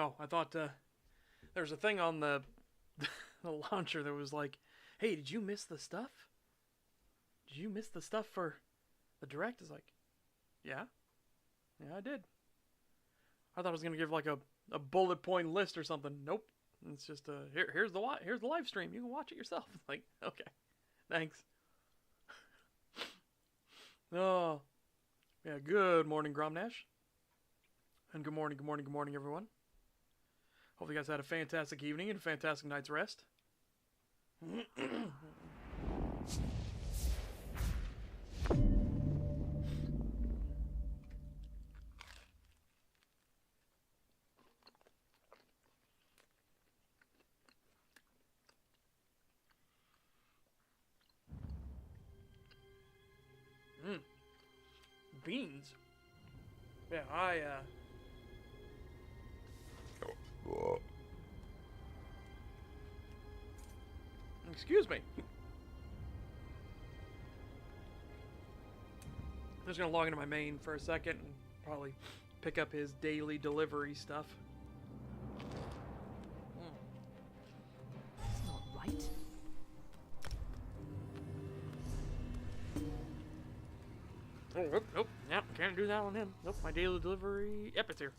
Oh, I thought there was a thing on the the launcher that was like, "Hey, did you miss the stuff? Did you miss the stuff for the direct?" It's like, yeah, yeah, I did. I thought I was gonna give like a bullet point list or something. Nope. It's just here's the live stream. You can watch it yourself. It's like, okay, thanks. Oh, yeah. Good morning, Gromnash, and good morning, everyone. Hope you guys had a fantastic evening and a fantastic night's rest. Beans. Yeah, Excuse me. I'm just gonna log into my main for a second and probably pick up his daily delivery stuff. That's not right. Oh, nope. Yep, can't do that on him. Nope, my daily delivery. Yep, it's here.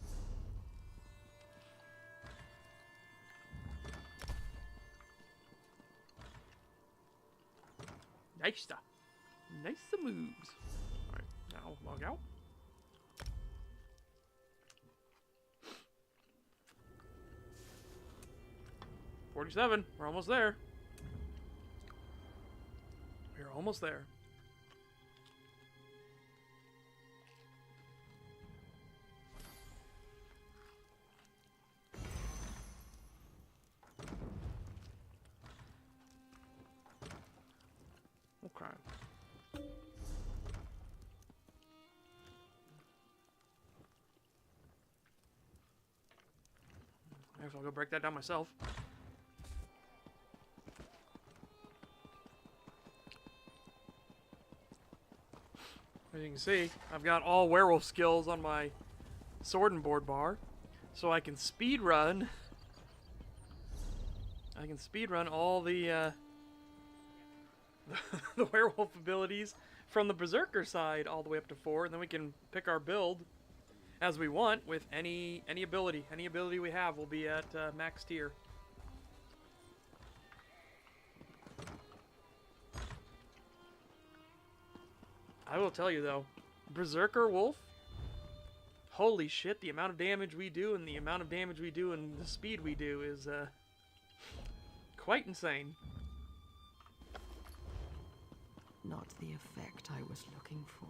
Nice stuff. Nice moves. Alright, now log out. $47. We're almost there. We're almost there. Okay. I guess I'll go break that down myself. As you can see, I've got all werewolf skills on my sword and board bar, so I can speed run. I can speed run all the the werewolf abilities from the berserker side all the way up to 4, and then we can pick our build as we want with any ability. Any ability we have will be at max tier. I will tell you though, Berserker Wolf, holy shit, the amount of damage we do and the amount of damage we do and the speed we do is quite insane. Not the effect I was looking for.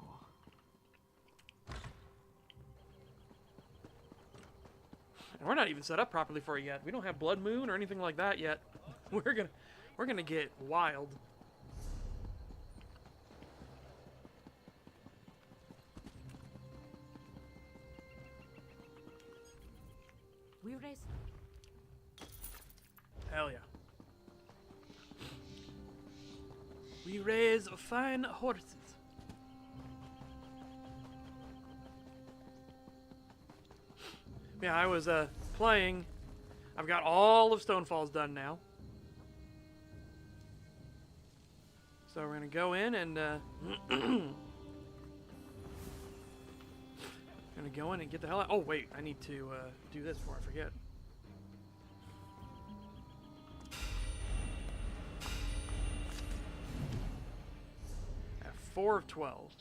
And we're not even set up properly for it yet. We don't have Blood Moon or anything like that yet. We're gonna get wild. We race. Hell yeah. We raise fine horses. Yeah, I was playing. I've got all of Stonefalls done now. So we're gonna go in and gonna go in and get the hell out. Oh wait, I need to do this before I forget. At 4 of 12.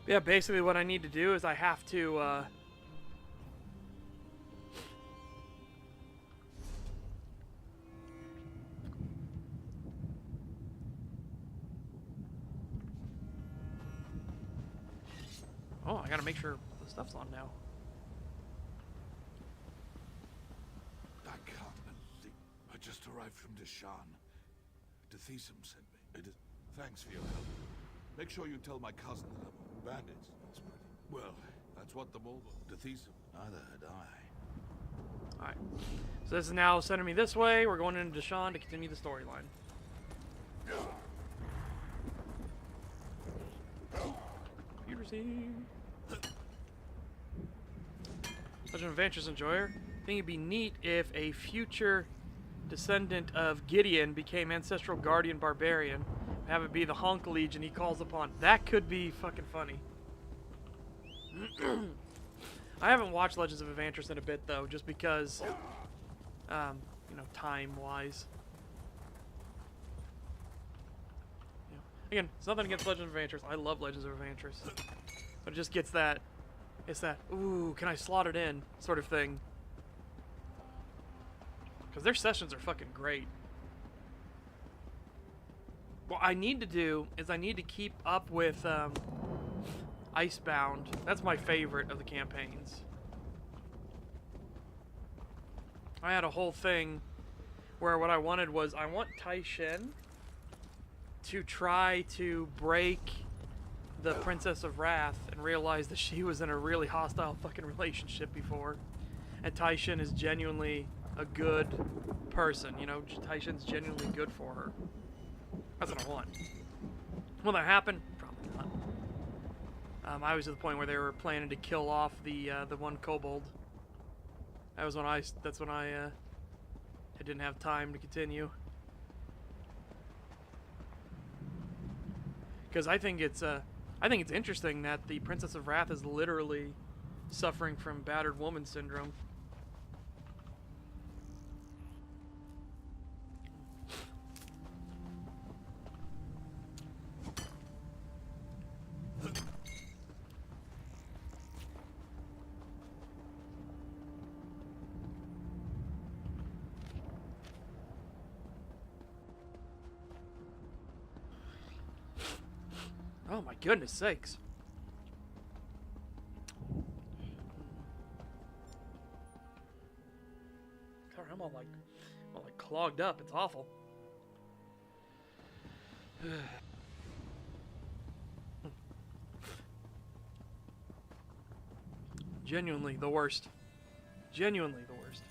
Yeah, basically what I need to do is I have to oh, I gotta make sure the stuff's on now. I can't believe I just arrived from Deshan. Detheesum sent me. Thanks for your help. Make sure you tell my cousin that I'm bandits. That's pretty. Well, that's what the Mulva. Detheesum. Neither had I. Alright. So this is now sending me this way. We're going into Deshaun to continue the storyline. Computer scene. Legend of Adventures enjoyer. I think it'd be neat if a future descendant of Gideon became Ancestral Guardian Barbarian. Have it be the Honk Legion he calls upon. That could be fucking funny. I haven't watched Legends of Adventures in a bit though, just because, you know, time-wise. Yeah. Again, it's nothing against Legends of Adventures. I love Legends of Adventures, but it just gets that. It's that, ooh, can I slot it in sort of thing. Because their sessions are fucking great. What I need to do is I need to keep up with Icebound. That's my favorite of the campaigns. I had a whole thing where what I wanted was I want Tai Shin to try to break the Princess of Wrath and realize that she was in a really hostile fucking relationship before. And Tai Shin is genuinely a good person, you know, Tai Shin's genuinely good for her. That's what I want. Will that happen? Probably not. I was at the point where they were planning to kill off the one kobold. That was when I didn't have time to continue. Because I think it's interesting that the Princess of Wrath is literally suffering from battered woman syndrome. Oh my goodness sakes. God, I'm all like clogged up. It's awful. Genuinely the worst. Genuinely the worst.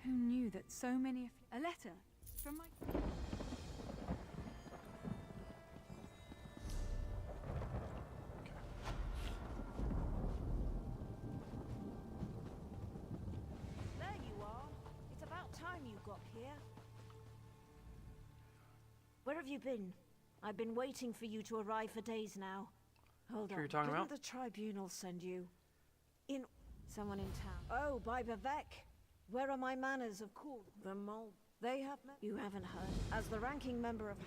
Who knew that so many of a letter from my There you are. It's about time you got here. Where have you been? I've been waiting for you to arrive for days now. Hold Who on. you're talking Didn't about? the tribunal send you? In someone in town. Oh, by Vivek. Where are my manners of cool? The mole. They have you haven't heard. As the ranking member of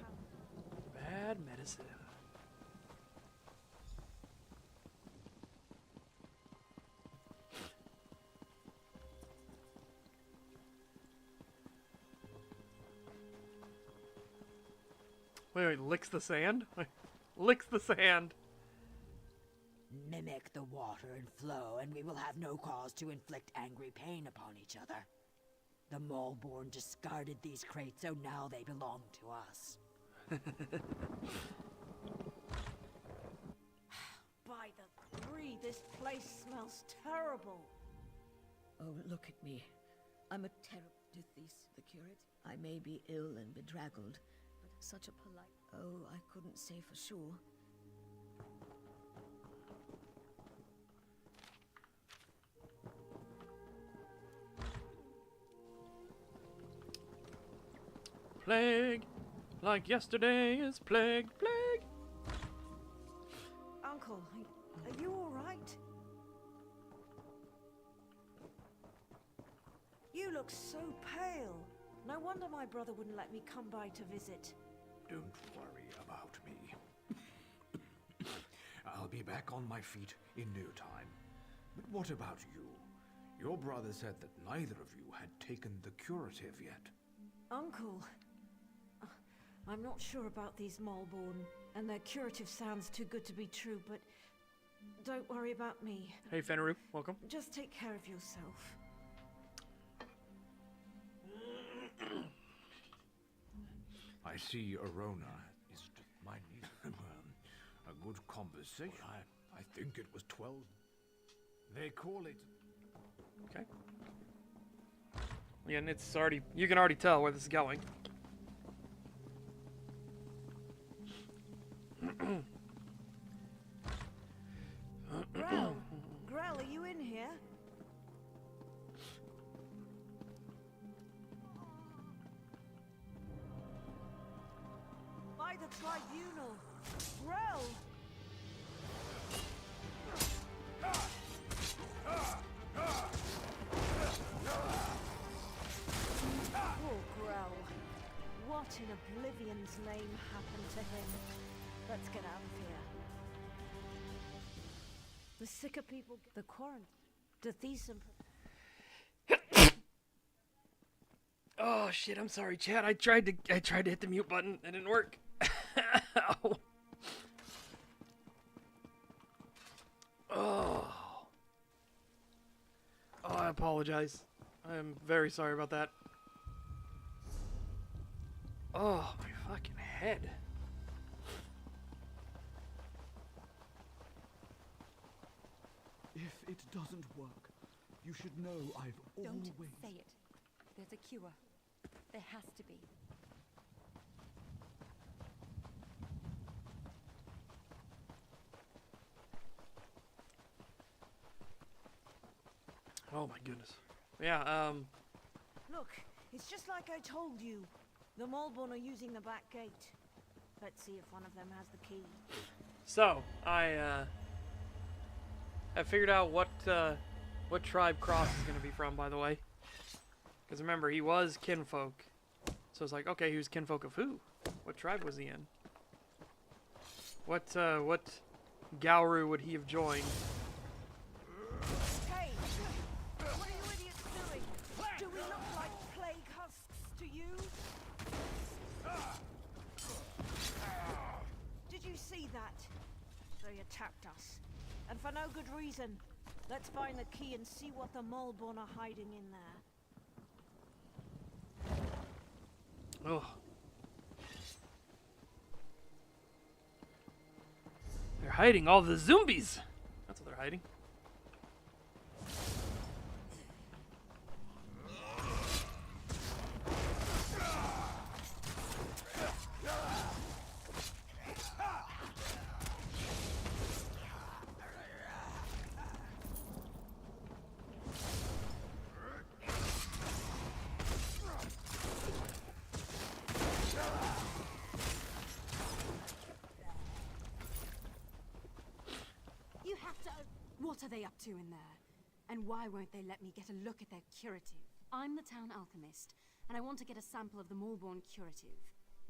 Bad medicine. Wait, licks the sand? Licks the sand. Mimic the water and flow, and we will have no cause to inflict angry pain upon each other. The Maulborn discarded these crates, so now they belong to us. By the three, this place smells terrible. Oh, look at me. I'm a terrible Dithis, the curate. I may be ill and bedraggled, but such a polite... Oh, I couldn't say for sure. Plague, like yesterday is plague, plague. Uncle, are you all right? You look so pale. No wonder my brother wouldn't let me come by to visit. Don't worry about me. I'll be back on my feet in no time. But what about you? Your brother said that neither of you had taken the curative yet. Uncle, I'm not sure about these Maulborn, and their curative sounds too good to be true, but don't worry about me. Hey, Fenru, welcome. Just take care of yourself. I see Arona is my niece. A good conversation. I think it was 12. They call it. Okay. Yeah, and it's already, you can already tell where this is going. Grell, are you in here? By the tribunal. Grell! Poor Grell. What in Oblivion's name happened to him? Let's get out of here. The sicker people, the quarantine, the Thesum. Oh shit! I'm sorry, Chad. I tried to hit the mute button. It didn't work. Ow. Oh. Oh, I apologize. I'm very sorry about that. Oh, my fucking head. If it doesn't work, you should know I've Don't always... say it. There's a cure. There has to be. Oh my goodness. Yeah, Look, it's just like I told you. The Malborn are using the back gate. Let's see if one of them has the key. so, I figured out what tribe Cross is going to be from, by the way. Because remember, he was kinfolk. So it's like, okay, he was kinfolk of who? What tribe was he in? What Gauru would he have joined? Hey! What are you idiots doing? Do we look like plague husks to you? Did you see that? So he attacked us. And for no good reason. Let's find the key and see what the Malborn are hiding in there. Oh. They're hiding all the zombies. That's what they're hiding. What are they up to in there? And why won't they let me get a look at their curative? I'm the town alchemist, and I want to get a sample of the Malborn curative.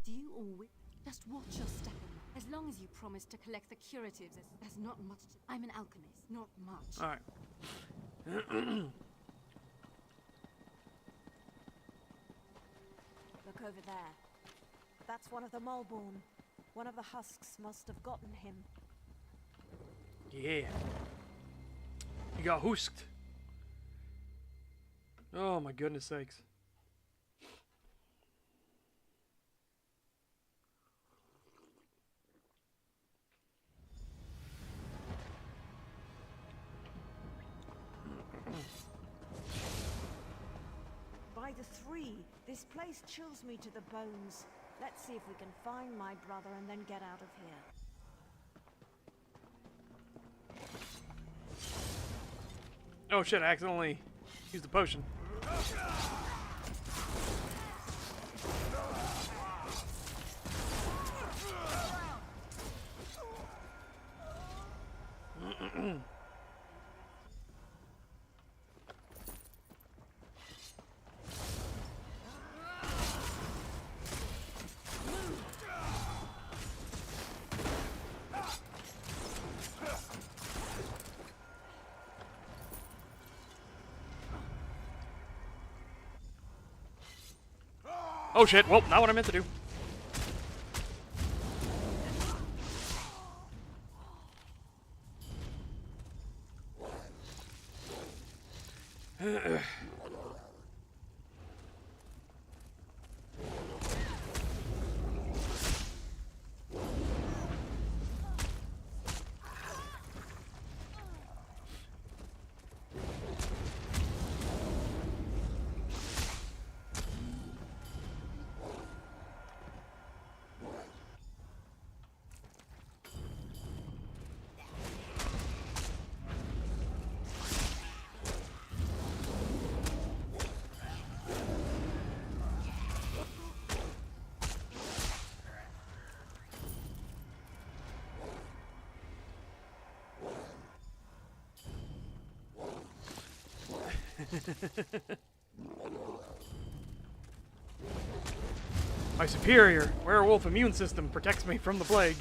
Do you all just watch your step in? As long as you promise to collect the curatives, there's not much to... I'm an alchemist, not much. All right. Look over there. That's one of the Malborn. One of the husks must have gotten him. Yeah. He got husked. Oh my goodness sakes. By the three, this place chills me to the bones. Let's see if we can find my brother and then get out of here. Oh shit, I accidentally used the potion. Oh shit, well, not what I meant to do. My superior werewolf immune system protects me from the plague.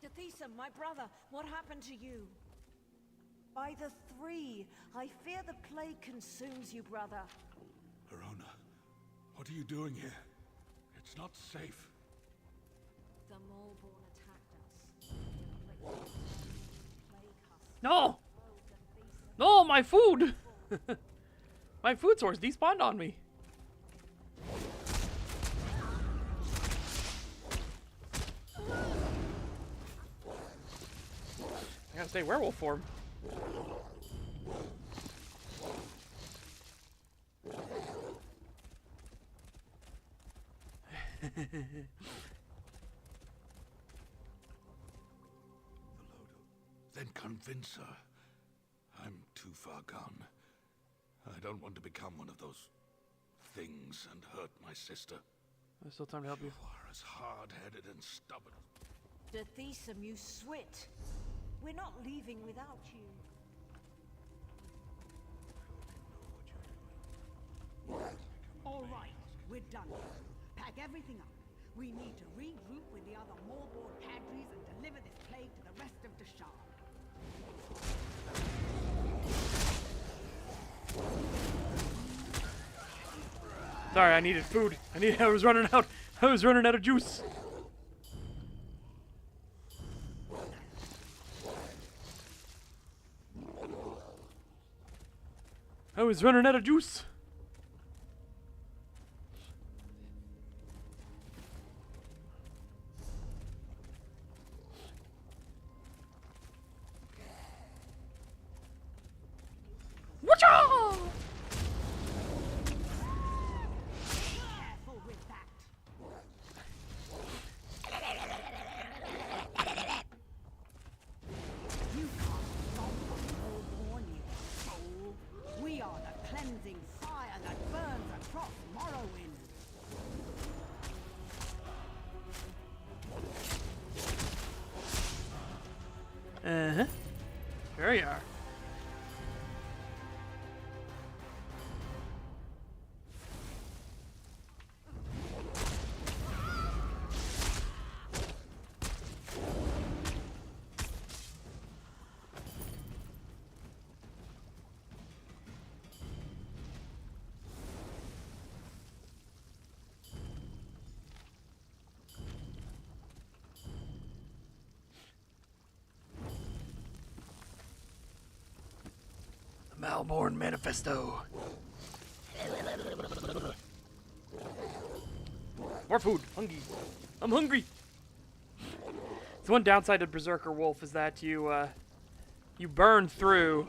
Tethisa, my brother, what happened to you? By the three, I fear the plague consumes you, brother. Verona, what are you doing here? It's not safe. The Maulborn attacked us. Plague husk. No! No, my food! My food source despawned on me. I gotta stay werewolf form. Then convince her. I'm too far gone. I don't want to become one of those things and hurt my sister. There's still time to help you. You are as hard-headed and stubborn. Tethisa, you swit. We're not leaving without you. All right, we're done. Pack everything up. We need to regroup with the other Maulborn cadres and deliver this plague to the rest of the Shah. Sorry, I needed food. I was running out. I was running out of juice. I was running out of juice. Whatcha! Careful with that. You can't stop the Maulborn, you fool. We are the cleansing fire that burns across Morrowind. Uh-huh. There you are. Malborn Manifesto. More food. Hungry. I'm hungry. The one downside to Berserker Wolf is that you burn through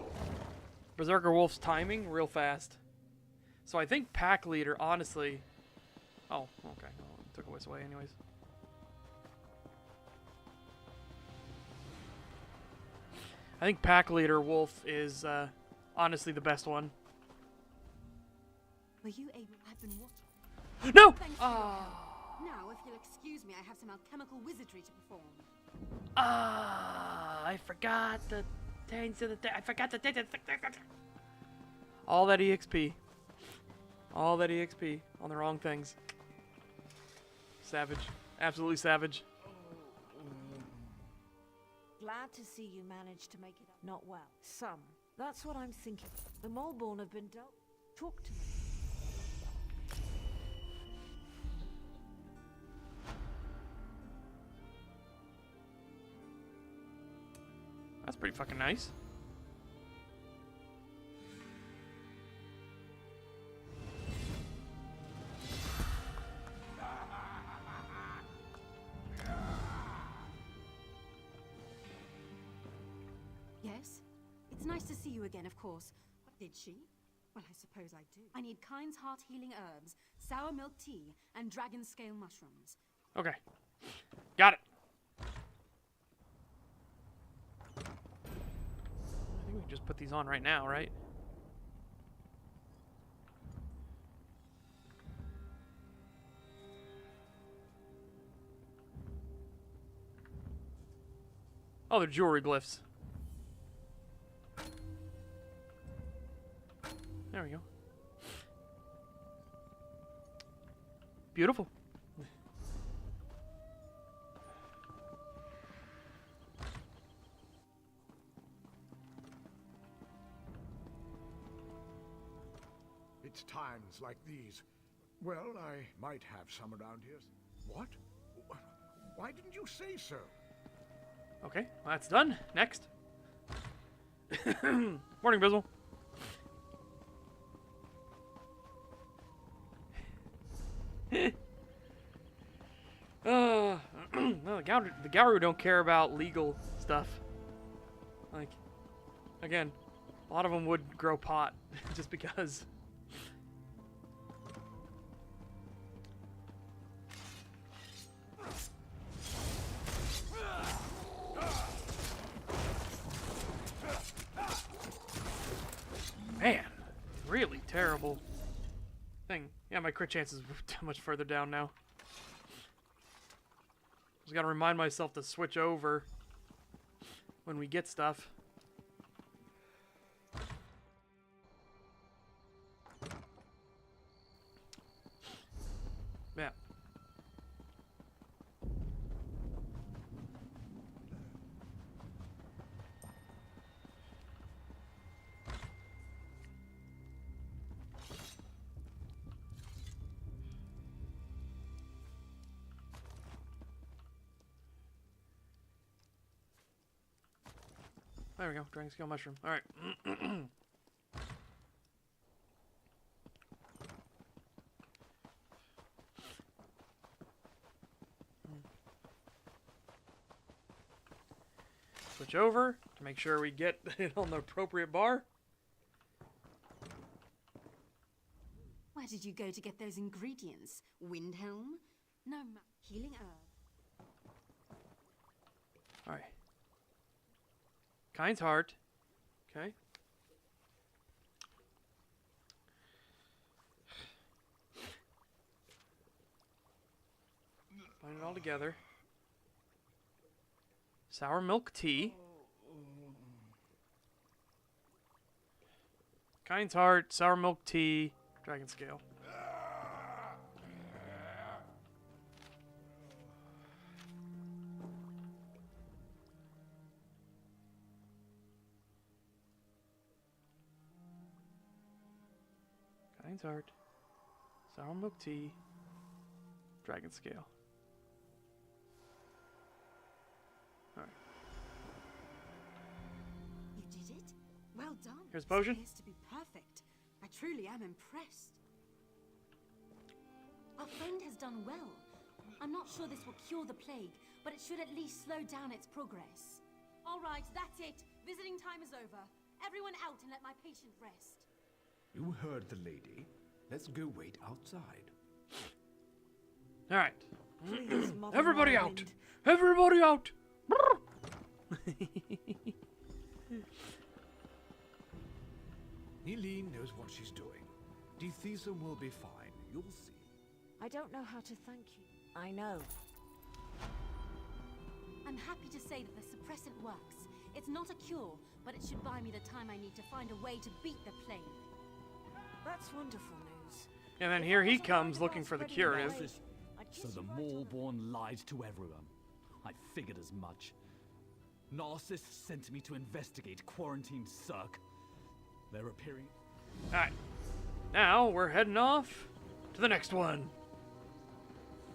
Berserker Wolf's timing real fast. So I think Pack Leader, honestly... Oh, okay. Well, it took us away anyways. I think Pack Leader Wolf is... honestly, the best one. Were you able? I've been watching. No! Thanks for your help. Now, if you'll excuse me, I have some alchemical wizardry to perform. I forgot the taints of the... I forgot the... All that EXP. All that EXP on the wrong things. Savage. Absolutely savage. Glad to see you managed to make it up. Not well. Some. That's what I'm thinking. The Maulborn have been dealt. Talk to me. That's pretty fucking nice. Yes? It's nice to see you again, of course. Did she? Well, I suppose I do. I need Kind's heart healing herbs, sour milk tea, and dragon scale mushrooms. Okay. Got it. I think we can just put these on right now, right? Oh, they're jewelry glyphs. There we go. Beautiful. It's times like these. Well, I might have some around here. What? Why didn't you say so? Okay, well, that's done. Next. Morning, Bizzle. No, the Gauru don't care about legal stuff. Like, again, a lot of them would grow pot just because. Man, really terrible thing. Yeah, my crit chances are much further down now. Just gotta remind myself to switch over when we get stuff. Yeah. There we go, Dragon Scale Mushroom. Alright. Switch over to make sure we get it on the appropriate bar. Where did you go to get those ingredients? Windhelm? No, healing herb. Alright. Kind's heart. Okay. Find it all together. Sour milk tea. Kind's heart, sour milk tea, dragon scale. Kind's heart, sour milk tea, dragon scale. Alright. You did it? Well done. Here's a potion. It appears to be perfect. I truly am impressed. Our friend has done well. I'm not sure this will cure the plague, but it should at least slow down its progress. All right, that's it. Visiting time is over. Everyone out and let my patient rest. You heard the lady. Let's go wait outside. Alright. Please, Mother Everybody out! Mind. Everybody out! Eileen knows what she's doing. Dethesa will be fine. You'll see. I don't know how to thank you. I know. I'm happy to say that the suppressant works. It's not a cure, but it should buy me the time I need to find a way to beat the plague. That's wonderful news. And then here he comes looking for the curative. So the Maulborn lied to everyone. I figured as much. Narcissus sent me to investigate Quarantine Cirque. They're appearing. Alright. Now we're heading off to the next one.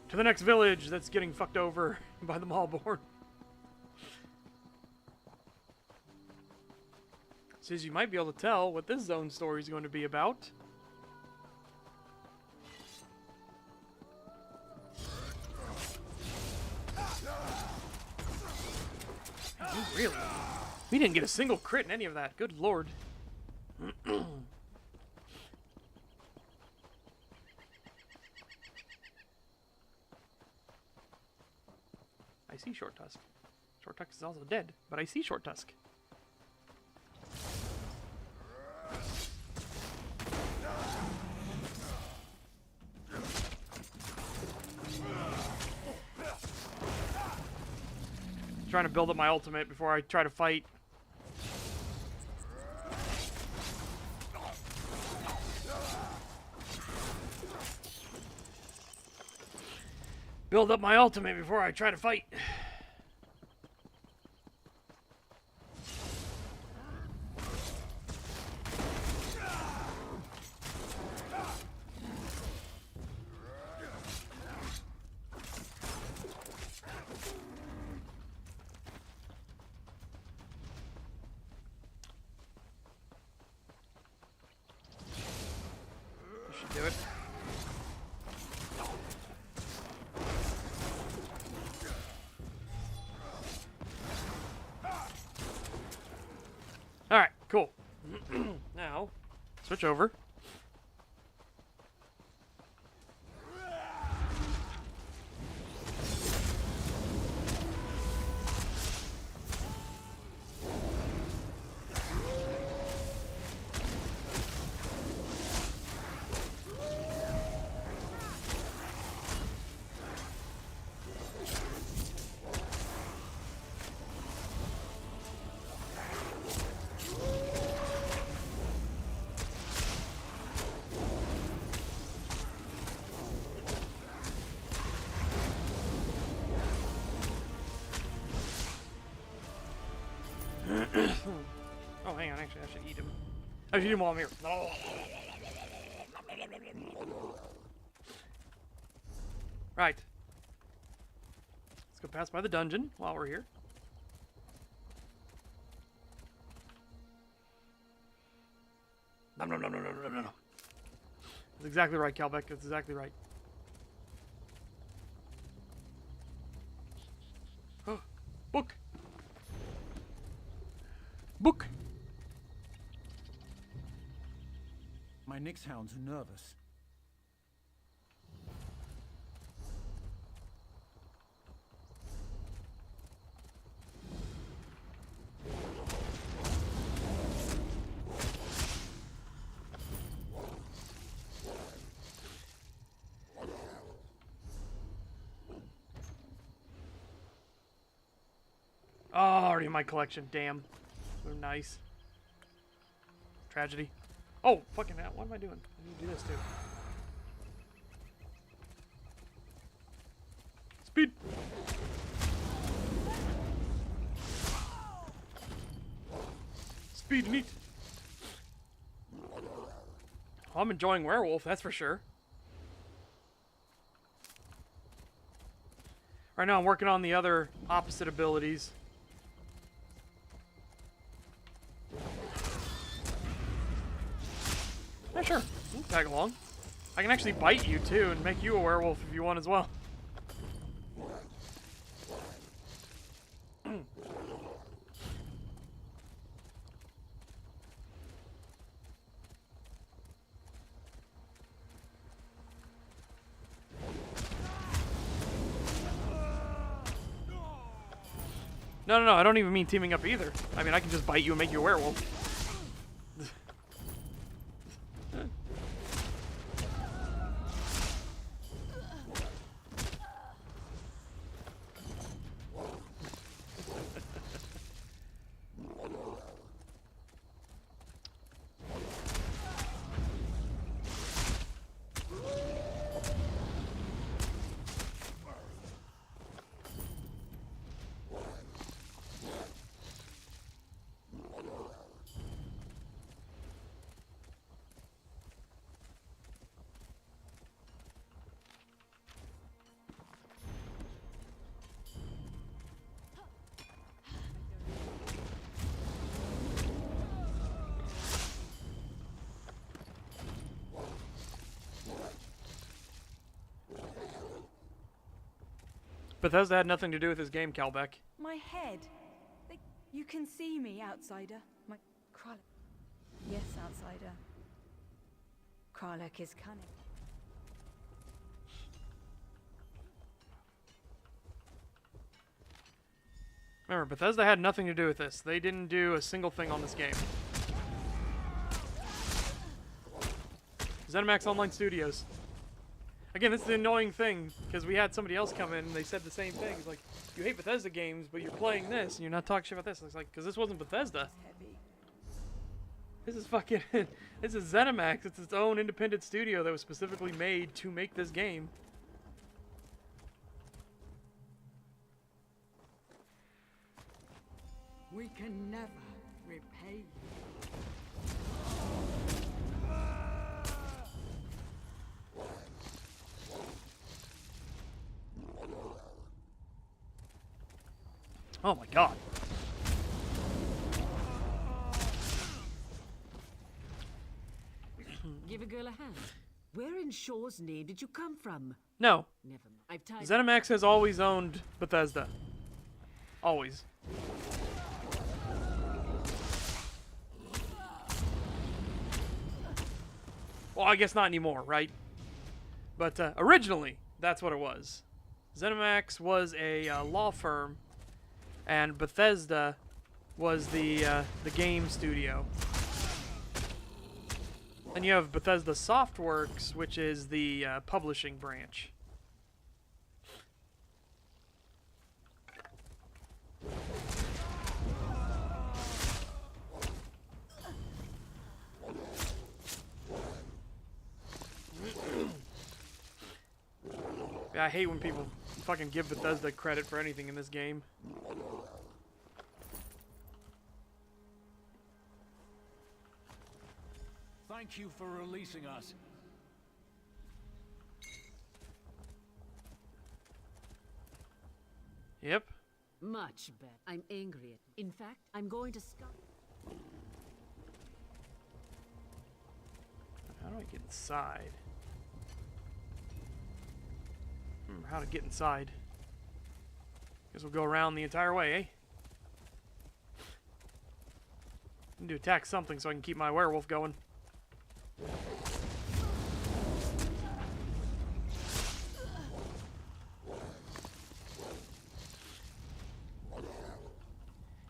To the next village that's getting fucked over by the Maulborn. So as you might be able to tell what this zone story is going to be about. Man, really? We didn't get a single crit in any of that. Good lord. see Short Tusk. Short Tusk is also dead, but I see Short Tusk. Trying to build up my ultimate before I try to fight. Build up my ultimate before I try to fight. Do it. All right, cool. Now, switch over. Oh, hang on. Actually, I should eat him. I should eat him while I'm here. Right. Let's go pass by the dungeon while we're here. No. That's exactly right, Calbeck. That's exactly right. Book. Book. My Nyx hounds are nervous. Oh, already in my collection. Damn. So nice. Tragedy. Oh, fucking hell. What am I doing? I need to do this too. Speed. Speed neat. Oh, I'm enjoying Werewolf, that's for sure. Right now I'm working on the other opposite abilities. Yeah, sure. We'll tag along. I can actually bite you too and make you a werewolf if you want as well. No, I don't even mean teaming up either. I mean, I can just bite you and make you a werewolf. Bethesda had nothing to do with this game, Calbeck. My head. You can see me, outsider. My Kralek. Yes, outsider. Kralek is cunning. Remember, Bethesda had nothing to do with this. They didn't do a single thing on this game. ZeniMax Online Studios. Again, this is the annoying thing, because we had somebody else come in and they said the same thing. It's like, you hate Bethesda games, but you're playing this, and you're not talking shit about this. It's like, because this wasn't Bethesda. This is fucking... This is ZeniMax. It's its own independent studio that was specifically made to make this game. We can never repay you. Oh my god. Give a girl a hand. Where in Shaw's name did you come from? No. Never mind. I've tied. ZeniMax has always owned Bethesda. Always. Well, I guess not anymore, right? But originally, that's what it was. ZeniMax was a law firm, and Bethesda was the game studio. Then you have Bethesda Softworks, which is the publishing branch. Yeah, I hate when people fucking give Bethesda credit for anything in this game. Thank you for releasing us. Yep. Much better. I'm angry at. In fact, I'm going to stop. How do I get inside? Remember how to get inside. Guess we'll go around the entire way, eh? I need to attack something so I can keep my werewolf going.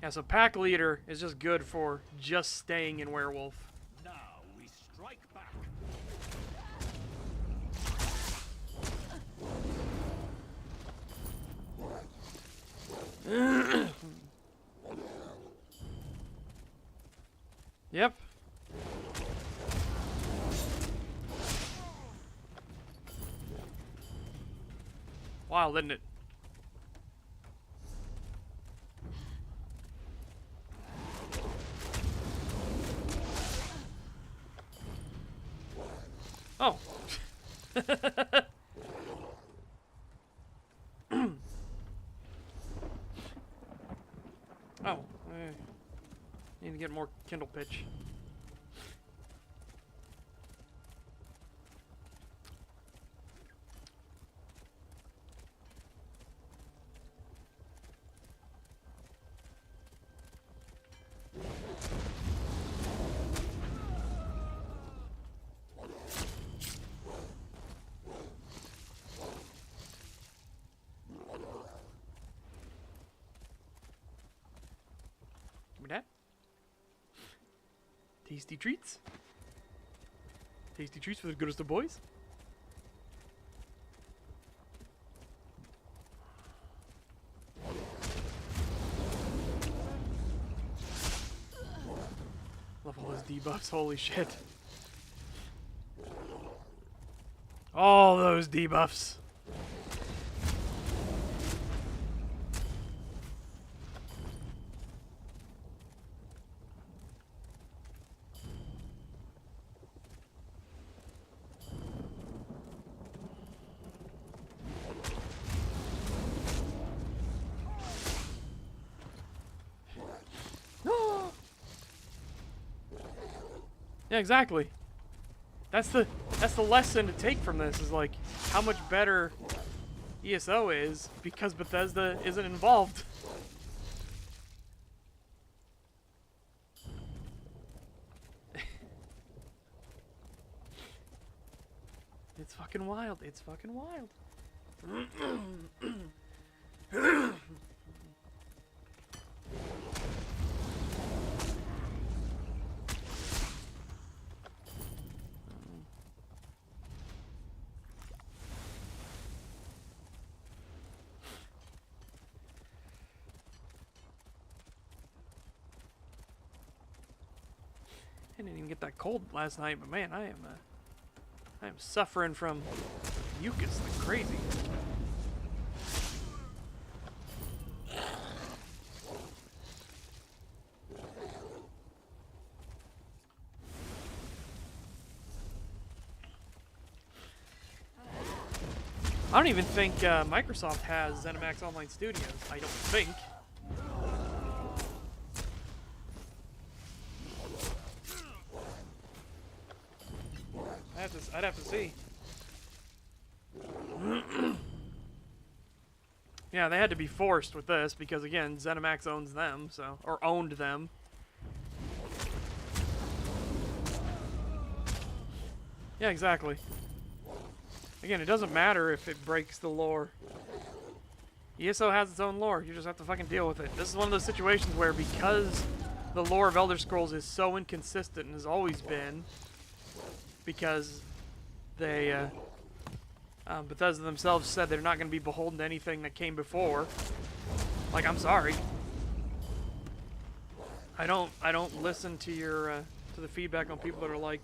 Yeah, so pack leader is just good for just staying in werewolf. Now we strike back. Yep. Wild, isn't it? Oh. Oh. Need to get more Kindle pitch. Give me that. Tasty treats. Tasty treats for the goodest of boys. Love all those debuffs, holy shit. All those debuffs. Yeah, exactly. That's the lesson to take from this, is like how much better ESO is because Bethesda isn't involved. It's fucking wild. It's fucking wild. I didn't even get that cold last night, but man, I am suffering from mucus like crazy. I don't even think Microsoft has ZeniMax Online Studios. I don't think. I'd have to see. Yeah, they had to be forced with this because again, ZeniMax owns them, so or owned them. Yeah, exactly. Again, it doesn't matter if it breaks the lore. ESO has its own lore. You just have to fucking deal with it. This is one of those situations where because the lore of Elder Scrolls is so inconsistent and has always been, because they, Bethesda themselves said they're not going to be beholden to anything that came before. Like, I'm sorry. I don't listen to your, to the feedback on people that are like,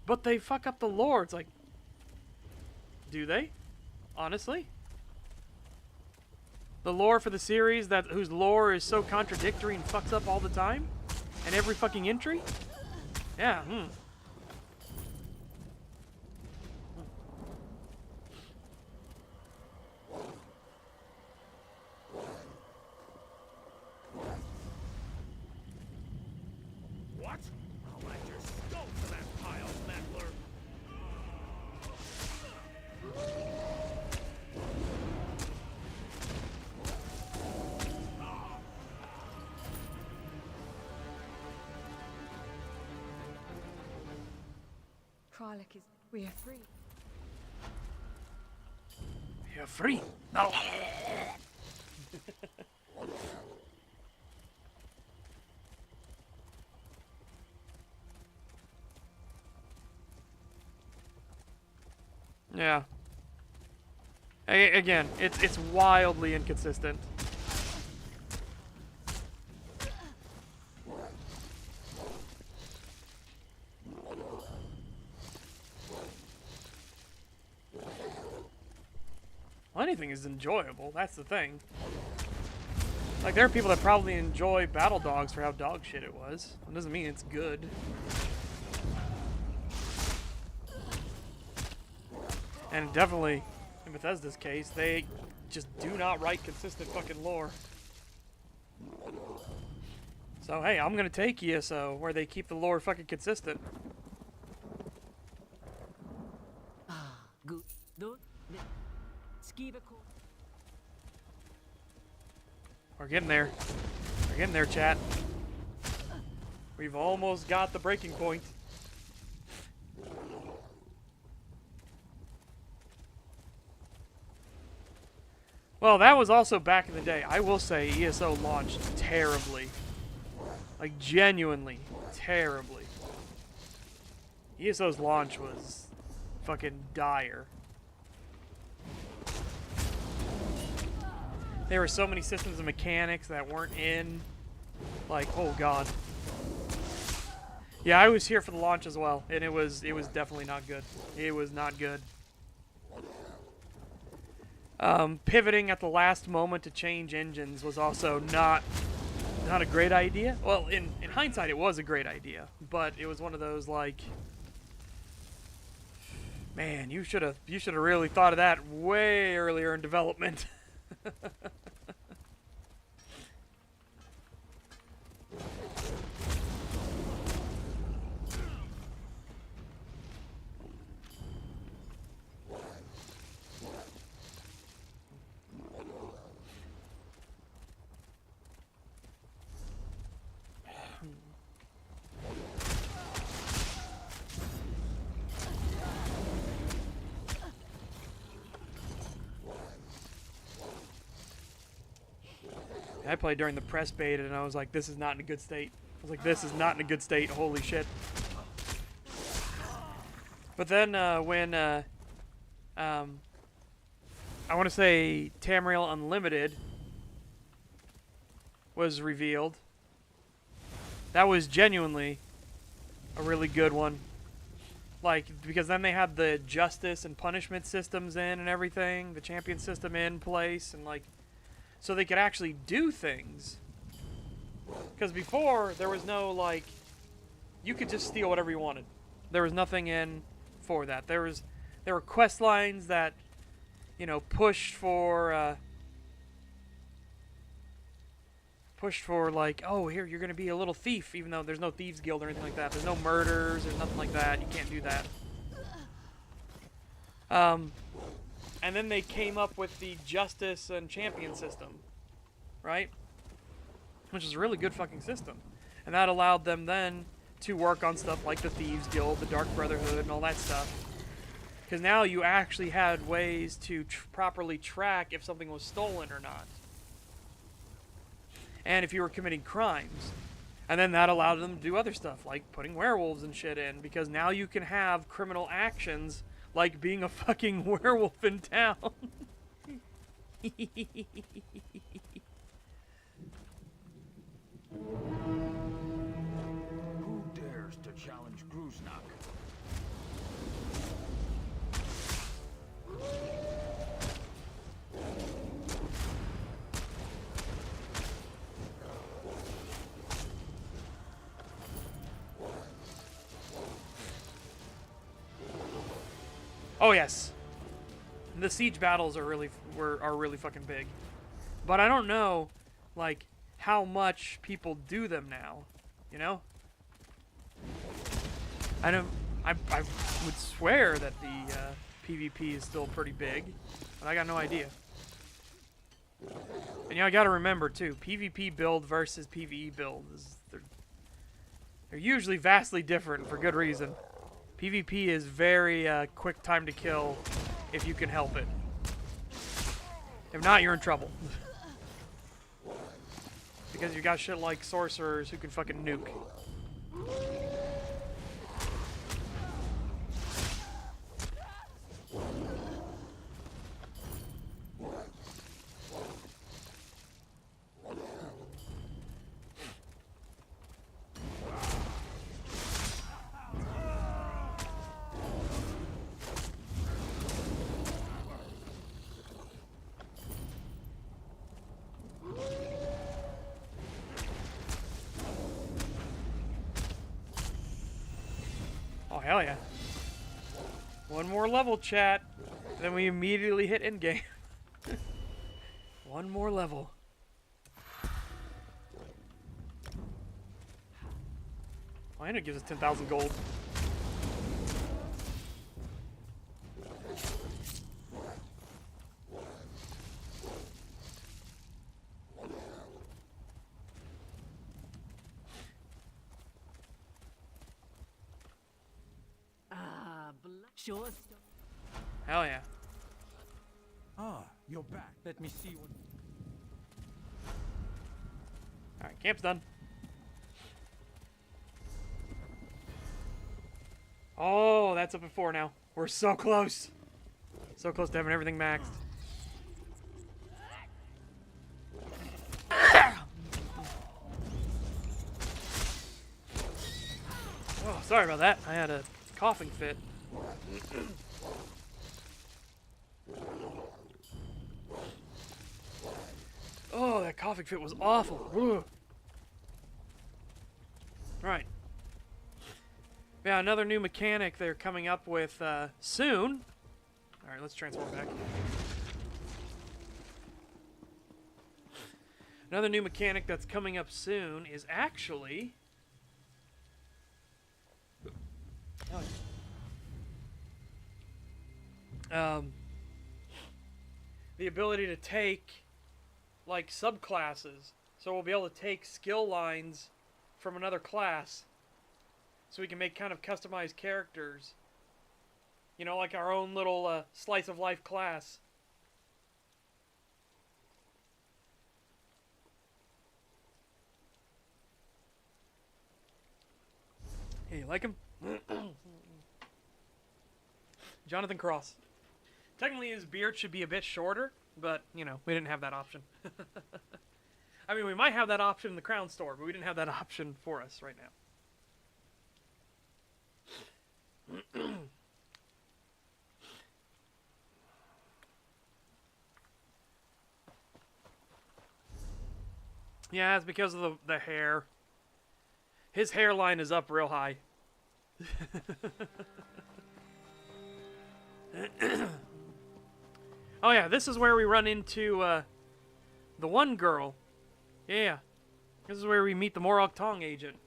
but they fuck up the lore. It's like, do they? Honestly? The lore for the series whose lore is so contradictory and fucks up all the time? And every fucking entry? Yeah, What? I'll add your skull to that pile, meddler. Kralik is... We are free. You're free. No. Yeah. Again, it's wildly inconsistent. Well, anything is enjoyable. That's the thing. Like, there are people that probably enjoy Battle Dogs for how dog shit it was. It doesn't mean it's good. And definitely, in Bethesda's case, they just do not write consistent fucking lore. So, hey, I'm gonna take ESO, where they keep the lore fucking consistent. Good. We're getting there. We're getting there, chat. We've almost got the breaking point. Well, that was also back in the day. I will say ESO launched terribly. Like, genuinely terribly. ESO's launch was fucking dire. There were so many systems and mechanics that weren't in. Like, oh god. Yeah, I was here for the launch as well, and it was definitely not good. It was not good. Pivoting at the last moment to change engines was also not a great idea. Well, in hindsight, it was a great idea, but it was one of those like, man, you should have really thought of that way earlier in development. I played during the press beta, and I was like, this is not in a good state. I was like, this is not in a good state. Holy shit. But then when, I want to say Tamriel Unlimited was revealed, that was genuinely a really good one. Like, because then they had the justice and punishment systems in and everything, the champion system in place, and like, so they could actually do things. Because before, there was no, like, you could just steal whatever you wanted. There was nothing in for that. There were quest lines that, you know, pushed for like, oh, here, you're gonna be a little thief, even though there's no thieves guild or anything like that. There's no murders, there's nothing like that. You can't do that. And then they came up with the justice and champion system, right? Which is a really good fucking system. And that allowed them then to work on stuff like the Thieves Guild, the Dark Brotherhood, and all that stuff. Because now you actually had ways to properly track if something was stolen or not. And if you were committing crimes. And then that allowed them to do other stuff, like putting werewolves and shit in, because now you can have criminal actions like being a fucking werewolf in town. Who dares to challenge Gruznak? Oh yes, the siege battles are really fucking big, but I don't know, like, how much people do them now. You know, I would swear that the PvP is still pretty big, but I got no idea. And you know, I got to remember too, PvP build versus PvE build they're usually vastly different for good reason. PvP is very quick time to kill if you can help it. If not, you're in trouble. Because you got shit like sorcerers who can fucking nuke. Hell yeah. One more level, chat. Then we immediately hit endgame. One more level. Oh, and it gives us 10,000 gold. Sure. Hell yeah. Ah, you're back. Let me see what... Alright, camp's done. Oh, that's up at 4 now. We're so close. So close to having everything maxed. Oh, sorry about that. I had a coughing fit. Oh, that coughing fit was awful. Ugh. Right. Yeah, another new mechanic they're coming up with soon. Alright, let's transform back. Another new mechanic that's coming up soon is actually... the ability to take, like, subclasses. So we'll be able to take skill lines from another class. So we can make kind of customized characters. You know, like our own little slice of life class. Hey, you like him? Jonathan Cross. Technically his beard should be a bit shorter, but, you know, we didn't have that option. I mean, we might have that option in the Crown store, but we didn't have that option for us right now. Yeah, it's because of the hair. His hairline is up real high. Oh yeah, this is where we run into the one girl. Yeah, this is where we meet the Morok Tong agent.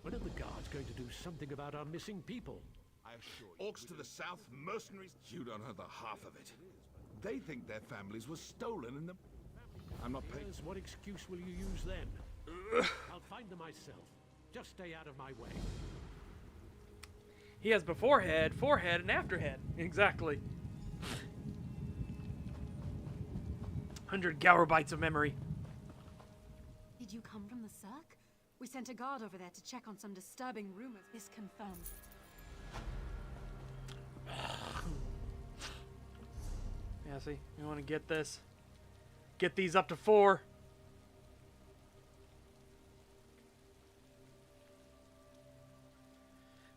When are the guards going to do something about our missing people? I assure you. Orcs to the south, mercenaries. You don't know the half of it. They think their families were stolen in the... I'm not paying... Yes, what excuse will you use then? I'll find them myself. Just stay out of my way. He has beforehead, forehead, and afterhead. Exactly. 100 Gauerbytes of memory. Did you come from the Cirque? We sent a guard over there to check on some disturbing rumors. This confirms. Yeah, see, you want to get this. Get these up to 4.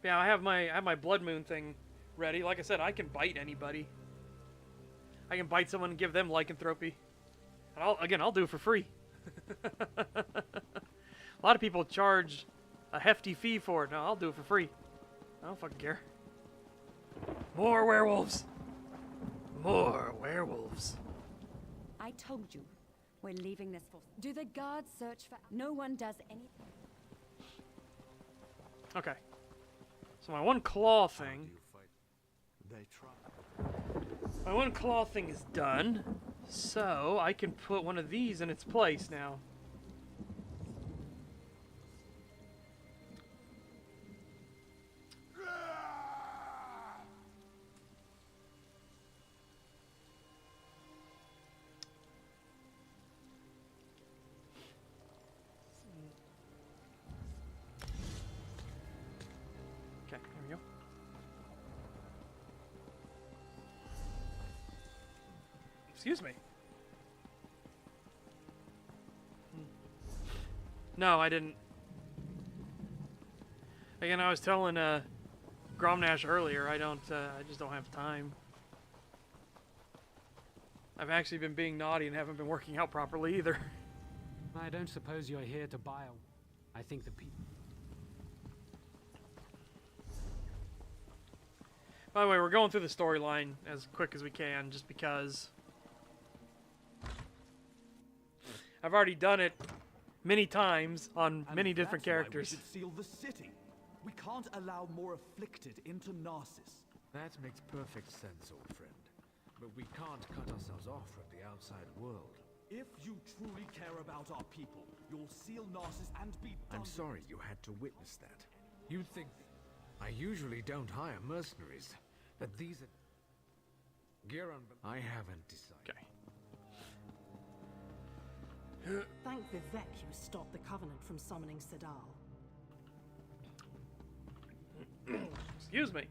Yeah, I have my blood moon thing ready. Like I said, I can bite anybody. I can bite someone and give them lycanthropy. And I'll do it for free. A lot of people charge a hefty fee for it. No, I'll do it for free. I don't fucking care. More werewolves. More werewolves. I told you, we're leaving this for... Do the guards search for... No one does anything. Okay. So my one claw thing... My one claw thing is done. So I can put one of these in its place now. Okay, there we go. Excuse me. No, I didn't. Again, I was telling Gromnash earlier, I just don't have time. I've actually been being naughty and haven't been working out properly either. I don't suppose you're here to buy a... I think the people... By the way, we're going through the storyline as quick as we can, just because I've already done it many times on many different characters. We should seal the city. We can't allow more afflicted into Narcissus. That makes perfect sense, old friend. But we can't cut ourselves off from the outside world. If you truly care about our people, you'll seal Narcissus and be done. I'm sorry you had to witness that. You'd think... I usually don't hire mercenaries, but these are... Giron, I haven't decided. Okay. Thank Vivek you stopped the Covenant from summoning Sadal. Excuse me.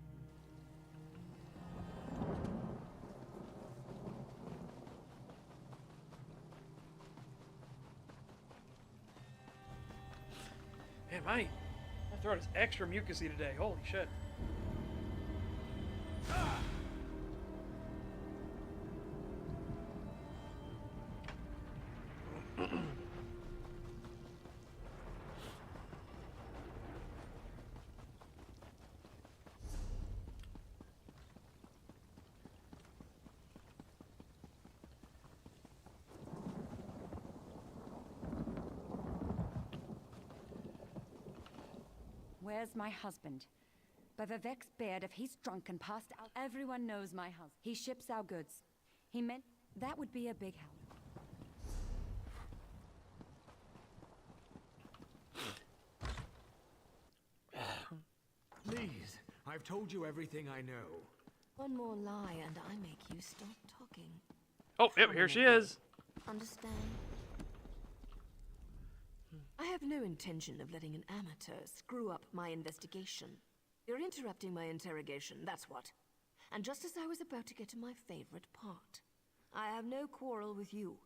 Man, my throat is extra mucusy today. Holy shit. Where's my husband? By Vivek's beard, if he's drunk and passed out, everyone knows my husband. He ships our goods. He meant that would be a big help. Please, I've told you everything I know. One more lie and I make you stop talking. Oh, yep, here she is. Understand? I have no intention of letting an amateur screw up my investigation. You're interrupting my interrogation, that's what. And just as I was about to get to my favorite part. I have no quarrel with you.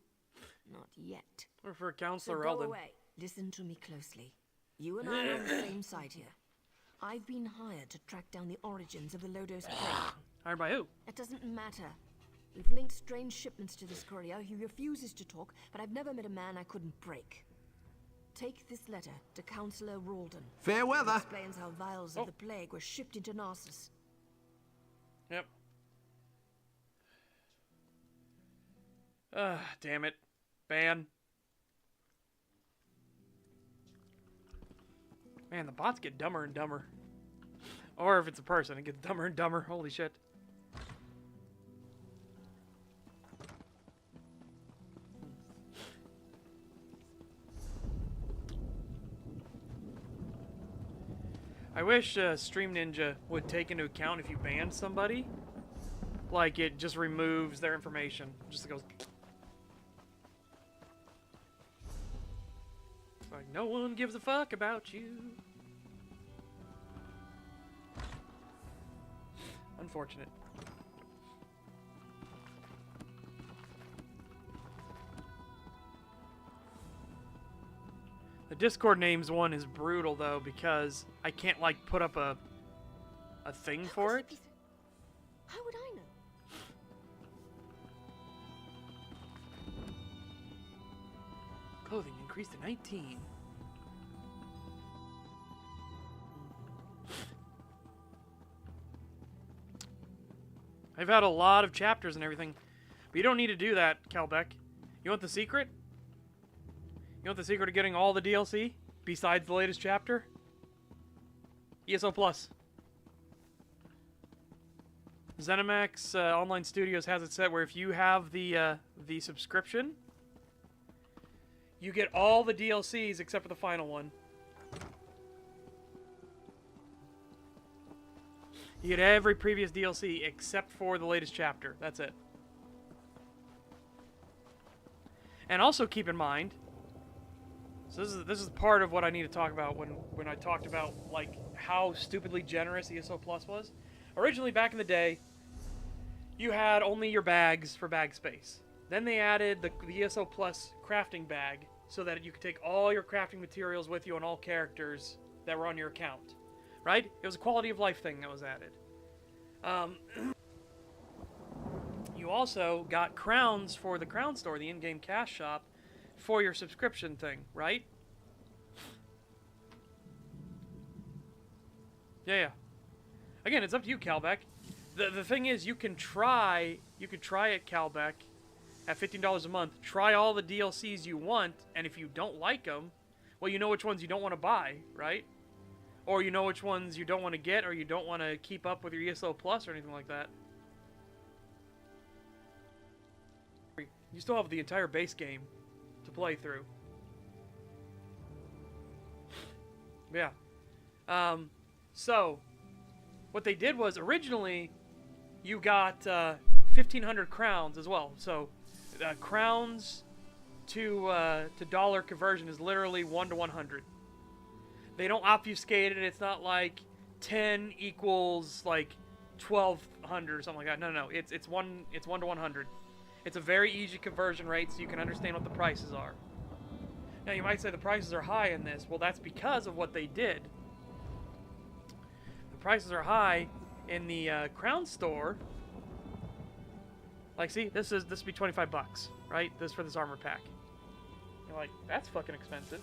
Not yet. Or for Counselor So go Eldon. away. Listen to me closely. You and I are on the same side here. I've been hired to track down the origins of the Lodos plague. Hired by who? It doesn't matter. We've linked strange shipments to this courier. He refuses to talk, but I've never met a man I couldn't break. Take this letter to Councillor Rawdon. Fair weather. It explains how vials of the plague were shipped into Narcissus. Yep. Damn it. Ban. Man, the bots get dumber and dumber. Or if it's a person, it gets dumber and dumber. Holy shit. I wish Stream Ninja would take into account if you banned somebody. Like, it just removes their information. Just goes... It's like, no one gives a fuck about you. Unfortunate. The Discord names one is brutal though, because I can't like put up a thing for it. How would I know? Clothing increased to 19. I've had a lot of chapters and everything, but you don't need to do that, Calbeck. You want the secret? You want the secret of getting all the DLC besides the latest chapter? ESO Plus. ZeniMax Online Studios has it set where if you have the subscription, you get all the DLCs except for the final one. You get every previous DLC except for the latest chapter. That's it. And also keep in mind, so this is part of what I need to talk about when I talked about like how stupidly generous ESO Plus was. Originally, back in the day, you had only your bags for bag space. Then they added the ESO Plus crafting bag so that you could take all your crafting materials with you on all characters that were on your account. Right? It was a quality of life thing that was added. You also got crowns for the crown store, the in-game cash shop, for your subscription thing, right? Yeah. Again, it's up to you, Calbeck. The thing is, you can try it, Calbeck, at $15 a month. Try all the DLCs you want, and if you don't like them, well, you know which ones you don't want to buy, right? Or you know which ones you don't want to get, or you don't want to keep up with your ESO Plus or anything like that. You still have the entire base game to play through. Yeah. So, what they did was, originally, you got 1,500 crowns as well. So, crowns to dollar conversion is literally 1 to 100. They don't obfuscate it. It's not like 10 equals like 1,200 or something like that. No. It's 1 to 100. It's a very easy conversion rate, so you can understand what the prices are. Now you might say the prices are high in this. Well, that's because of what they did. The prices are high in the Crown store. Like, see, this would be $25, right? This for this armor pack. You're like, that's fucking expensive.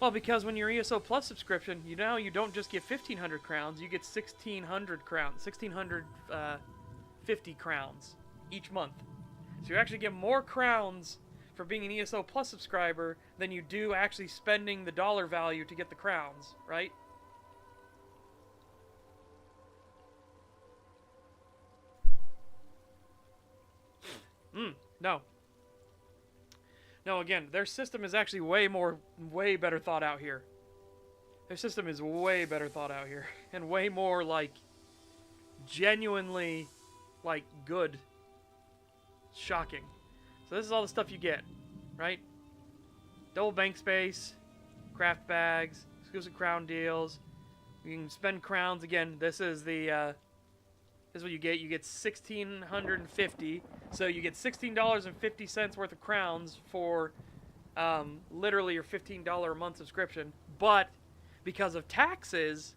Well, because when you're ESO Plus subscription, you don't just get 1,500 crowns, you get 1,600 crowns, 1,650 crowns each month. So you actually get more crowns for being an ESO Plus subscriber than you do actually spending the dollar value to get the crowns, right? No. No, again, their system is actually way better thought out here. Their system is way better thought out here. And way more, like, genuinely, like, good. Shocking. So this is all the stuff you get, right? Double bank space, craft bags, exclusive crown deals. You can spend crowns. Again, this is the, this is what you get. You get 1,650. So you get $16.50 worth of crowns for literally your $15 a month subscription. But because of taxes,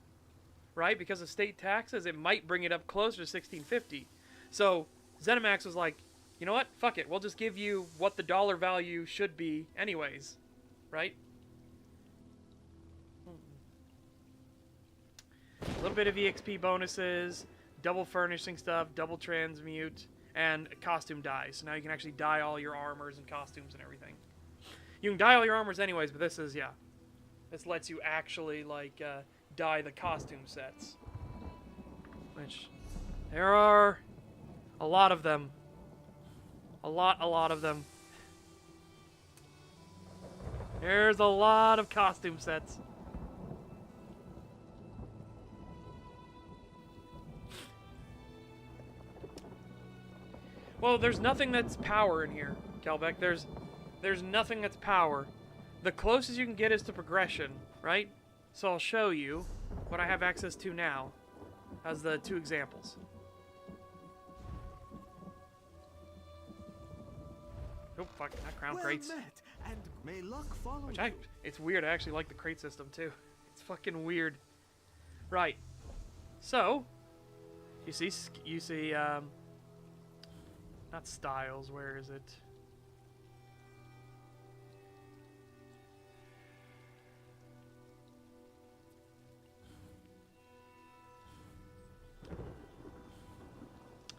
right? Because of state taxes, it might bring it up closer to 1650. So ZeniMax was like, you know what? Fuck it. We'll just give you what the dollar value should be anyways, right? A little bit of EXP bonuses, double furnishing stuff, double transmute, and costume dye. So now you can actually dye all your armors and costumes and everything. You can dye all your armors anyways, but this is, yeah. This lets you actually, like, dye the costume sets. Which, there are a lot of them. A lot of them. There's a lot of costume sets. Well, there's nothing that's power in here, Kelbeck. There's nothing that's power. The closest you can get is to progression, right? So I'll show you what I have access to now as the two examples. Oh, fuck, not crown crates. Met, and may luck follow Which you. it's weird, I actually like the crate system too. It's fucking weird. Right. So, you see, not styles, where is it?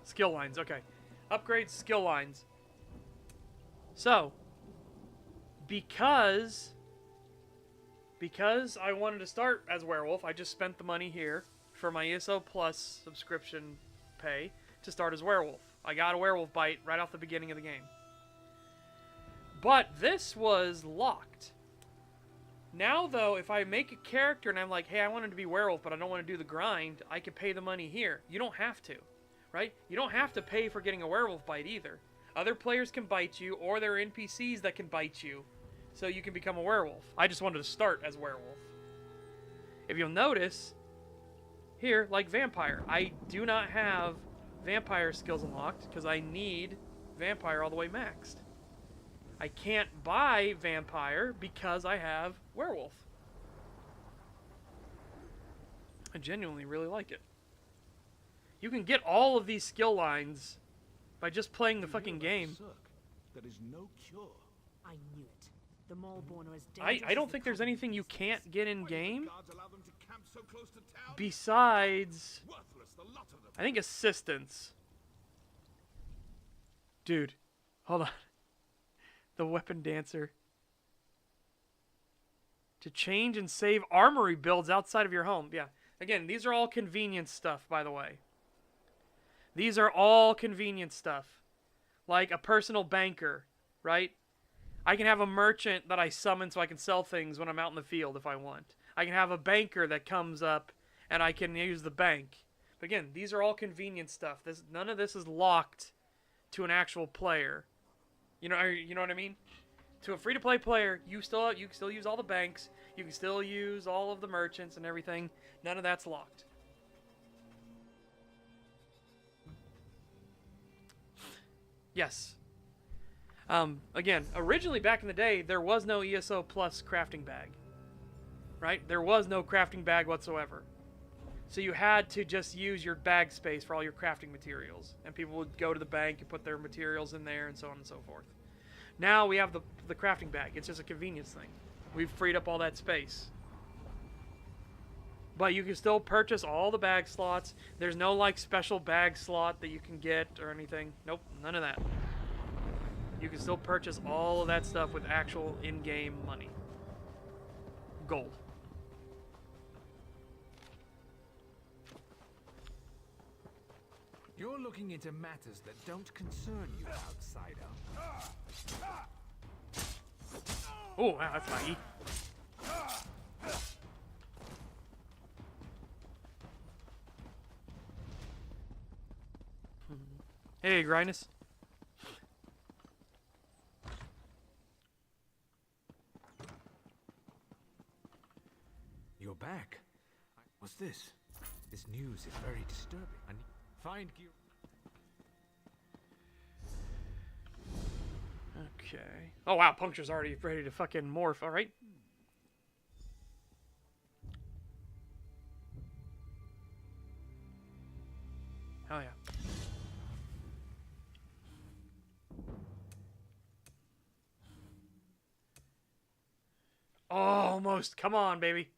Skill lines, okay. Upgrade skill lines. So, because I wanted to start as werewolf, I just spent the money here for my ESO Plus subscription pay to start as werewolf. I got a werewolf bite right off the beginning of the game. But this was locked. Now, though, if I make a character and I'm like, hey, I wanted to be werewolf, but I don't want to do the grind, I can pay the money here. You don't have to, right? You don't have to pay for getting a werewolf bite either. Other players can bite you, or there are NPCs that can bite you, so you can become a werewolf. I just wanted to start as werewolf. If you'll notice, here, like vampire, I do not have vampire skills unlocked because I need vampire all the way maxed. I can't buy vampire because I have werewolf. I genuinely really like it. You can get all of these skill lines by just playing the fucking game. There is no cure. I knew it. The Maulborn are as dangerous I don't as think the there's anything you can't get in game So close to town? besides, Worthless, the lot of them. I think, assistance. Dude, hold on. The weapon dancer. To change and save armory builds outside of your home. Yeah. Again, these are all convenience stuff, by the way. These are all convenience stuff. Like a personal banker, right? I can have a merchant that I summon so I can sell things when I'm out in the field if I want. I can have a banker that comes up and I can use the bank. But again, these are all convenience stuff. None of this is locked to an actual player. You know what I mean? To a free-to-play player, you can still use all the banks. You can still use all of the merchants and everything. None of that's locked. Yes. Again, originally back in the day, there was no ESO Plus crafting bag. Right? There was no crafting bag whatsoever. So you had to just use your bag space for all your crafting materials. And people would go to the bank and put their materials in there and so on and so forth. Now we have the crafting bag. It's just a convenience thing. We've freed up all that space. But you can still purchase all the bag slots. There's no like special bag slot that you can get or anything. Nope, none of that. You can still purchase all of that stuff with actual in-game money. Gold. You're looking into matters that don't concern you, outsider. Oh, wow, that's my E. Hey, Grindus. You're back. What's this? This news is very disturbing. I need find gear. Okay. Oh, wow, Puncture's already ready to fucking morph. All right. Hell yeah. Almost. Come on, baby.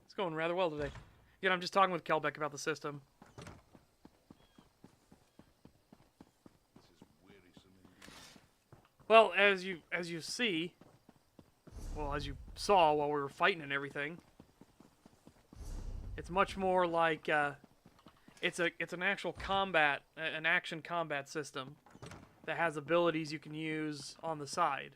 It's going rather well today. Again, I'm just talking with Kelbeck about the system. Well, as you see, well, as you saw while we were fighting and everything, it's much more like it's an actual combat, an action combat system that has abilities you can use on the side.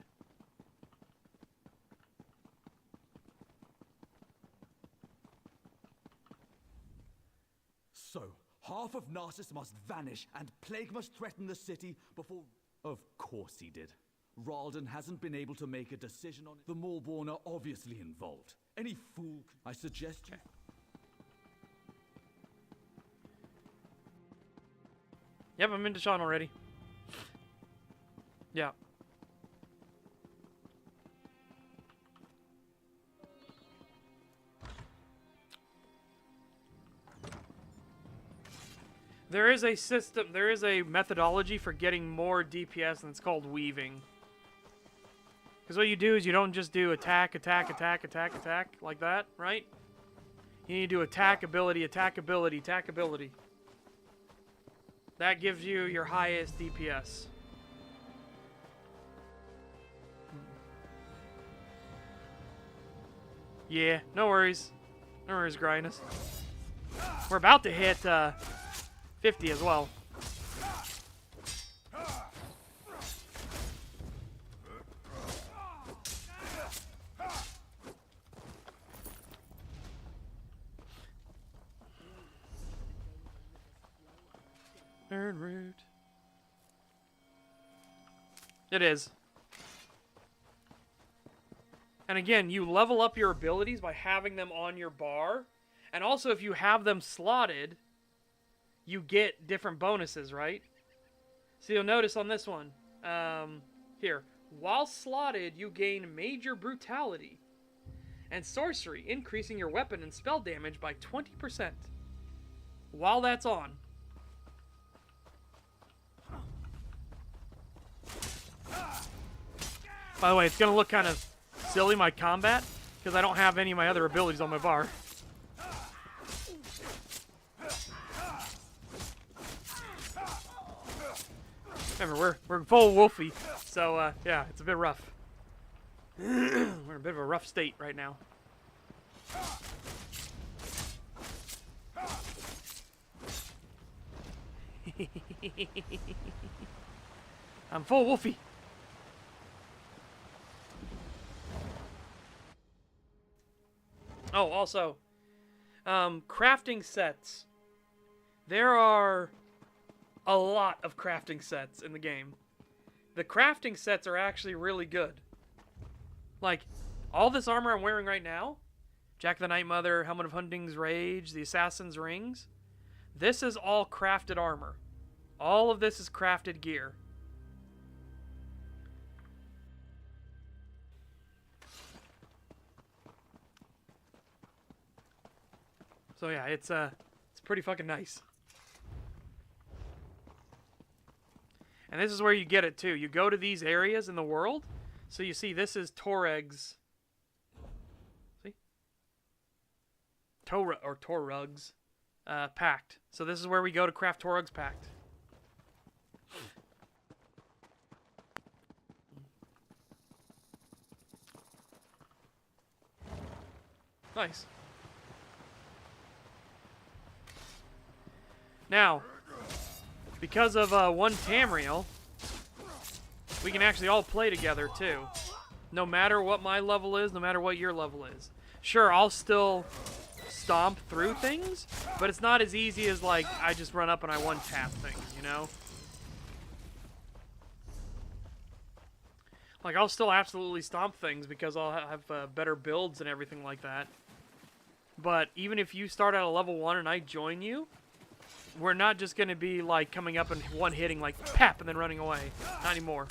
So, half of Narcissus must vanish and plague must threaten the city before... Of course he did. Ralden hasn't been able to make a decision on it. The Maulborn are obviously involved. Any fool... I suggest you... Yep, I'm into Sean already. Yeah. There is a system, there is a methodology for getting more DPS, and it's called weaving. Because what you do is you don't just do attack, attack, attack, attack, attack, like that, right? You need to do attack, ability, attack, ability, attack, ability. That gives you your highest DPS. Yeah, no worries. No worries, Grindus. We're about to hit 50 as well. Earn root. It is. And again, you level up your abilities by having them on your bar. And also, if you have them slotted, you get different bonuses, right? So you'll notice on this one, here, while slotted, you gain major brutality and sorcery, increasing your weapon and spell damage by 20%. While that's on. By the way, it's going to look kind of silly, my combat, because I don't have any of my other abilities on my bar. Remember, we're full Wolfie, so yeah, it's a bit rough. We're in a bit of a rough state right now. I'm full Wolfie. Oh, also, crafting sets. There are a lot of crafting sets in the game. The crafting sets are actually really good. Like, all this armor I'm wearing right now, Jack the Night Mother, Helmet of Hunting's Rage, the Assassin's Rings, this is all crafted armor. All of this is crafted gear. So yeah, it's pretty fucking nice. And this is where you get it too. You go to these areas in the world. So you see this is Torreg's. See? Torug's Pact. So this is where we go to craft Torug's Pact. Nice. Now, because of one Tamriel, we can actually all play together too. No matter what my level is, no matter what your level is. Sure, I'll still stomp through things, but it's not as easy as like I just run up and I one-tap things, you know? Like I'll still absolutely stomp things because I'll have better builds and everything like that. But even if you start at a level 1 and I join you, we're not just going to be like coming up and one-hitting like pap and then running away. Not anymore.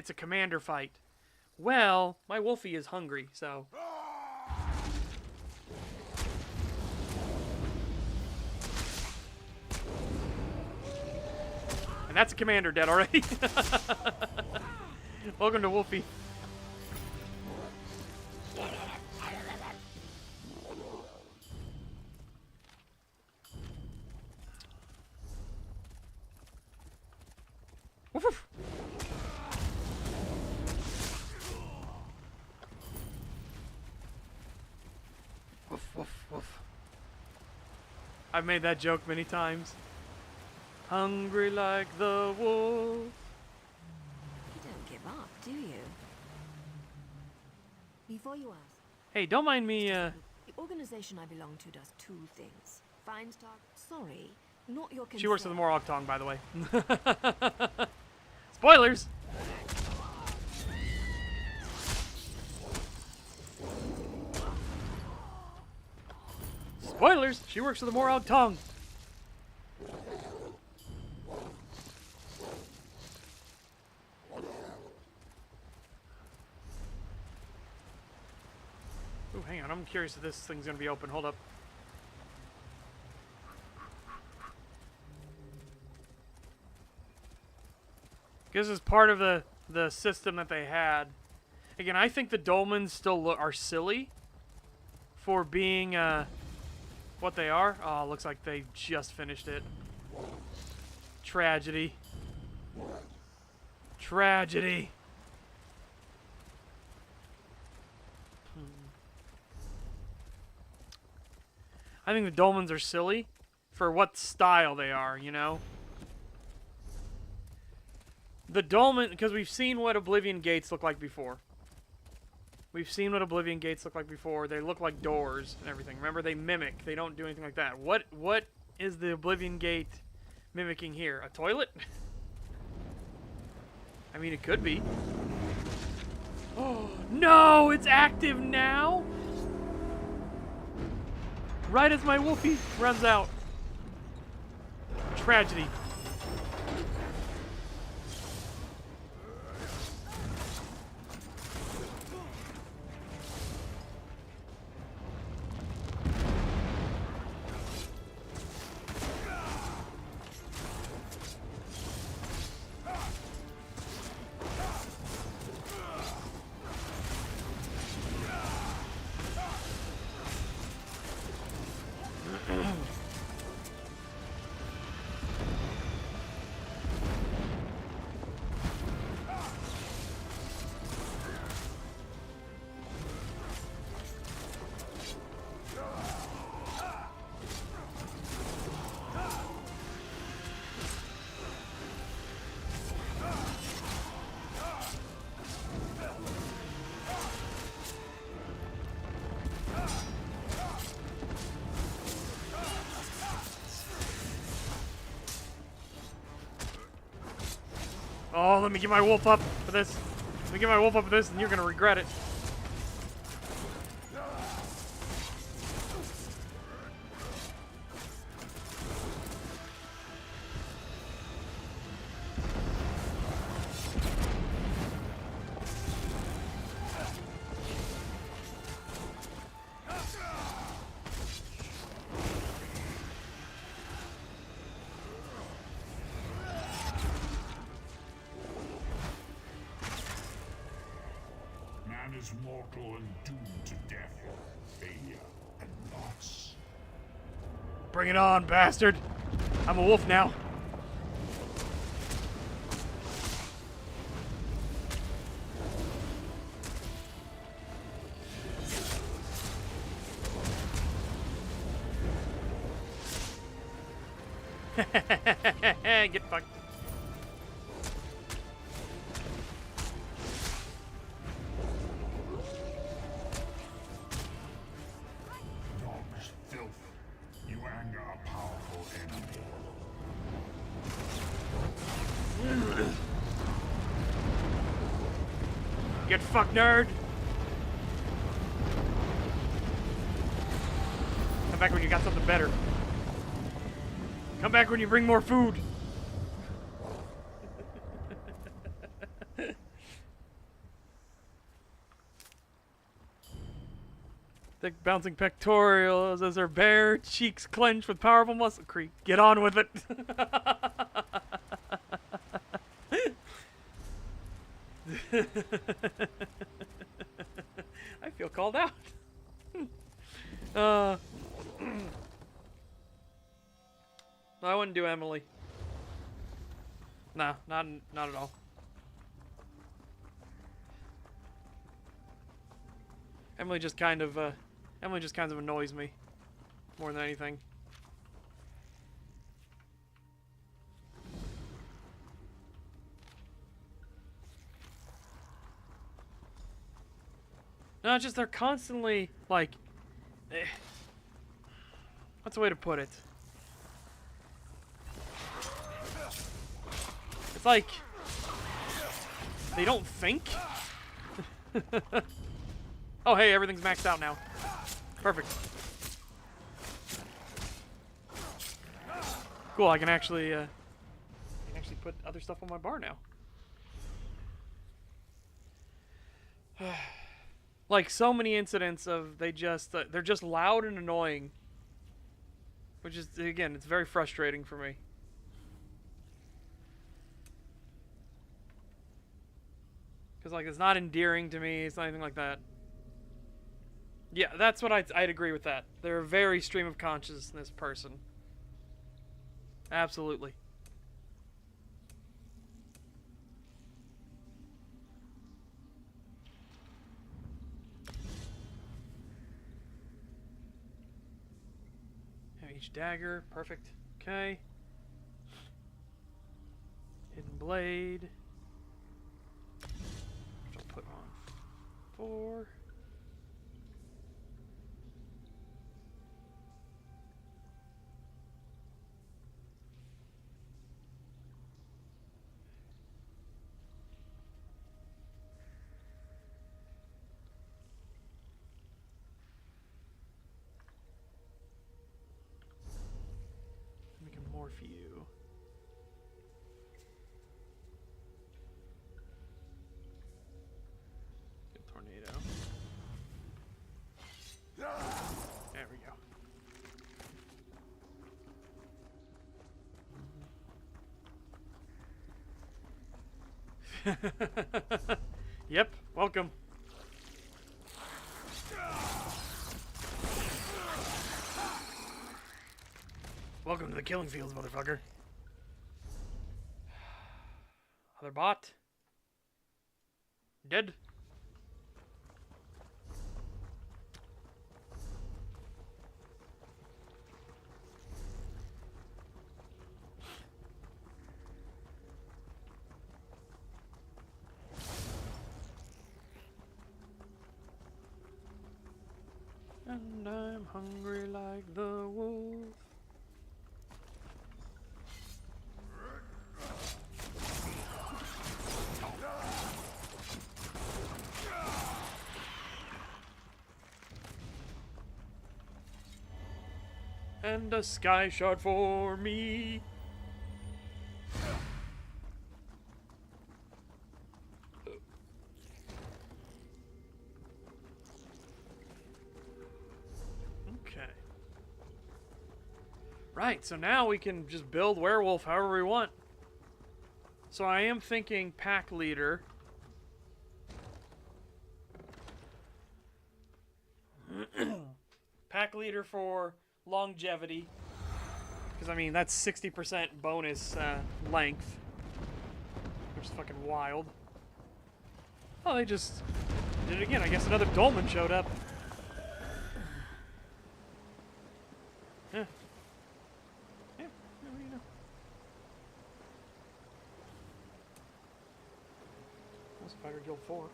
It's a commander fight. Well, my Wolfie is hungry, so... And that's a commander dead already. Welcome to Wolfie. Woof, woof. Woof, woof, woof. I've made that joke many times. Hungry like the wolf. You don't give up, do you? Before you ask. Hey, don't mind me, The organization I belong to does two things. Finds targets. Sorry, not your concern. She works for the Morog Tong, by the way. Spoilers! Spoilers! She works for the Morog Tong. Ooh, hang on. I'm curious if this thing's gonna be open. Hold up. This is part of the system that they had. Again, I think the dolmens still are silly for being what they are. Oh, looks like they just finished it. Tragedy. Tragedy. I think the dolmens are silly for what style they are, you know? The dolmen, because we've seen what Oblivion Gates look like before. We've seen what Oblivion Gates look like before. They look like doors and everything. Remember, they mimic. They don't do anything like that. What is the Oblivion Gate mimicking here? A toilet? I mean, it could be. Oh, no! It's active now? Right as my Wolfie runs out. Tragedy. Oh, let me get my wolf up for this. Let me get my wolf up for this, and you're gonna regret it. Is mortal and doomed to death, failure, and loss. Bring it on, bastard! I'm a wolf now. Get fucked. Get fucked, nerd! Come back when you got something better. Come back when you bring more food. Thick bouncing pectorals as her bare cheeks clench with powerful muscle creep. Get on with it. I feel called out. No, I wouldn't do Emily. No, not at all. Emily just kind of annoys me more than anything. No, it's just they're constantly like, what's the way to put it? It's like they don't think. Oh, hey, everything's maxed out now. Perfect. Cool, I can actually put other stuff on my bar now. Like so many incidents of they're just loud and annoying, which is, again, it's very frustrating for me. Because like it's not endearing to me. It's not anything like that. Yeah, that's what I'd agree with that. They're a very stream of consciousness person. Absolutely. Each dagger, perfect. Okay. Hidden blade. Which I'll put on 4. For you. Good tornado. There we go. Yep, welcome. Welcome to the killing fields, motherfucker. Other bot. Dead. And I'm hungry like the wolf. And a sky shot for me. Okay. Right, so now we can just build werewolf however we want. So I am thinking pack leader. Pack leader for longevity, because I mean that's 60% bonus length, which is fucking wild. Oh, they just did it again. I guess another dolmen showed up. Yeah. Yeah, what do you know? That's Fighter Guild 4.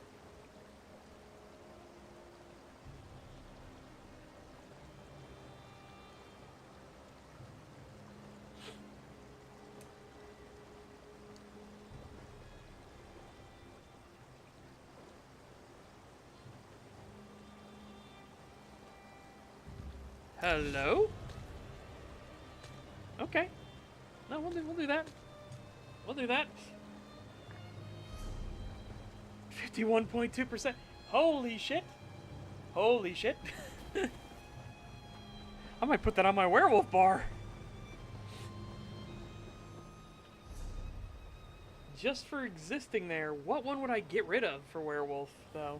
Hello? Okay. No, we'll do that. We'll do that. 51.2%. Holy shit. Holy shit. I might put that on my werewolf bar. Just for existing there, what one would I get rid of for werewolf, though?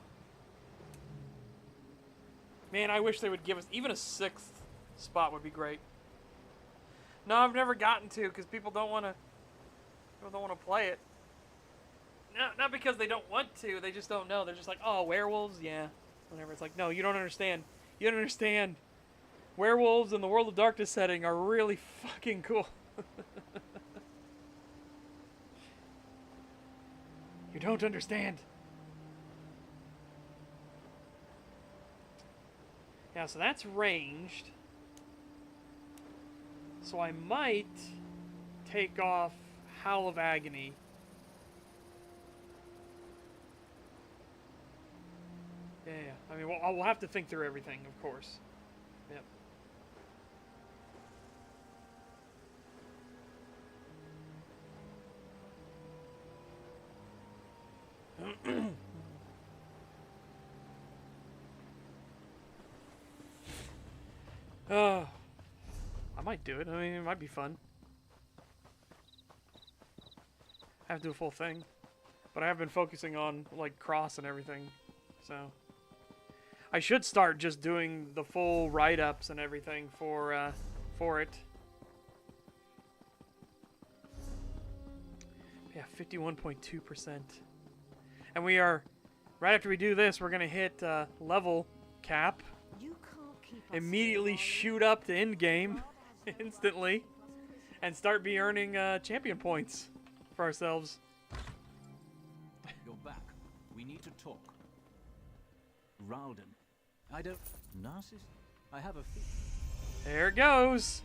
Man, I wish they would give us even a 6th spot would be great. No, I've never gotten to because people don't want to play it. No, not because they don't want to, they just don't know. They're just like, oh, werewolves, yeah, whatever. It's like, no, you don't understand. You don't understand. Werewolves in the World of Darkness setting are really fucking cool. You don't understand. Yeah, so that's ranged. So I might take off Howl of Agony. Yeah. I mean, we'll have to think through everything, of course. Yep. I might do it. I mean, it might be fun. I have to do a full thing. But I have been focusing on, like, cross and everything. So I should start just doing the full write-ups and everything for it. Yeah, 51.2%. And we are, right after we do this, we're going to hit level cap. Immediately shoot up to end game instantly. And start be earning champion points for ourselves. You're back. We need to talk. Ralden. I don't... Narcissus? I have a... There it goes.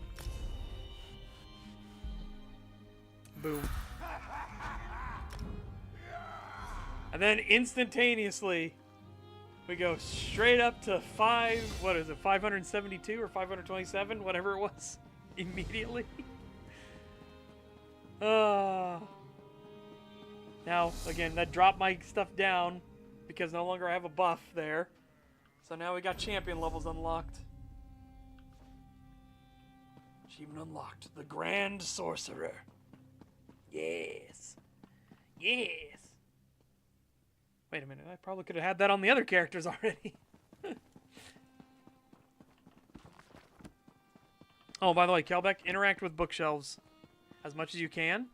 Boom. And then instantaneously, we go straight up to 572 or 527, whatever it was, immediately. Now, again, that dropped my stuff down because no longer I have a buff there. So now we got champion levels unlocked. Achievement unlocked. The Grand Sorcerer. Yes. Yes. Wait a minute. I probably could have had that on the other characters already. Oh, by the way, Kelbeck, interact with bookshelves as much as you can.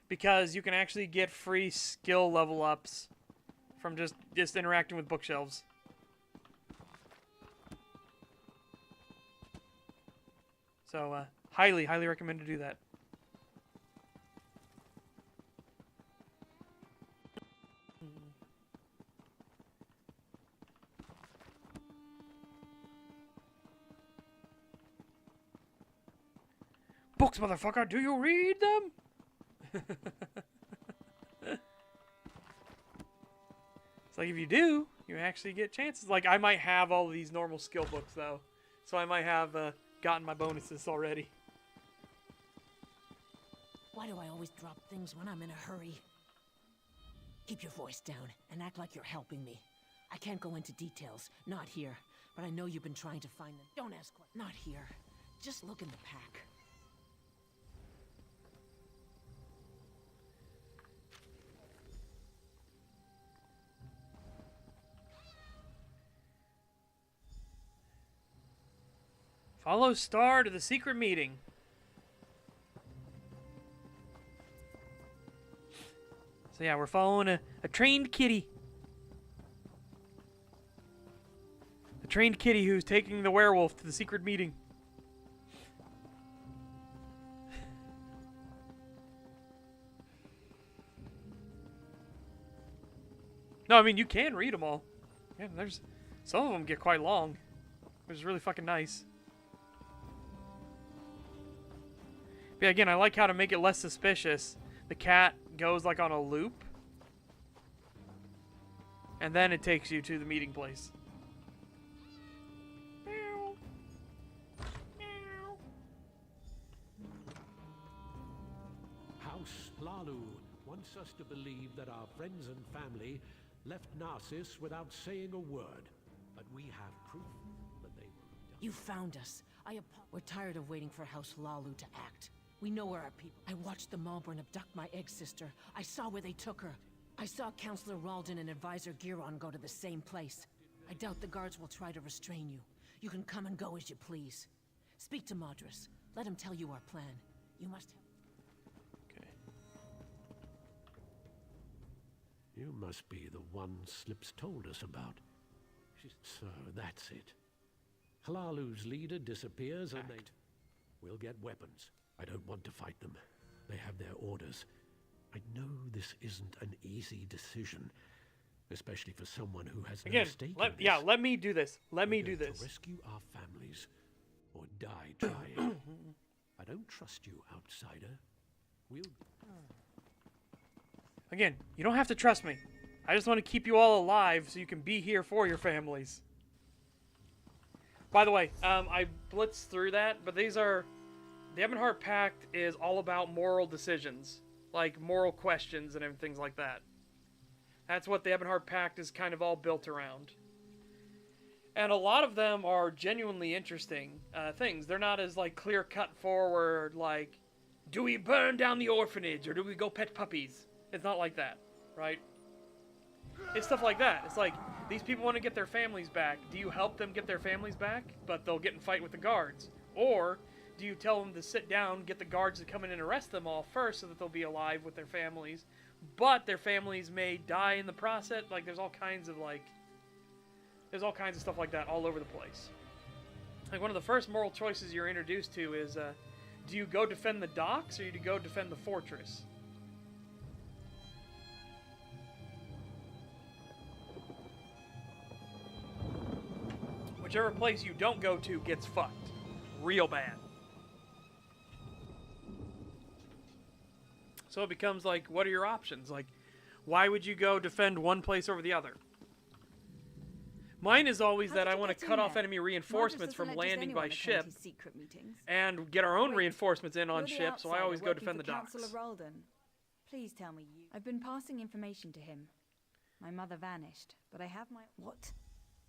Because you can actually get free skill level ups from just interacting with bookshelves. So, highly, highly recommend to do that. Books, motherfucker, do you read them? It's like if you do, you actually get chances. Like I might have all of these normal skill books though, so I might have gotten my bonuses already. Why do I always drop things when I'm in a hurry? Keep your voice down and act like you're helping me. I can't go into details, not here, but I know you've been trying to find them. Don't ask what. Not here. Just look in the pack. Follow Star to the secret meeting. So yeah, we're following a trained kitty. A trained kitty who's taking the werewolf to the secret meeting. No, I mean, you can read them all. Yeah, there's some of them get quite long, which is really fucking nice. But again, I like how to make it less suspicious. The cat goes like on a loop. And then it takes you to the meeting place. Meow. Meow. House Lalu wants us to believe that our friends and family left Narcissus without saying a word. But we have proof. You found us. We're tired of waiting for House Lalu to act. We know where our people... I watched the Malborn abduct my egg sister. I saw where they took her. I saw Counselor Ralden and Advisor Giron go to the same place. I doubt the guards will try to restrain you. You can come and go as you please. Speak to Madras. Let him tell you our plan. You must... Okay. You must be the one Slips told us about. So that's it. Hlalu's leader disappears and we'll get weapons. I don't want to fight them. They have their orders. I know this isn't an easy decision, especially for someone who has no stake in this. Let me do this. Let me do this. To rescue our families or die trying. I don't trust you, outsider. We'll... Again, you don't have to trust me. I just want to keep you all alive so you can be here for your families. By the way, I blitzed through that, but these are... The Ebonheart Pact is all about moral decisions. Like, moral questions and things like that. That's what the Ebonheart Pact is kind of all built around. And a lot of them are genuinely interesting things. They're not as, like, clear-cut forward, like, do we burn down the orphanage, or do we go pet puppies? It's not like that, right? It's stuff like that. It's like, these people want to get their families back. Do you help them get their families back, but they'll get in a fight with the guards? Or do you tell them to sit down, get the guards to come in and arrest them all first so that they'll be alive with their families, but their families may die in the process? Like, there's all kinds of, like... There's all kinds of stuff like that all over the place. Like, one of the first moral choices you're introduced to is, do you go defend the docks, or do you go defend the fortress? Whichever place you don't go to gets fucked. Real bad. So it becomes like, what are your options? Like, why would you go defend one place over the other? Mine is always that I want to cut off enemy reinforcements from landing by ship and get our own reinforcements in on ship, so I always go defend the docks. Please tell me you... I've been passing information to him. My mother vanished, but I have my... What?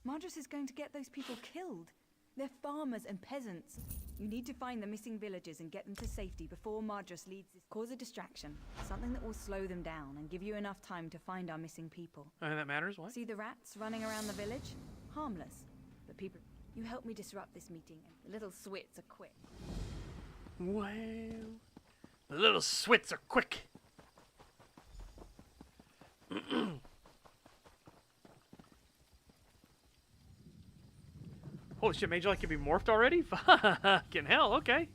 Madras is going to get those people killed. They're farmers and peasants. You need to find the missing villagers and get them to safety before Madras leads this. Cause a distraction, something that will slow them down and give you enough time to find our missing people. And that matters, what? See the rats running around the village? Harmless. But people... You help me disrupt this meeting and the little swits are quick. Well... The little swits are quick. Holy shit, Major Light can be morphed already? Fucking hell, okay.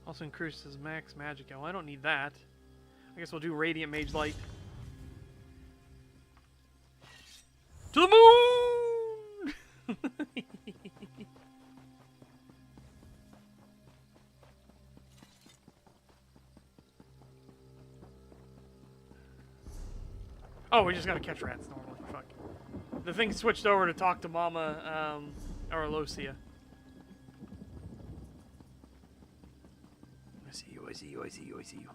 Also increases max magic. Well, I don't need that. I guess we'll do Radiant Mage Light. To the moon! Oh, we just gotta catch rats normally. Fuck. The thing switched over to talk to Mama, Aralosia. I see you, I see you, I see you, I see you.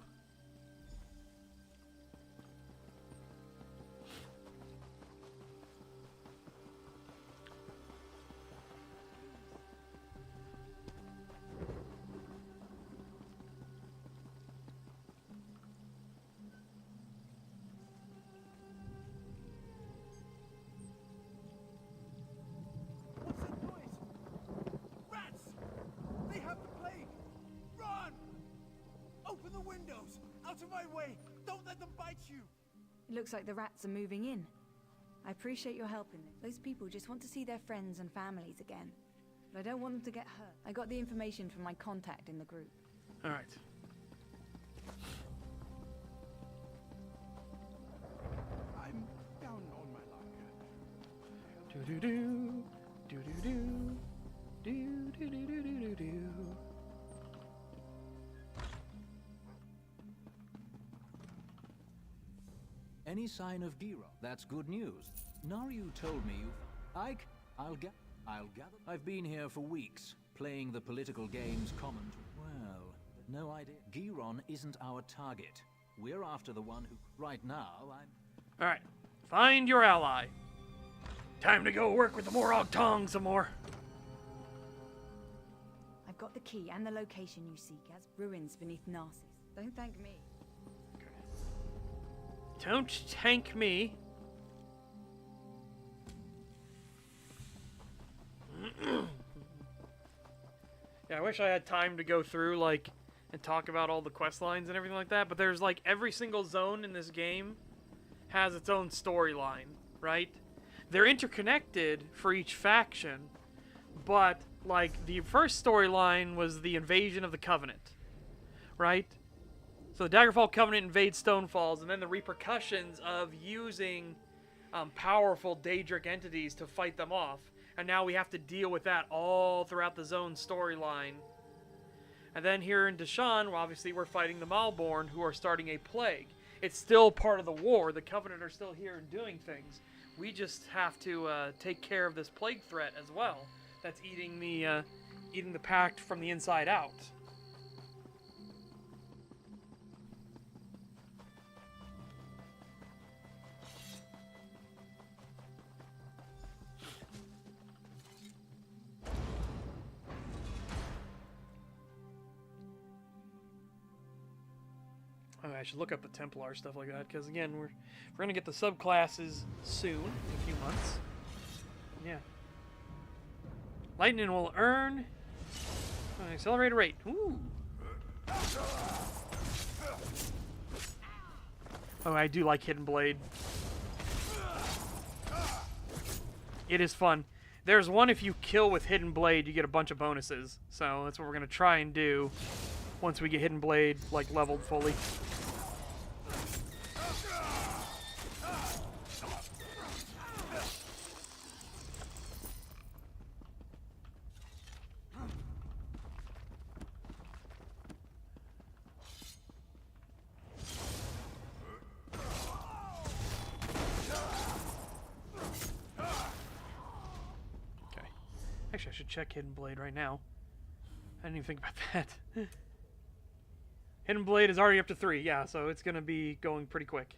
Out of my way! Don't let them bite you! It looks like the rats are moving in. I appreciate your help in this. Those people just want to see their friends and families again. But I don't want them to get hurt. I got the information from my contact in the group. Alright. I'm down on my luck. Do-do-do. Do-do-do. Do-do-do-do-do-do. any sign of Gira. That's good news. Naryu told me you... I'll gather... I've been here for weeks, playing the political games common to... Well, no idea. Giron isn't our target. We're after the one who... Right now, I'm... Alright. Find your ally. Time to go work with the Morog Tong some more. I've got the key and the location you seek as ruins beneath Narcissus. Don't thank me. Don't thank me. Yeah, I wish I had time to go through, like, and talk about all the quest lines and everything like that, but there's, like, every single zone in this game has its own storyline, right? They're interconnected for each faction, but, like, the first storyline was the invasion of the Covenant, right? So the Daggerfall Covenant invades Stonefalls, and then the repercussions of using powerful Daedric entities to fight them off. And now we have to deal with that all throughout the zone storyline. And then here in Deshaun, well, obviously we're fighting the Malborn, who are starting a plague. It's still part of the war. The Covenant are still here and doing things. We just have to take care of this plague threat as well. That's eating the pact from the inside out. I should look up the Templar stuff like that, because again, we're gonna get the subclasses soon, in a few months. Yeah. Lightning will earn an accelerated rate. Ooh. Oh, I do like Hidden Blade. It is fun. There's one, if you kill with Hidden Blade, you get a bunch of bonuses. So that's what we're gonna try and do once we get Hidden Blade, like, leveled fully. Actually, I should check Hidden Blade right now. I didn't even think about that. Hidden Blade is already up to 3, yeah, so it's going to be going pretty quick.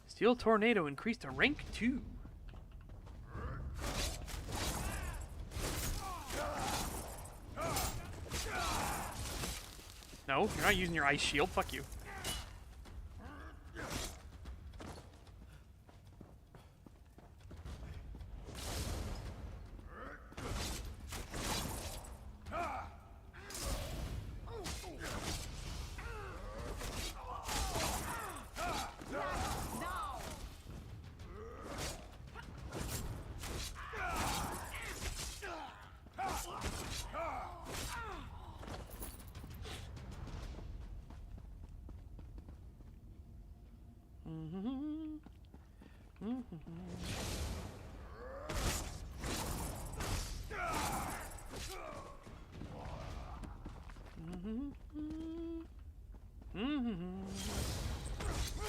Steel Tornado increased to rank 2. No, you're not using your ice shield. Fuck you.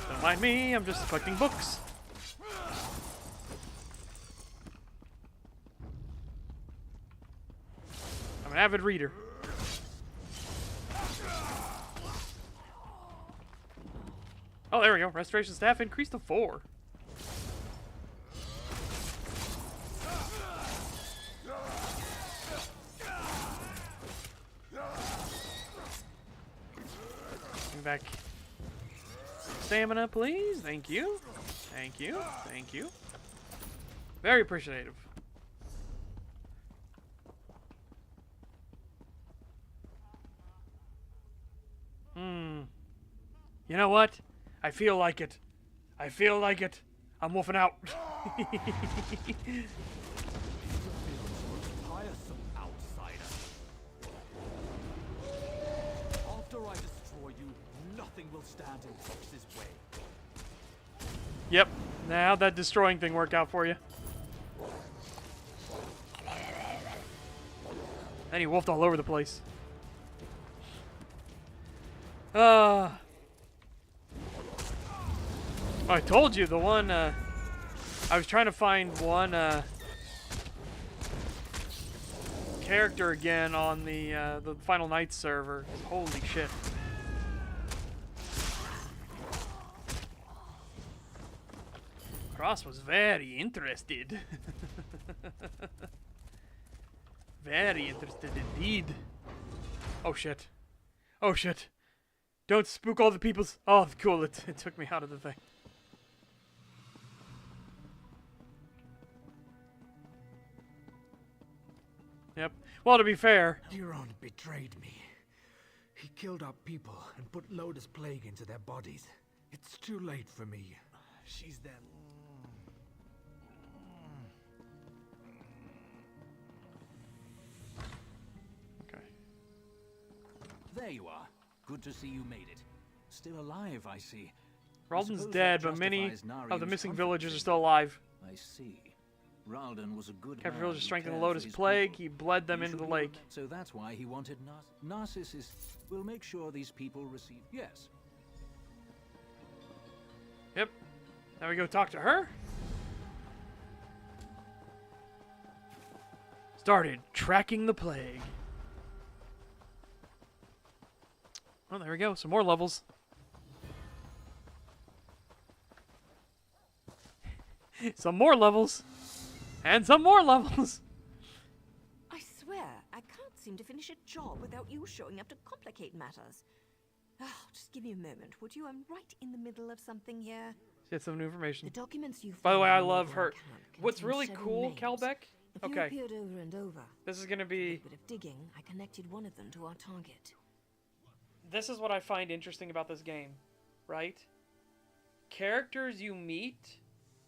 Don't mind me, I'm just collecting books. I'm an avid reader. Oh, there we go. Restoration staff increased to 4. Bring back stamina, please. Thank you. Thank you. Thank you. Very appreciative. You know what? I feel like it. I feel like it. I'm wolfing out. Nothing will stand in Fox's way. Yep. Now how'd that destroying thing work out for you? And he wolfed all over the place. I told you the one. I was trying to find one character again on the Final Night server. Holy shit! Cross was very interested. Very interested indeed. Oh shit! Oh shit! Don't spook all the peoples. Oh, cool! It took me out of the thing. Yep. Well, to be fair, Giron betrayed me. He killed our people and put Lotus Plague into their bodies. It's too late for me. She's them. Okay. There you are. Good to see you made it. Still alive, I see. Ralden's Suppose dead, that but many justifies of the Nariu's missing confidence villagers are in still you. alive. I see. Ralden was a good Captured man villagers who strengthened the cared for Lotus his Plague. people. He bled them You into the should lake. So that's why he wanted Narcissus. We'll make sure these people receive. Yes. Yep. Now we go talk to her. Started tracking the plague. Oh, there we go. Some more levels. Some more levels. And some more levels. I swear, I can't seem to finish a job without you showing up to complicate matters. Oh, just give me a moment, would you? I'm right in the middle of something here. Get some new information. The documents you By the way, found I in the love Lord her. camp What's contain really several cool, names. Kelbeck? If you Okay. appeared over and over, This is going to be... with a bit of digging, I connected one of them to our target. This is what I find interesting about this game, right? Characters you meet,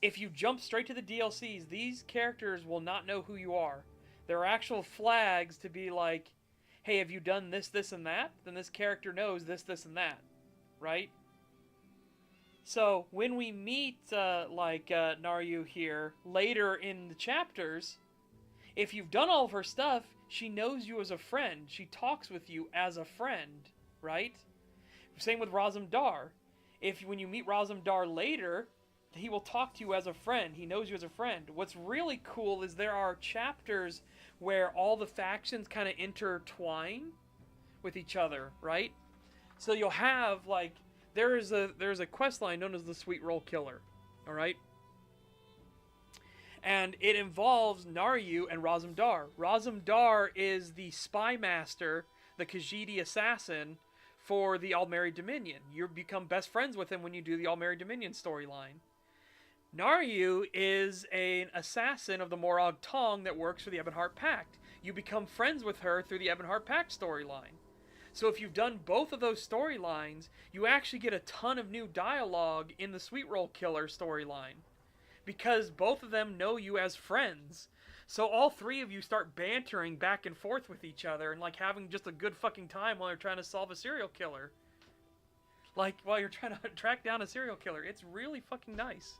if you jump straight to the DLCs, these characters will not know who you are. There are actual flags to be like, hey, have you done this, this, and that? Then this character knows this, this, and that, right? So when we meet Nariu here later in the chapters, if you've done all of her stuff, she knows you as a friend. She talks with you as a friend, right? Same with Razumdar. When you meet Razumdar later, he will talk to you as a friend. He knows you as a friend. What's really cool is there are chapters where all the factions kind of intertwine with each other, right? So you'll have, like, there's a quest line known as the Sweet Roll Killer, all right? And it involves Nariu and Razumdar. Razumdar is the spy master, the Khajiit assassin for the All-Merry Dominion. You become best friends with him when you do the All-Merry Dominion storyline. Nariu is an assassin of the Morag Tong that works for the Ebonheart Pact. You become friends with her through the Ebonheart Pact storyline. So if you've done both of those storylines, you actually get a ton of new dialogue in the Sweet Roll Killer storyline. Because both of them know you as friends. So all three of you start bantering back and forth with each other and like having just a good fucking time while you're trying to solve a serial killer. Like while you're trying to track down a serial killer. It's really fucking nice.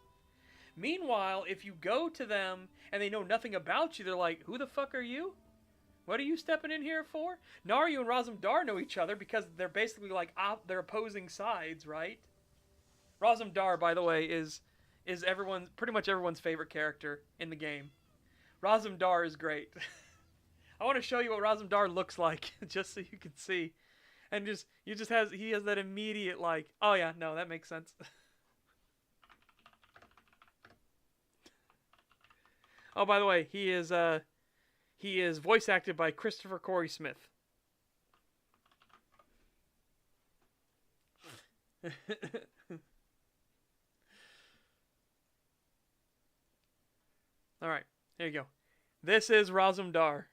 Meanwhile, if you go to them and they know nothing about you, they're like, who the fuck are you? What are you stepping in here for? Nariu and Razumdar know each other because they're basically like they're opposing sides, right? Razumdar, by the way, is pretty much everyone's favorite character in the game. Razumdar is great. I want to show you what Razumdar looks like just so you can see. And he has that immediate like, oh yeah, no, that makes sense. Oh, by the way, he is voice acted by Christopher Corey Smith. All right, here you go. This is Razumdar.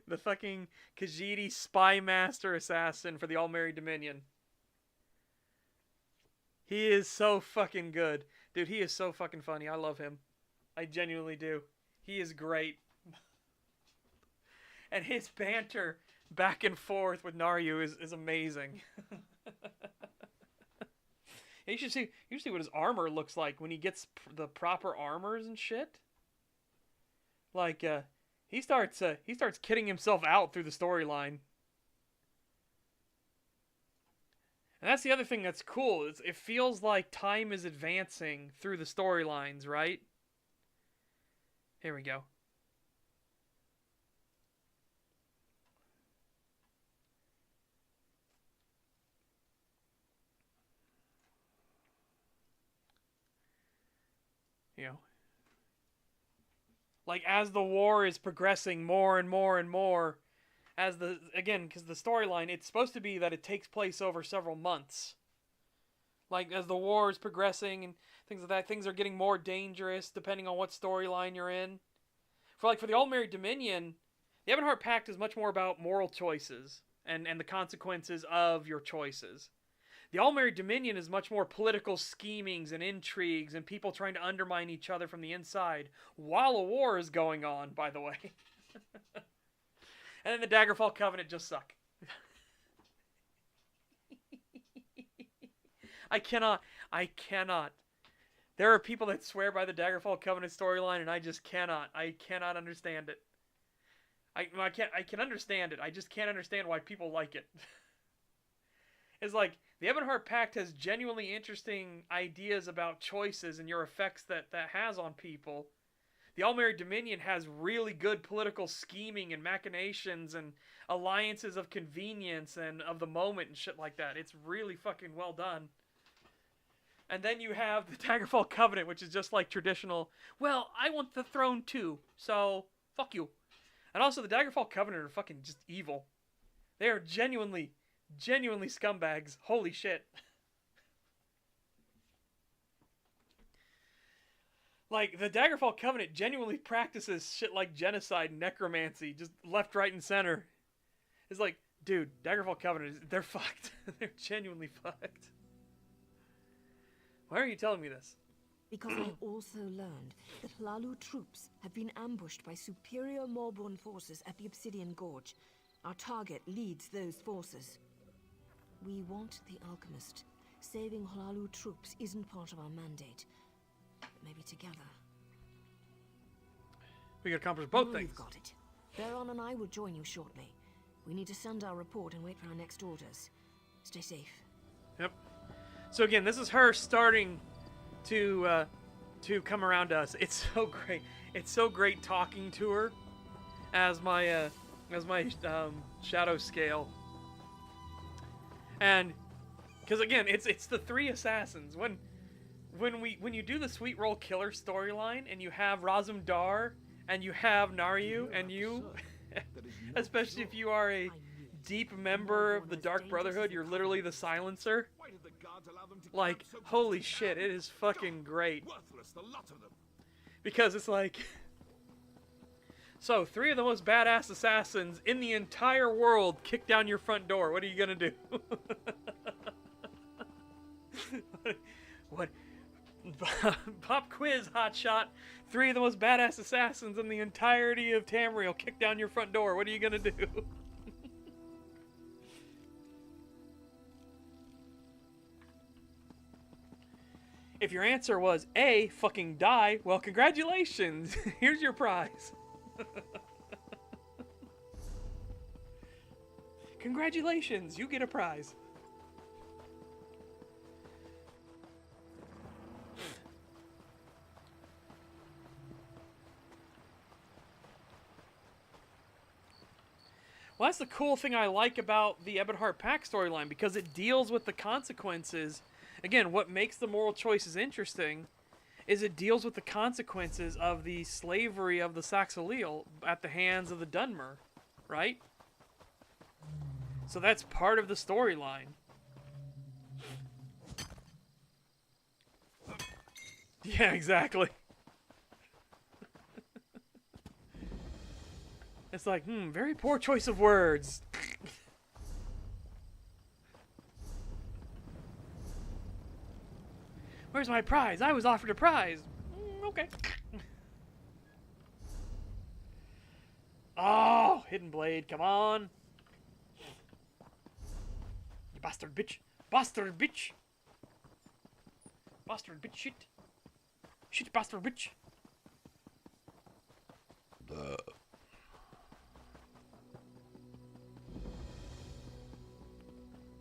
The fucking Khajiit spy master assassin for the All-Merry Dominion. He is so fucking good. Dude, he is so fucking funny. I love him. I genuinely do. He is great. And his banter back and forth with Naryu is amazing. You should see what his armor looks like when he gets the proper armors and shit. Like he starts kitting himself out through the storyline. And that's the other thing that's cool. It feels like time is advancing through the storylines, right? Here we go. You know, like as the war is progressing more and more and more, because the storyline, it's supposed to be that it takes place over several months. Like as the war is progressing and things like that, things are getting more dangerous depending on what storyline you're in. For the All-Married Dominion, the Ebonheart Pact is much more about moral choices and the consequences of your choices. The All-Married Dominion is much more political schemings and intrigues and people trying to undermine each other from the inside while a war is going on, by the way. And then the Daggerfall Covenant just suck. I cannot. There are people that swear by the Daggerfall Covenant storyline and I just cannot. I cannot understand it. I can understand it. I just can't understand why people like it. It's like, the Ebonheart Pact has genuinely interesting ideas about choices and your effects that has on people. The All-Married Dominion has really good political scheming and machinations and alliances of convenience and of the moment and shit like that. It's really fucking well done. And then you have the Daggerfall Covenant, which is just like traditional, well, I want the throne too, so fuck you. And also, the Daggerfall Covenant are fucking just evil. They are genuinely scumbags. Holy shit. Like, the Daggerfall Covenant genuinely practices shit like genocide and necromancy, just left, right, and center. It's like, dude, Daggerfall Covenant, they're fucked. They're genuinely fucked. Why are you telling me this? Because I also learned that Hlalu troops have been ambushed by superior Morborn forces at the Obsidian Gorge. Our target leads those forces. We want the Alchemist. Saving Hlalu troops isn't part of our mandate. But maybe together. We can accomplish both things. You've got it. Baron and I will join you shortly. We need to send our report and wait for our next orders. Stay safe. Yep. So again, this is her starting to come around to us. It's so great. It's so great talking to her as my shadow scale. And because again, it's the three assassins. When you do the Sweet Roll Killer storyline and you have Razumdar and you have Naryu and you, especially if you are a deep member of the Dark Brotherhood, you're literally the silencer. Like, holy shit, it is fucking great. Because it's like, so 3 of the most badass assassins in the entire world kick down your front door. What are you gonna do? What? Pop quiz, hotshot. 3 of the most badass assassins in the entirety of Tamriel kick down your front door. What are you gonna do? If your answer was A, fucking die, well, congratulations. Here's your prize. Congratulations, you get a prize. Well, that's the cool thing I like about the Ebonheart Pact storyline, because it deals with the consequences. Again, what makes the moral choices interesting is it deals with the consequences of the slavery of the Saxoleel at the hands of the Dunmer, right? So that's part of the storyline. Yeah, exactly. It's like, very poor choice of words. Where's my prize? I was offered a prize. Okay. Oh, Hidden Blade, come on. You bastard bitch. Bastard bitch. Bastard bitch shit. Shit bastard bitch.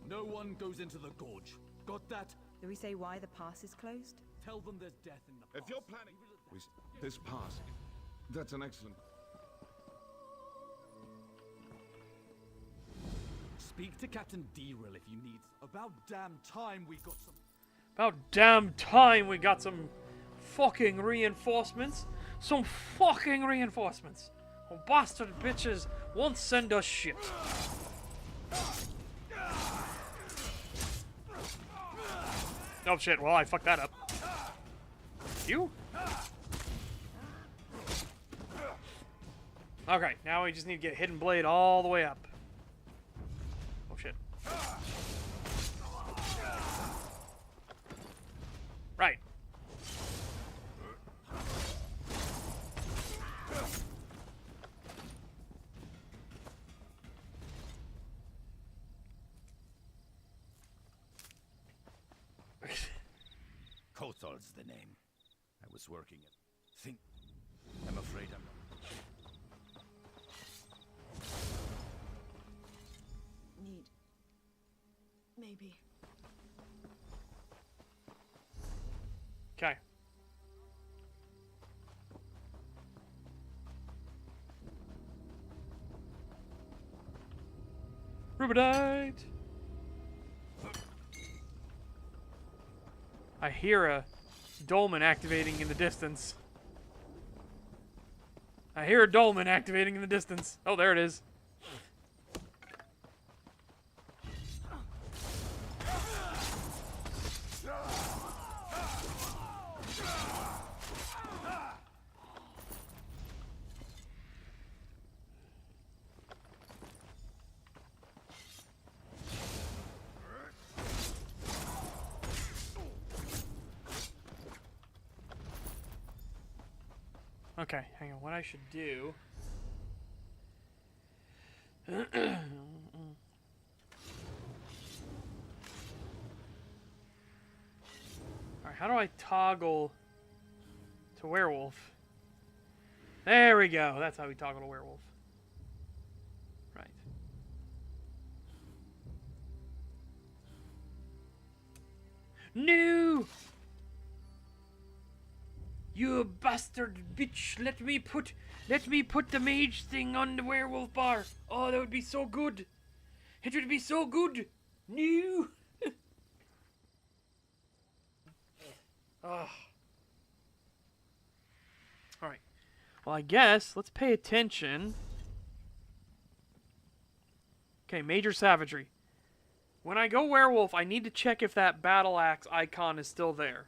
No one goes into the gorge. Got that? Do we say why the pass is closed? Tell them there's death in the pass. If you're planning... This pass... That's an excellent... Speak to Captain Derrill if you need... About damn time we got some... About damn time we got some fucking reinforcements. Some fucking reinforcements. Oh, bastard bitches won't send us shit. Oh shit, well I fucked that up. You? Okay, now we just need to get Hidden Blade all the way up. Oh shit. Right. Kothal's the name. I was working at... I'm afraid I'm not... Maybe. Okay. Rubidite! I hear a dolmen activating in the distance. I hear a dolmen activating in the distance. Oh, there it is. Okay, hang on. What I should do... Alright, how do I toggle to werewolf? There we go. That's how we toggle to werewolf. Right. No! You bastard bitch! Let me put the mage thing on the werewolf bar. Oh, that would be so good. It would be so good. No. Oh. All right. Well, I guess let's pay attention. Okay, major savagery. When I go werewolf, I need to check if that battle axe icon is still there.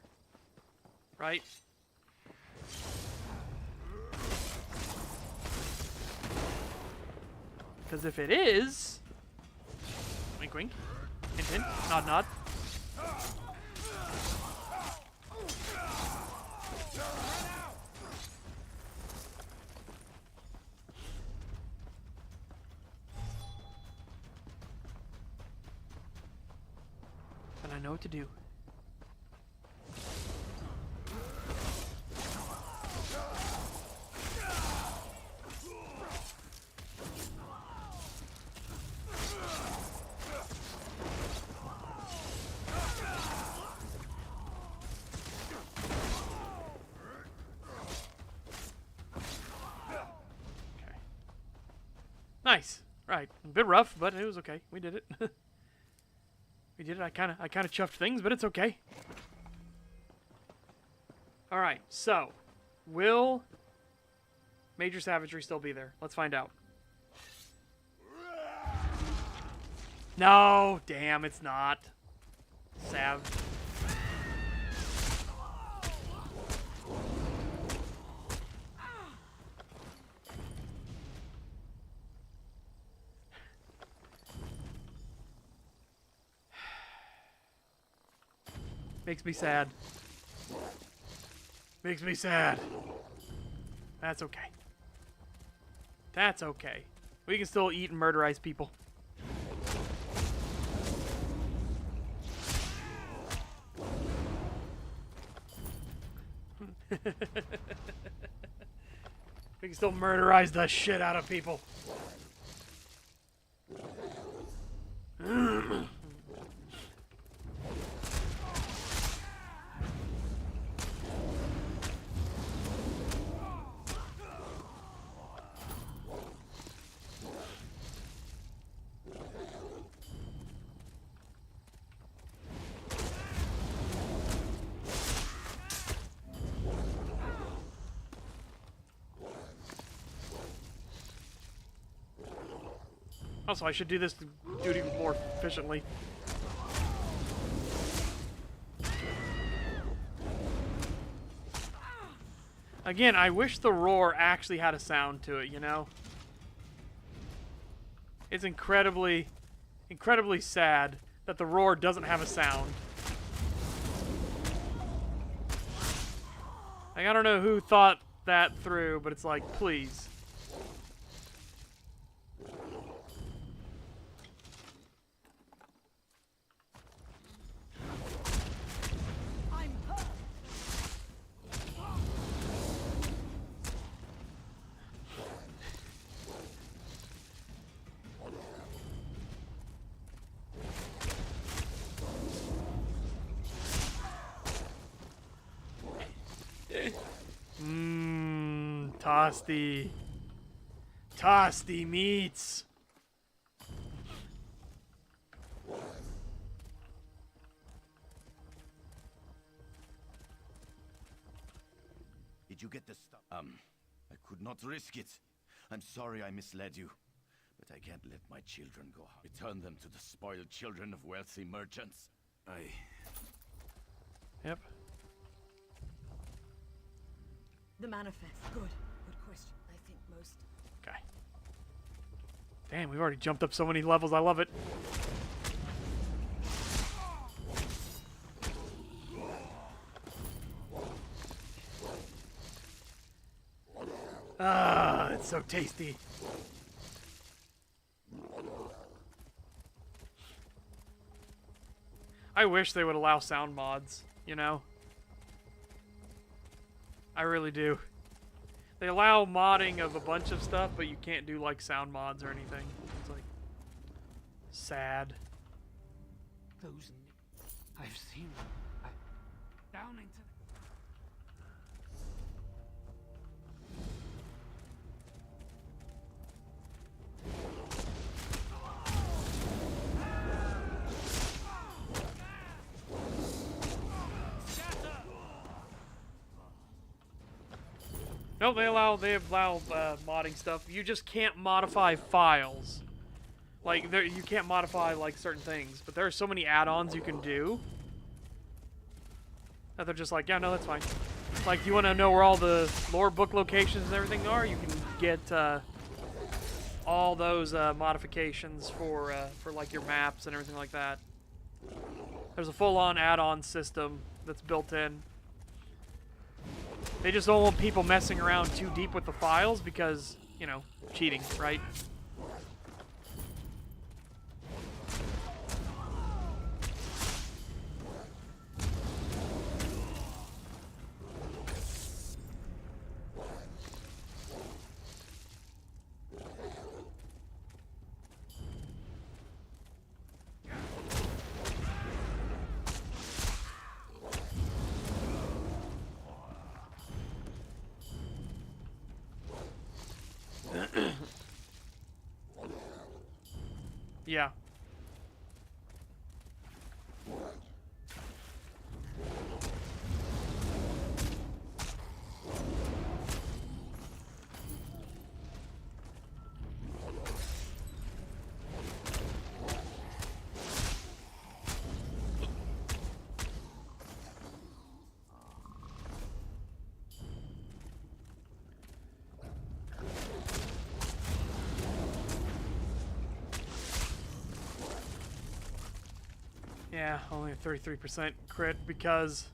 Right? Because if it is... Wink, wink. Hint, hint. Nod, nod. Then I know what to do. Nice. Right. A bit rough, but it was okay. We did it. We did it. I kind of chuffed things, but it's okay. All right. So, will major savagery still be there? Let's find out. No, damn, it's not. Sav. Makes me sad. Makes me sad. That's okay. That's okay. We can still eat and murderize people. We can still murderize the shit out of people. Also, I should do this to do it even more efficiently. Again, I wish the roar actually had a sound to it, you know? It's incredibly sad that the roar doesn't have a sound. Like, I don't know who thought that through, but it's like, please. Toss the meats. Did you get the stuff? I could not risk it. I'm sorry I misled you. But I can't let my children go. Return them to the spoiled children of wealthy merchants. Yep. The manifest. Good question. I think most. Okay. Damn, we've already jumped up so many levels. I love it. Ah, it's so tasty. I wish they would allow sound mods, you know? I really do. They allow modding of a bunch of stuff, but you can't do like sound mods or anything. It's like sad. Those I've seen them. Down into No, they allow modding stuff. You just can't modify files. Like you can't modify like certain things, but there are so many add-ons you can do that they're just like, yeah, no, that's fine. Like, you want to know where all the lore book locations and everything are? You can get all those modifications for like your maps and everything like that. There's a full-on add-on system that's built in. They just don't want people messing around too deep with the files because, you know, cheating, right? Yeah. Yeah, only a 33% crit because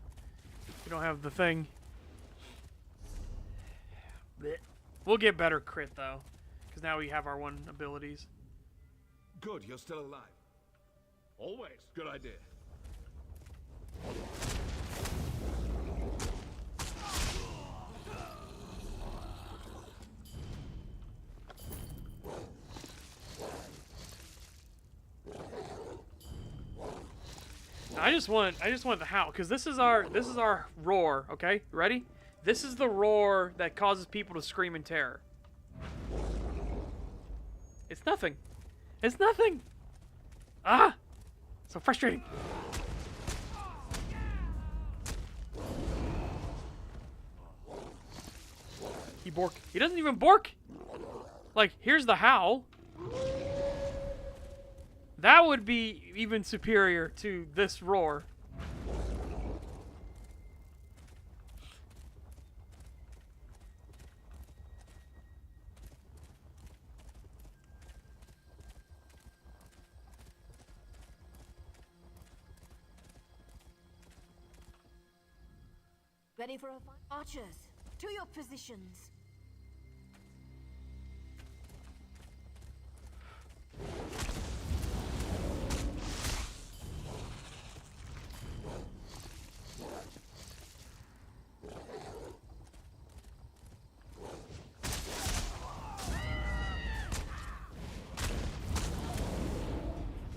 we don't have the thing. We'll get better crit though, because now we have our one abilities. Good, you're still alive. Always. Good idea. I just want the howl, because this is our roar, okay? Ready? This is the roar that causes people to scream in terror. It's nothing. It's nothing. Ah! So frustrating. He bork. He doesn't even bork. Like, here's the howl. That would be even superior to this roar. Ready for a fight? Archers, to your positions.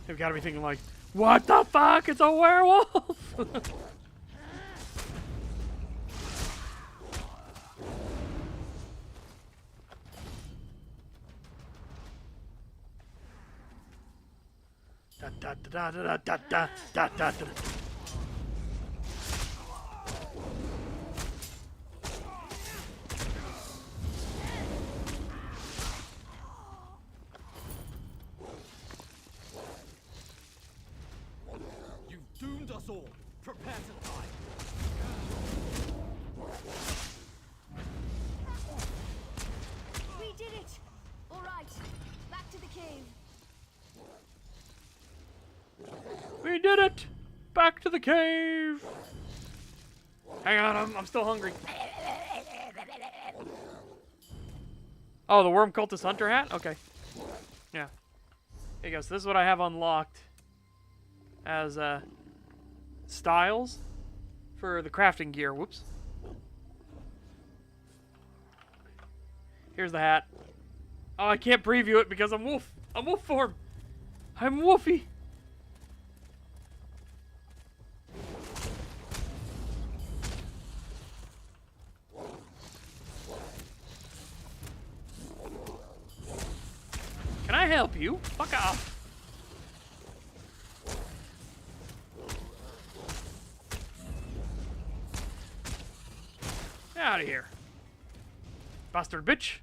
They've got to be thinking like, what the fuck? It's a werewolf! Da, da, da, da, da, da, da, da, da. You've doomed us all. Prepare to die. We did it! All right, back to the cave. We did it! Back to the cave! Hang on, I'm still hungry. Oh, the Worm Cultist Hunter hat? Okay. Yeah. There you go. So this is what I have unlocked as styles for the crafting gear. Whoops. Here's the hat. Oh, I can't preview it because I'm wolf. I'm wolf form. I'm wolfy. Can I help you? Fuck off. Get out of here. Bastard bitch.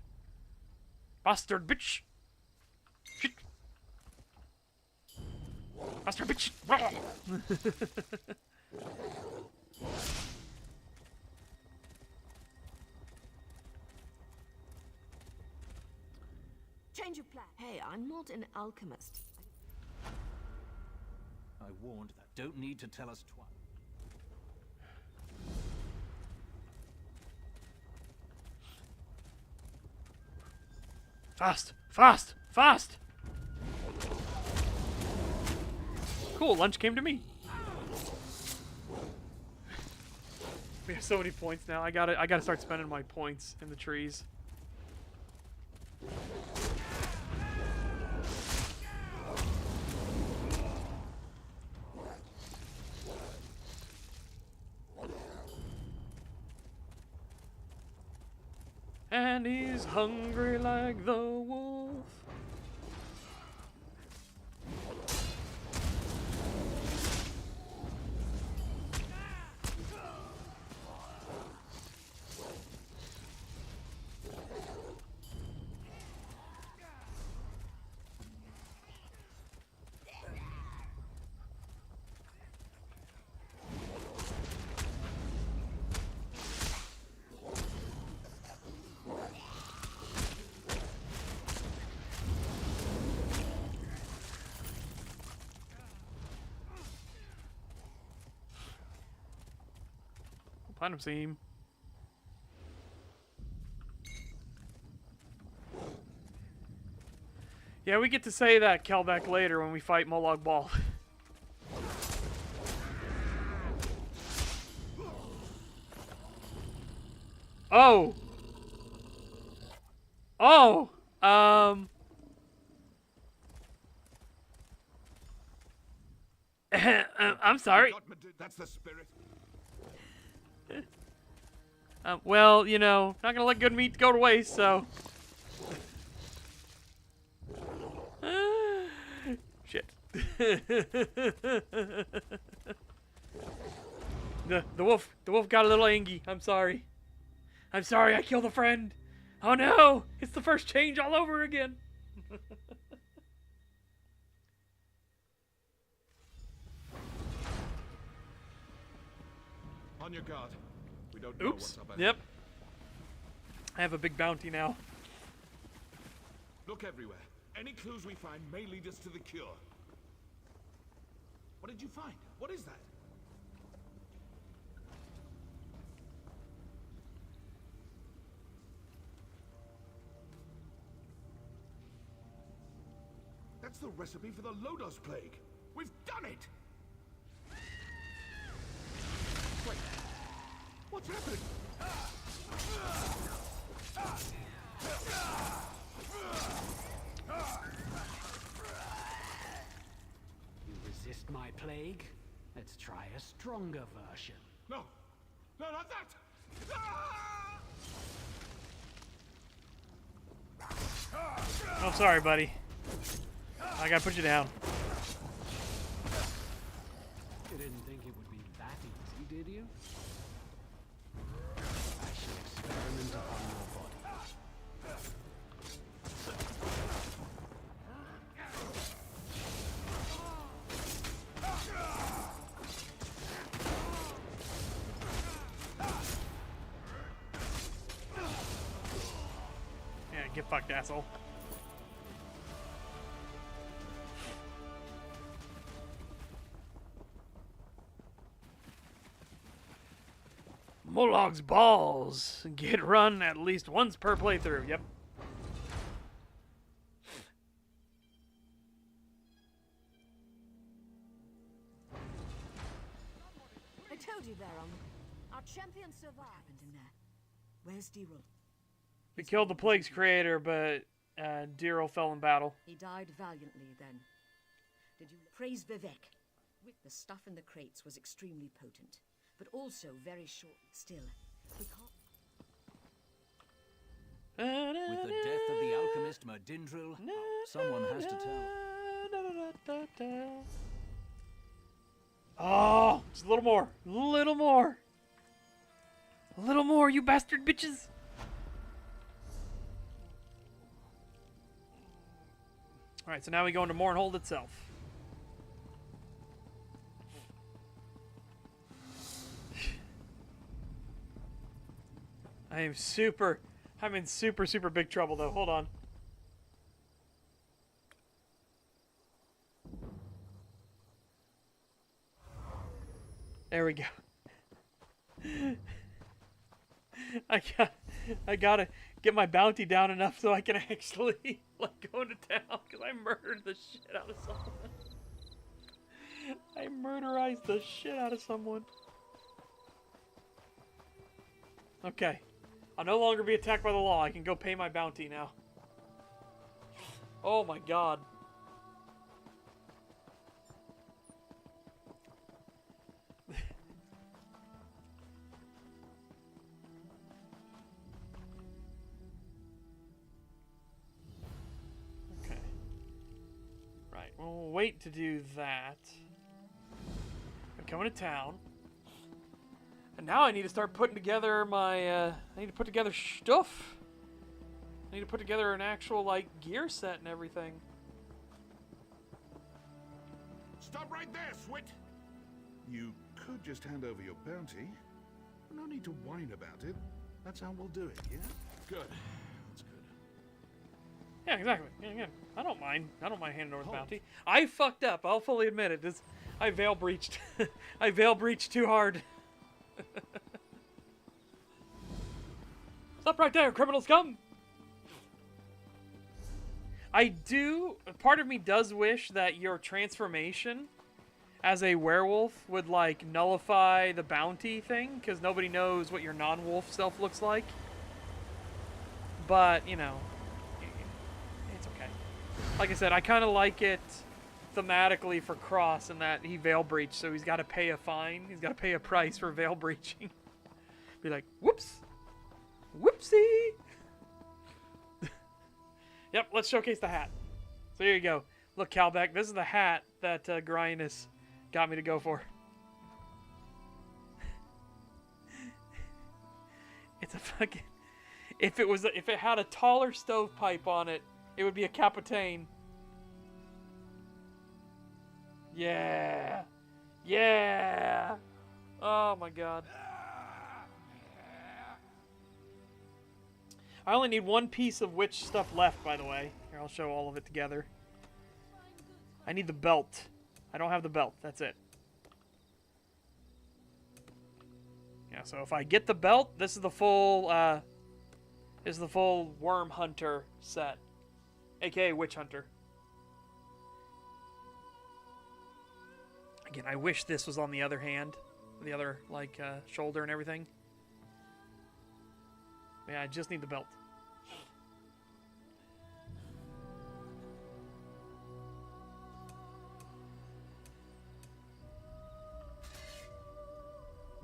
Bastard bitch. Shit. Bastard bitch. Change of plan. Hey, I'm not an alchemist. I warned that. Don't need to tell us twice. Fast! Fast! Fast! Cool, lunch came to me. We have so many points now. I gotta start spending my points in the trees. And he's hungry like the wolf. Platinum seam. Yeah, we get to say that Kelbeck later when we fight Molag Bal. Oh. Oh. I'm sorry. That's the spirit. Well, you know, not gonna let good meat go to waste, so. Shit. The wolf got a little angry. I'm sorry. I'm sorry I killed a friend. Oh no! It's the first change all over again. On your guard. We don't know what's Oops. up ahead. Yep. I have a big bounty now. Look everywhere. Any clues we find may lead us to the cure. What did you find? What is that? That's the recipe for the Lodos plague. We've done it! Wait. What's happening? You resist my plague? Let's try a stronger version. No! No, not that! Oh, sorry, buddy. I gotta put you down. You didn't think it would be that easy, did you? I shall experiment upon your body. Yeah, get fucked, asshole. Molog's balls get run at least once per playthrough. Yep. I told you, Baron. Our champion survived. What happened in there? Where's Diril? We killed the plague's creator, but Diril fell in battle. He died valiantly then. Did you praise Vivek? The stuff in the crates was extremely potent, but also very short. Still, we can't. With the death of the alchemist Merdindril, someone has to tell. Oh, just a little more. A little more. A little more, you bastard bitches. Alright, so now we go into Mournhold itself. I'm in super big trouble though. Hold on. There we go. I gotta get my bounty down enough so I can actually like go into town because I murdered the shit out of someone. I murderized the shit out of someone. Okay. I'll no longer be attacked by the law. I can go pay my bounty now. Oh my god. Okay. Right. We'll wait to do that. I'm coming to town. And now I need to start putting together my, I need to put together stuff. I need to put together an actual, like, gear set and everything. Stop right there, Swit! You could just hand over your bounty. No need to whine about it. That's how we'll do it, yeah? Good. That's good. Yeah, exactly. Yeah. I don't mind handing over the bounty. I fucked up. I'll fully admit it. I veil breached. I veil breached too hard. Stop right there, criminal scum! Part of me does wish that your transformation as a werewolf would, like, nullify the bounty thing, because nobody knows what your non-wolf self looks like. But, you know, it's okay. Like I said, I kind of like it thematically for Cross in that he veil breached, so he's got to pay a fine. He's got to pay a price for veil breaching. Be like, whoops, whoopsie. Yep, let's showcase the hat. So here you go. Look, Calbeck, this is the hat that Grindus got me to go for. It's a fucking. If it had a taller stovepipe on it, it would be a Capitaine. Yeah. Yeah. Oh my god. I only need one piece of witch stuff left, by the way. Here, I'll show all of it together. I need the belt. I don't have the belt. That's it. Yeah, so if I get the belt, this is the full Worm Hunter set. AKA Witch Hunter. Again, I wish this was on the other hand. The other, like, shoulder and everything. Yeah, I just need the belt.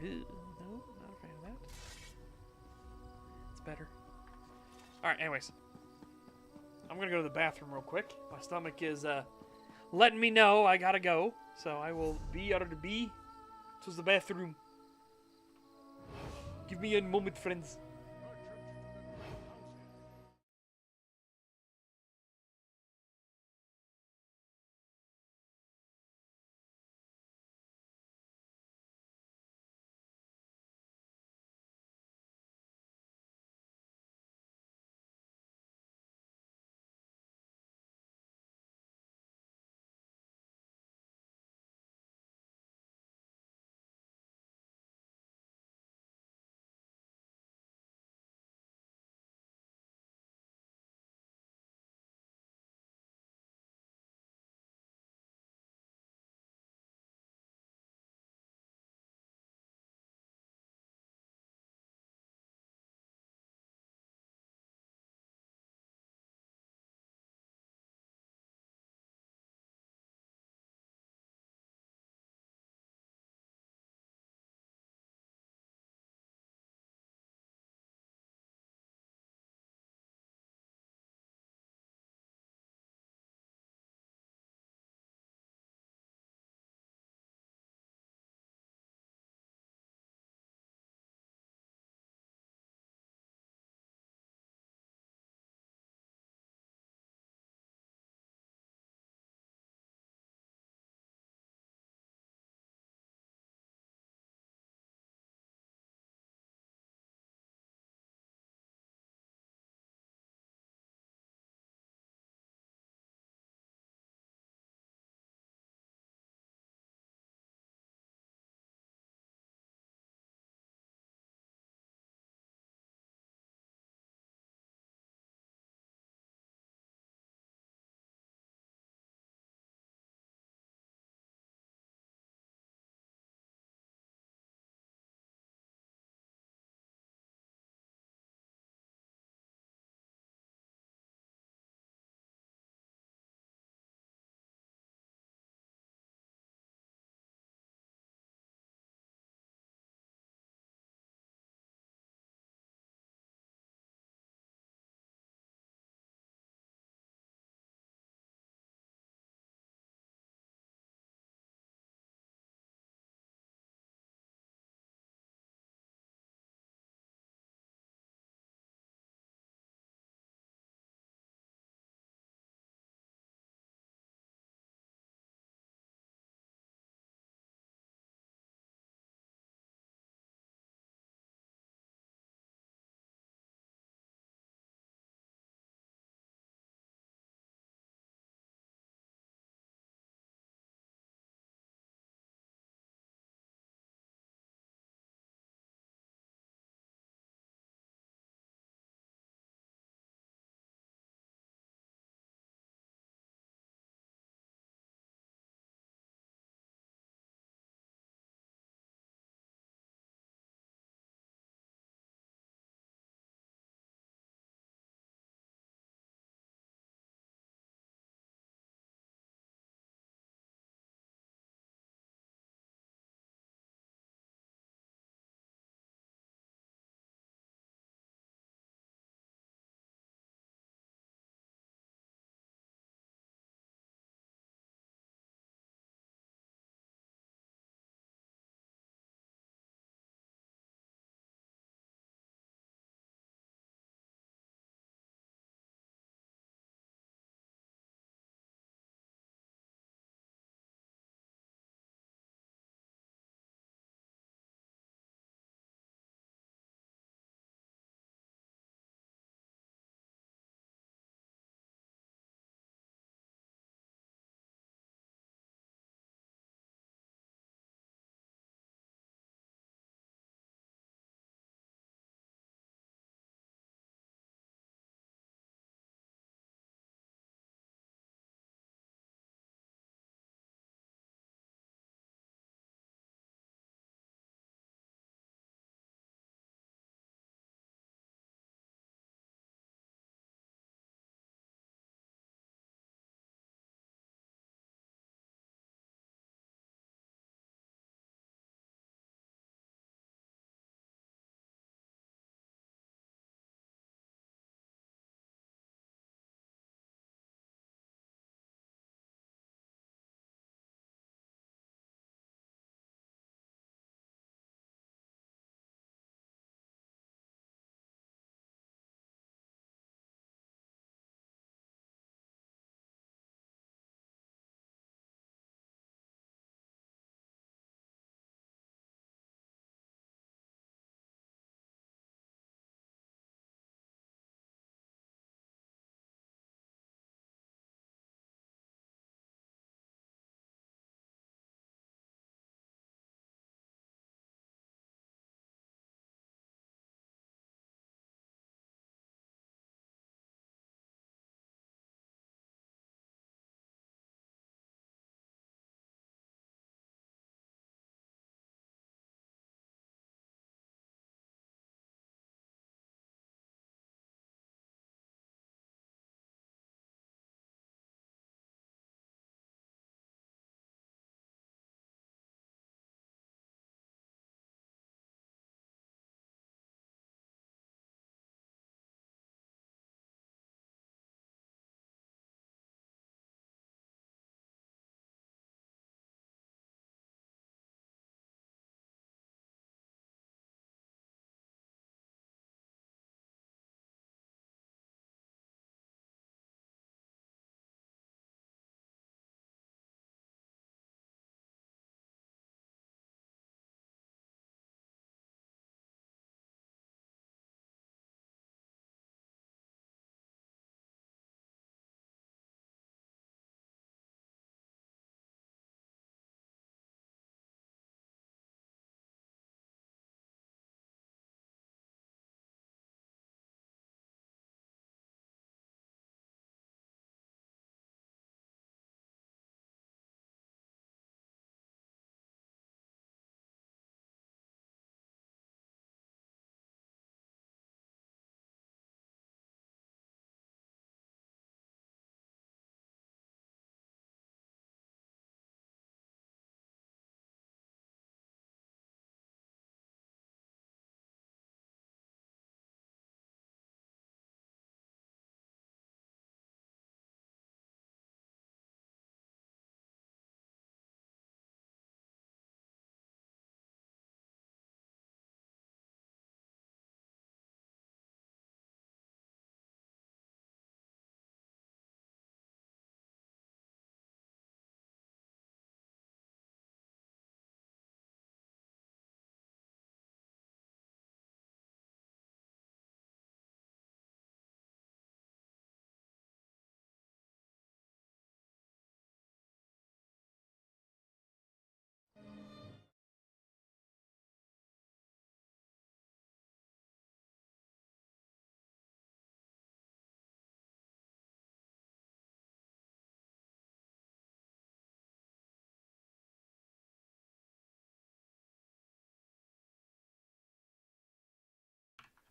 No, not a fan of that. It's better. Alright, anyways. I'm gonna go to the bathroom real quick. My stomach is letting me know I gotta go. So I will be out of the bee to the bathroom. Give me a moment, friends.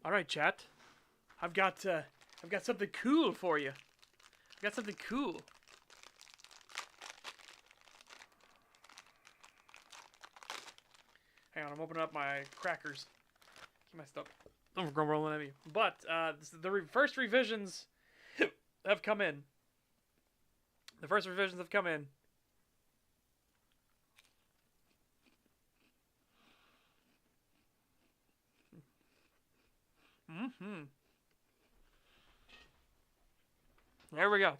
All right, chat. I've got something cool for you. I've got something cool. Hang on, I'm opening up my crackers. Keep my stuff. Don't go rolling at me. But the first revisions have come in. The first revisions have come in. There we go.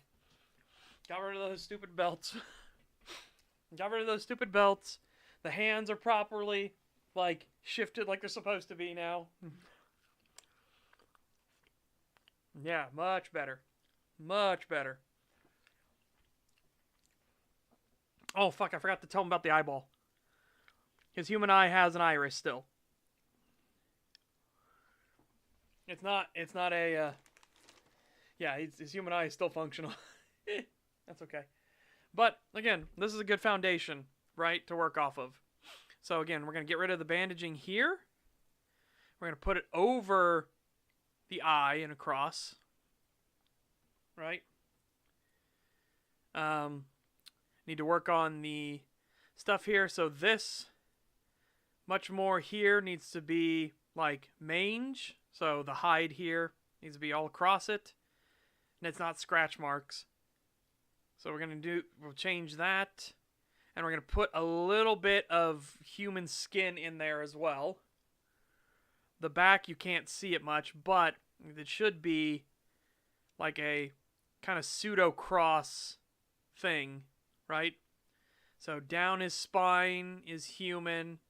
Got rid of those stupid belts. Got rid of those stupid belts. The hands are properly, like, shifted like they're supposed to be now. Yeah, much better. Much better. Oh, fuck, I forgot to tell him about the eyeball. His human eye has an iris still. It's not a, yeah, his human eye is still functional. That's okay. But, again, this is a good foundation, right, to work off of. So, again, we're going to get rid of the bandaging here. We're going to put it over the eye and across. Right? Need to work on the stuff here. So this, much more here, needs to be, like, mange. So the hide here needs to be all across it. And it's not scratch marks. So we'll change that. And we're going to put a little bit of human skin in there as well. The back, you can't see it much, but it should be like a kind of pseudo-cross thing, right? So down his spine is human.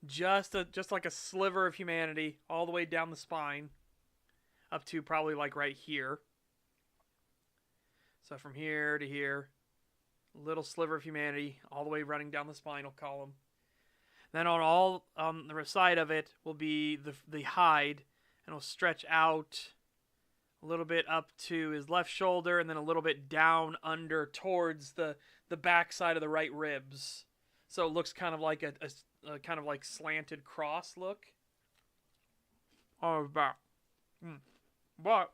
Just like a sliver of humanity all the way down the spine. Up to probably like right here. So from here to here, little sliver of humanity, all the way running down the spinal column. Then on the side of it will be the hide, and it'll stretch out a little bit up to his left shoulder, and then a little bit down under towards the back side of the right ribs. So it looks kind of like a kind of like slanted cross look. Oh, back. But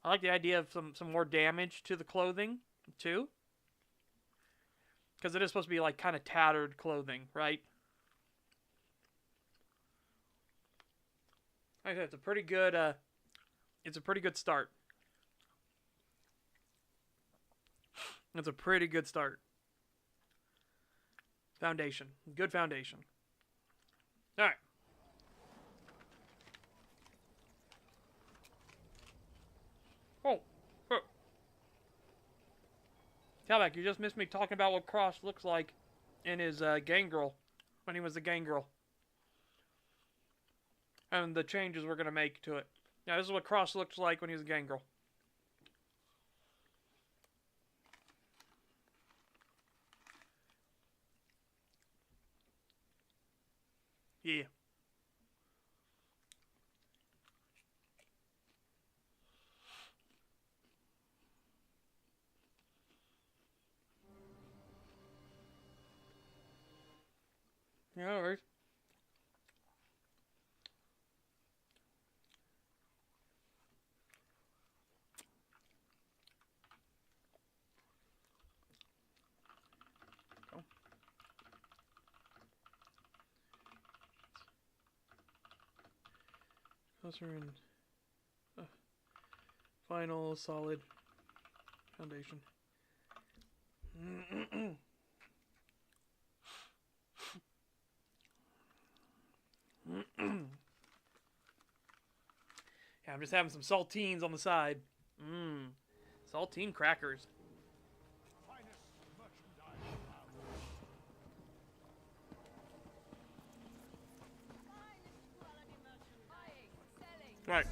I like the idea of some more damage to the clothing, too. Because it is supposed to be, like, kind of tattered clothing, right? Like I said, it's a pretty good start. It's a pretty good start. Foundation. Good foundation. Alright. Oh. Callback, you just missed me talking about what Cross looks like in his gangrel, when he was a gangrel. And the changes we're going to make to it. Now, this is what Cross looks like when he was a gangrel. Yeah. Yeah, all right. Go. Closer in. Final solid foundation. Yeah, I'm just having some saltines on the side. Saltine crackers. Right.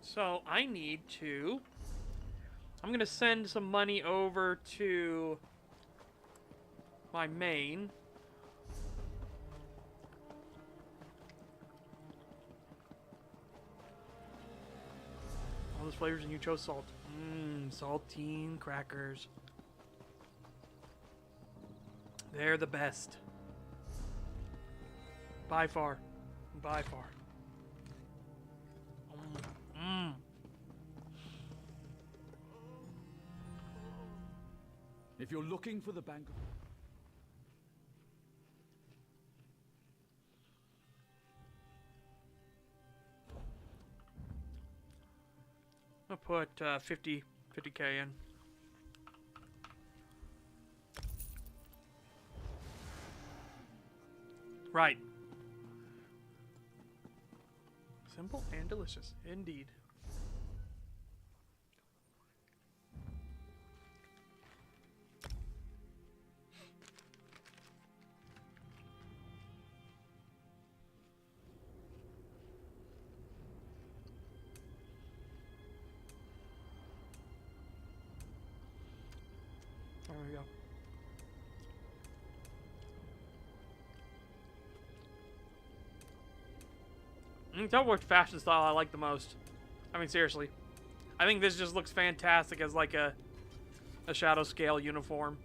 So I need to. I'm gonna send some money over to my main. All those flavors and you chose salt. Saltine crackers. They're the best. By far. By far. If you're looking for the bank... I'll put 50k in. Right. Simple and delicious, indeed. There we go. You can tell which fashion style I like the most. I mean, seriously. I think this just looks fantastic as like a shadow scale uniform.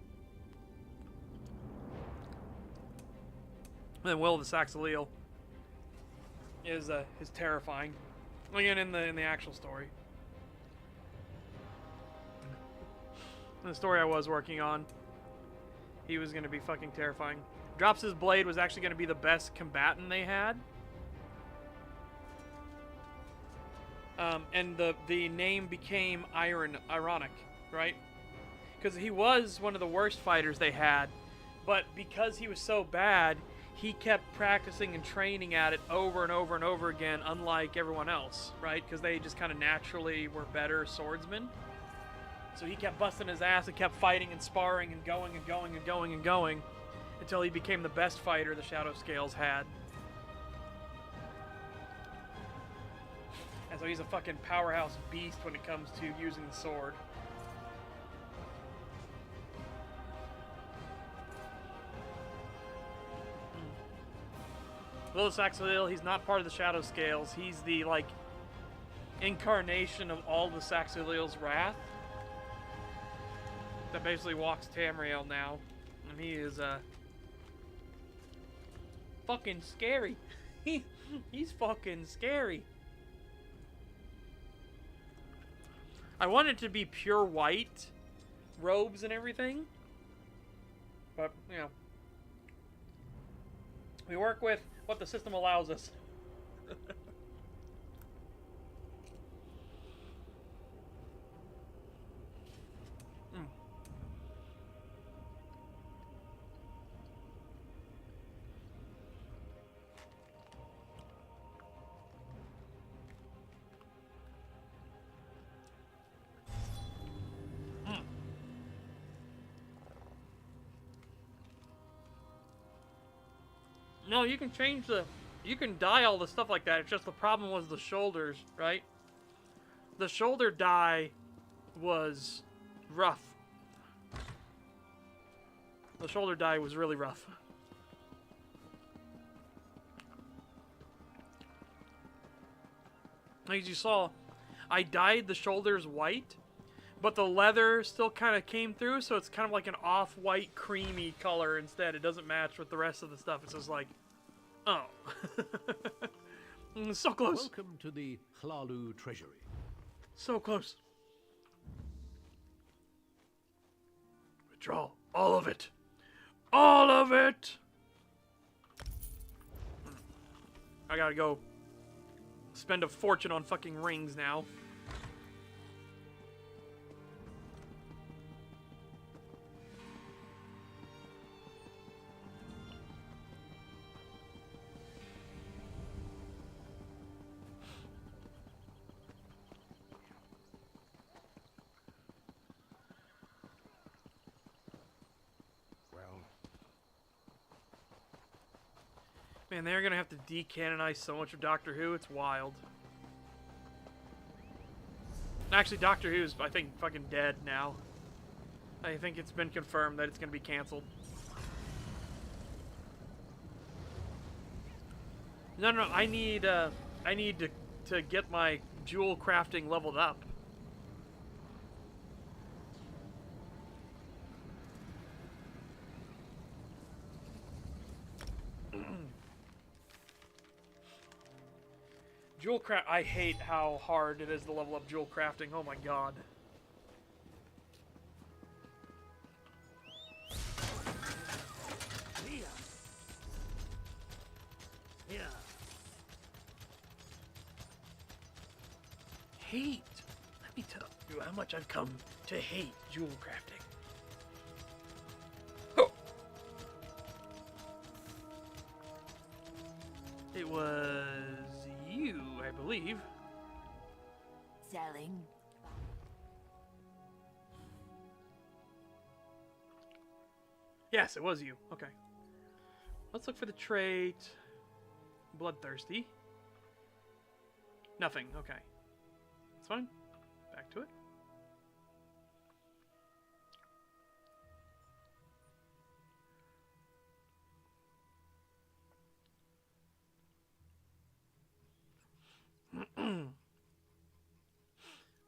And then Will of the Saxileel is terrifying. Again, in the actual story. In the story I was working on, he was going to be fucking terrifying. Drops his blade was actually going to be the best combatant they had. And the name became ironic, right? Because he was one of the worst fighters they had, but because he was so bad, he kept practicing and training at it over and over and over again, unlike everyone else, right? Because they just kind of naturally were better swordsmen. So he kept busting his ass and kept fighting and sparring and going and going and going and going until he became the best fighter the Shadow Scales had. And so he's a fucking powerhouse beast when it comes to using the sword. Will of Saxileel, he's not part of the Shadow Scales. He's the, like, incarnation of all the Saxileel's wrath that basically walks Tamriel now. And he is, fucking scary. He's fucking scary. I want it to be pure white robes and everything, but, you know, we work with what the system allows us. No, you can change you can dye all the stuff like that. It's just the problem was the shoulders, right? The shoulder dye was rough. The shoulder dye was really rough. As you saw, I dyed the shoulders white, but the leather still kind of came through, so it's kind of like an off-white, creamy color instead. It doesn't match with the rest of the stuff. It's just like, oh. So close. Welcome to the Hlalu Treasury. So close. Withdraw all of it. All of it! I gotta go spend a fortune on fucking rings now. Man, they're gonna have to decanonize so much of Doctor Who, it's wild. Actually, Doctor Who's, I think, fucking dead now. I think it's been confirmed that it's gonna be canceled. No, I need to get my jewel crafting leveled up. Jewel craft. I hate how hard it is to level up jewel crafting. Oh my god. Hate. Let me tell you how much I've come to hate jewel crafting. Oh. It was you, I believe. Selling. Yes, it was you. Okay. Let's look for the trait. Bloodthirsty. Nothing. Okay. That's fine. Back to it.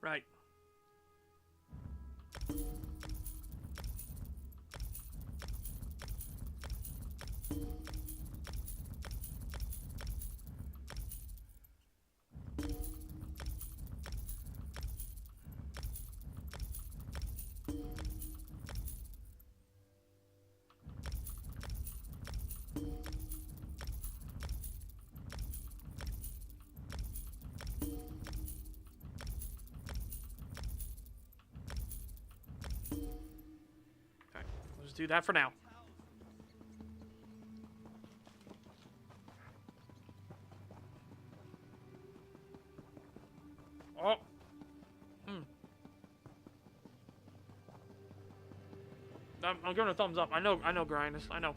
Right. We'll just do that for now. Oh. I'm giving a thumbs up. I know, Grindus. I know.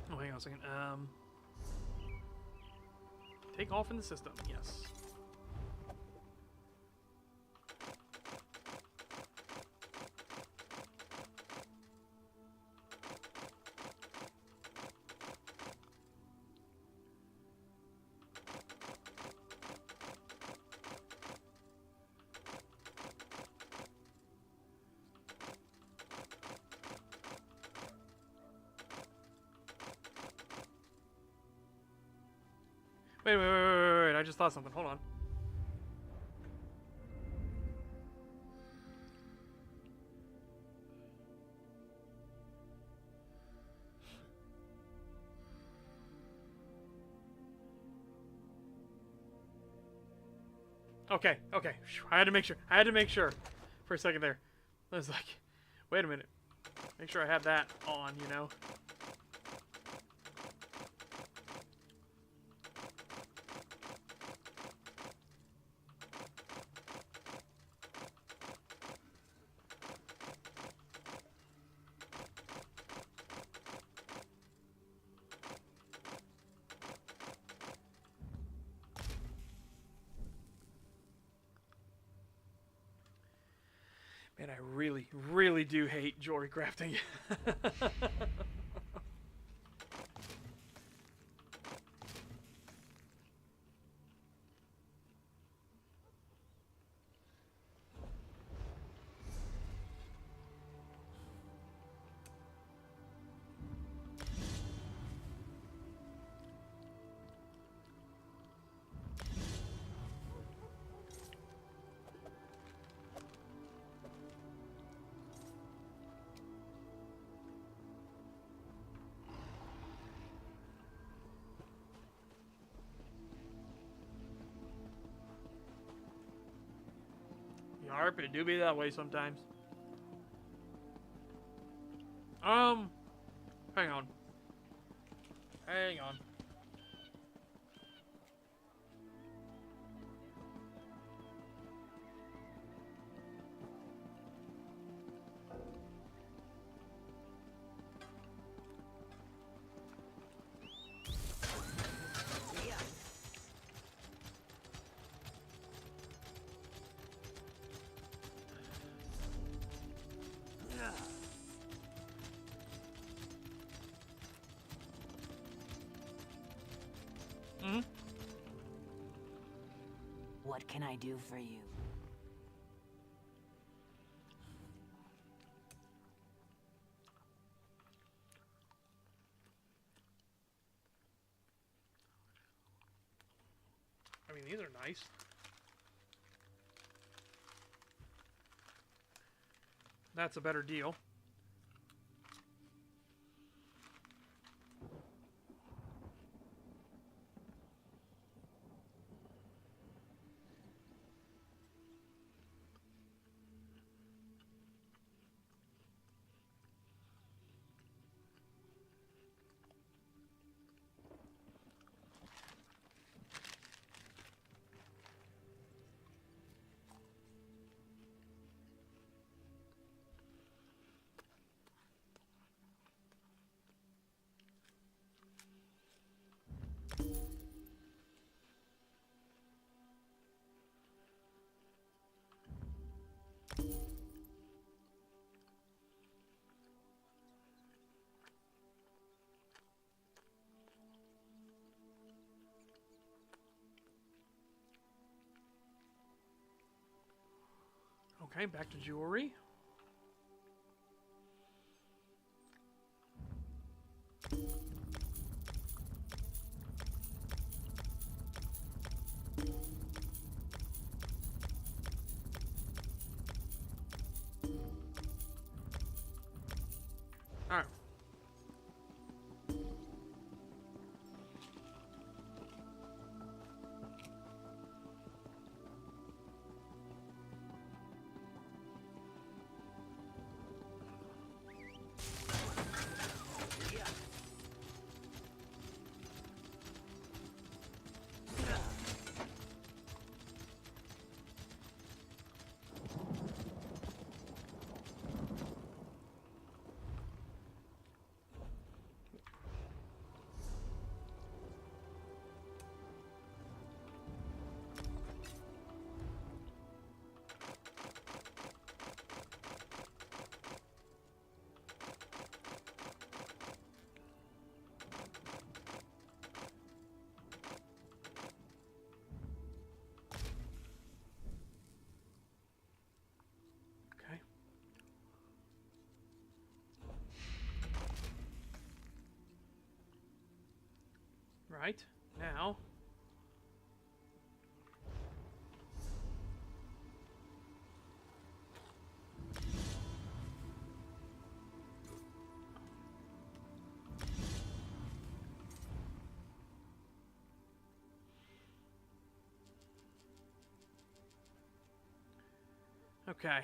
Oh, hang on a second. Take all from the system. Yes. Wait, I just thought something. Hold on. Okay. I had to make sure. For a second there. I was like, wait a minute. Make sure I had that on, you know. Man, I really, really do hate jewelry crafting. Yarp, it do be that way sometimes. Hang on. What can I do for you? I mean, these are nice. That's a better deal. Okay, back to jewelry. All right. Okay. Right, now. Okay.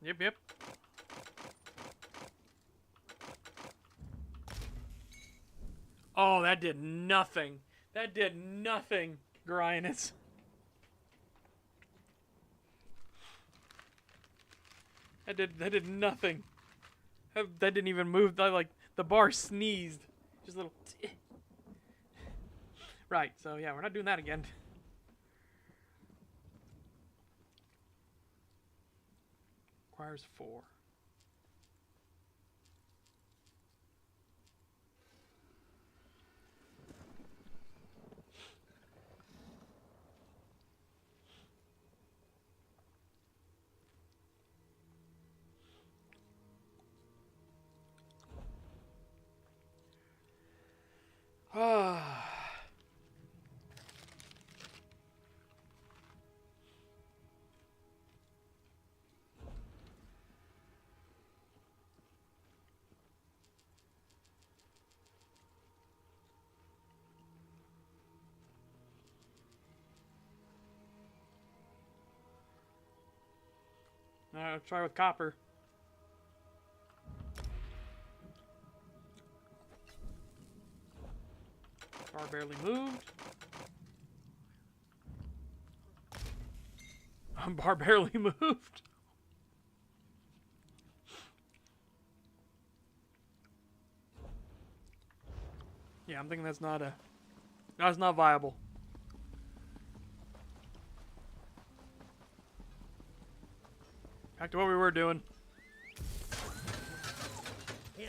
Yep. Oh, that did nothing. That did nothing, Grynus. That did nothing. That didn't even move. Like the bar sneezed. Just a little. Right. So yeah, we're not doing that again. Requires 4. Try with copper. Bar barely moved. Bar barely moved. Yeah, I'm thinking that's not viable. Back to what we were doing. Yeah.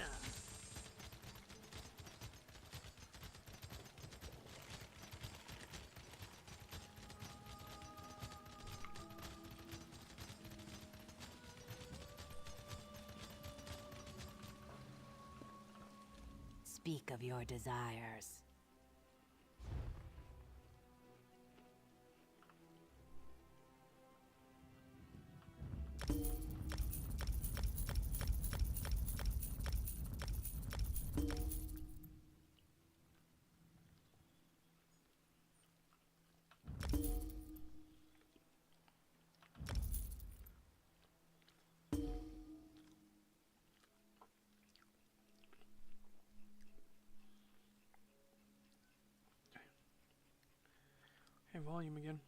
Speak of your desires. Hey, volume again.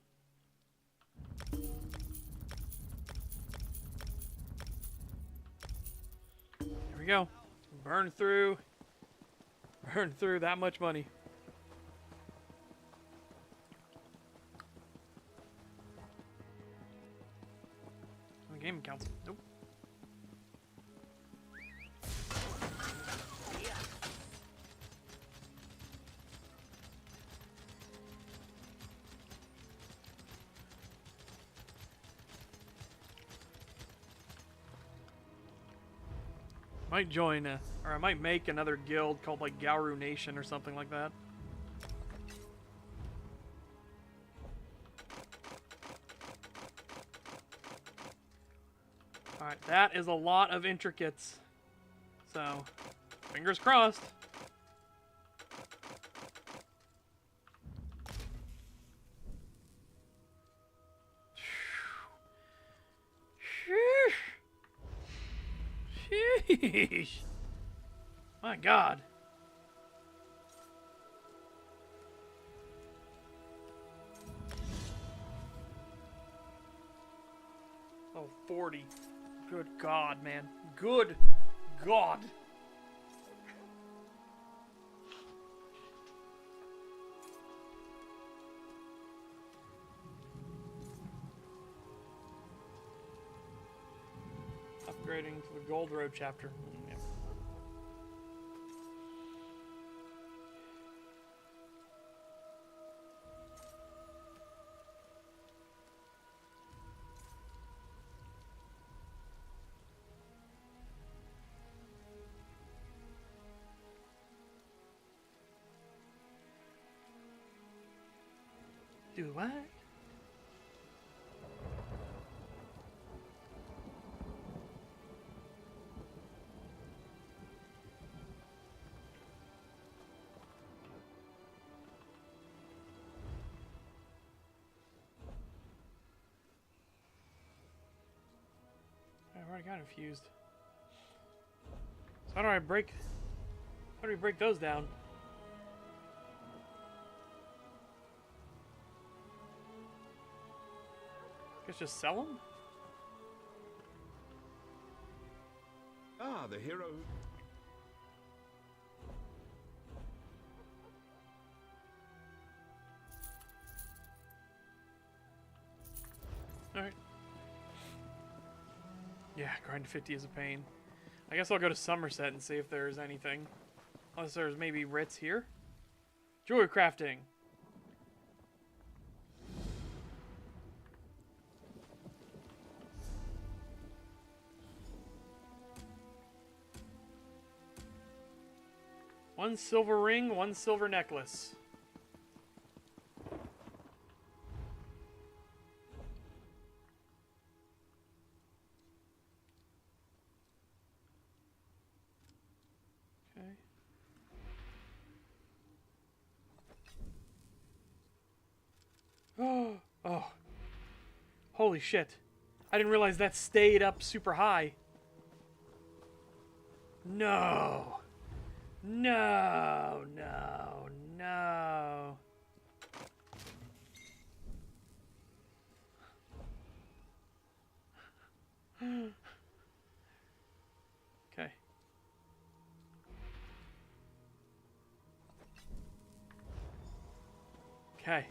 Here we go. Burn through that much money. The game counts. Nope. Might join, or I might make another guild called like Gauru Nation or something like that. Alright, that is a lot of intricates. So, fingers crossed. Sheesh. My God. Oh, 40. Good God, man. Good God. Upgrading to the Gold Road chapter. Yeah. Do what? I already got infused. So how do we break those down? Guess just sell them? Ah, the hero. Alright. Yeah, grind 50 is a pain. I guess I'll go to Somerset and see if there's anything. Unless there's maybe writs here. Jewelry crafting. One silver ring, one silver necklace. Okay. Oh. Holy shit. I didn't realize that stayed up super high. No. No, no, no. Okay. Okay.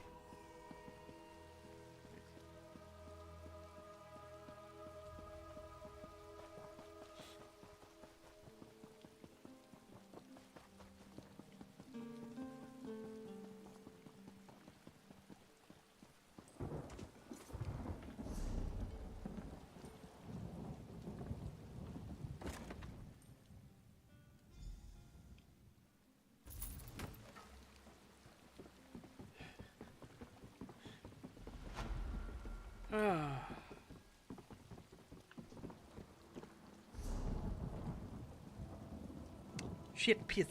Shit piss.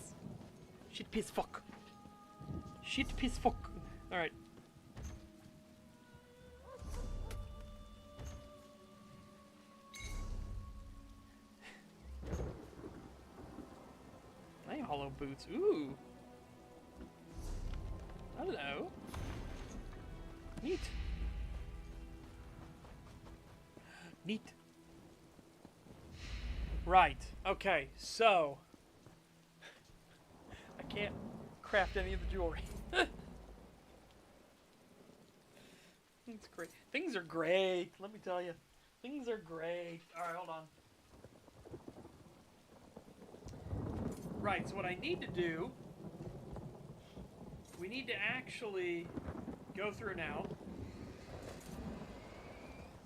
Shit piss fuck. Shit piss fuck. Alright. Hey, hollow boots. Ooh. Hello. Neat. Neat. Right. Okay, so I can't craft any of the jewelry. It's great. Things are great. Let me tell you. Things are great. Alright, hold on. Right, so what I need to do, we need to actually go through now.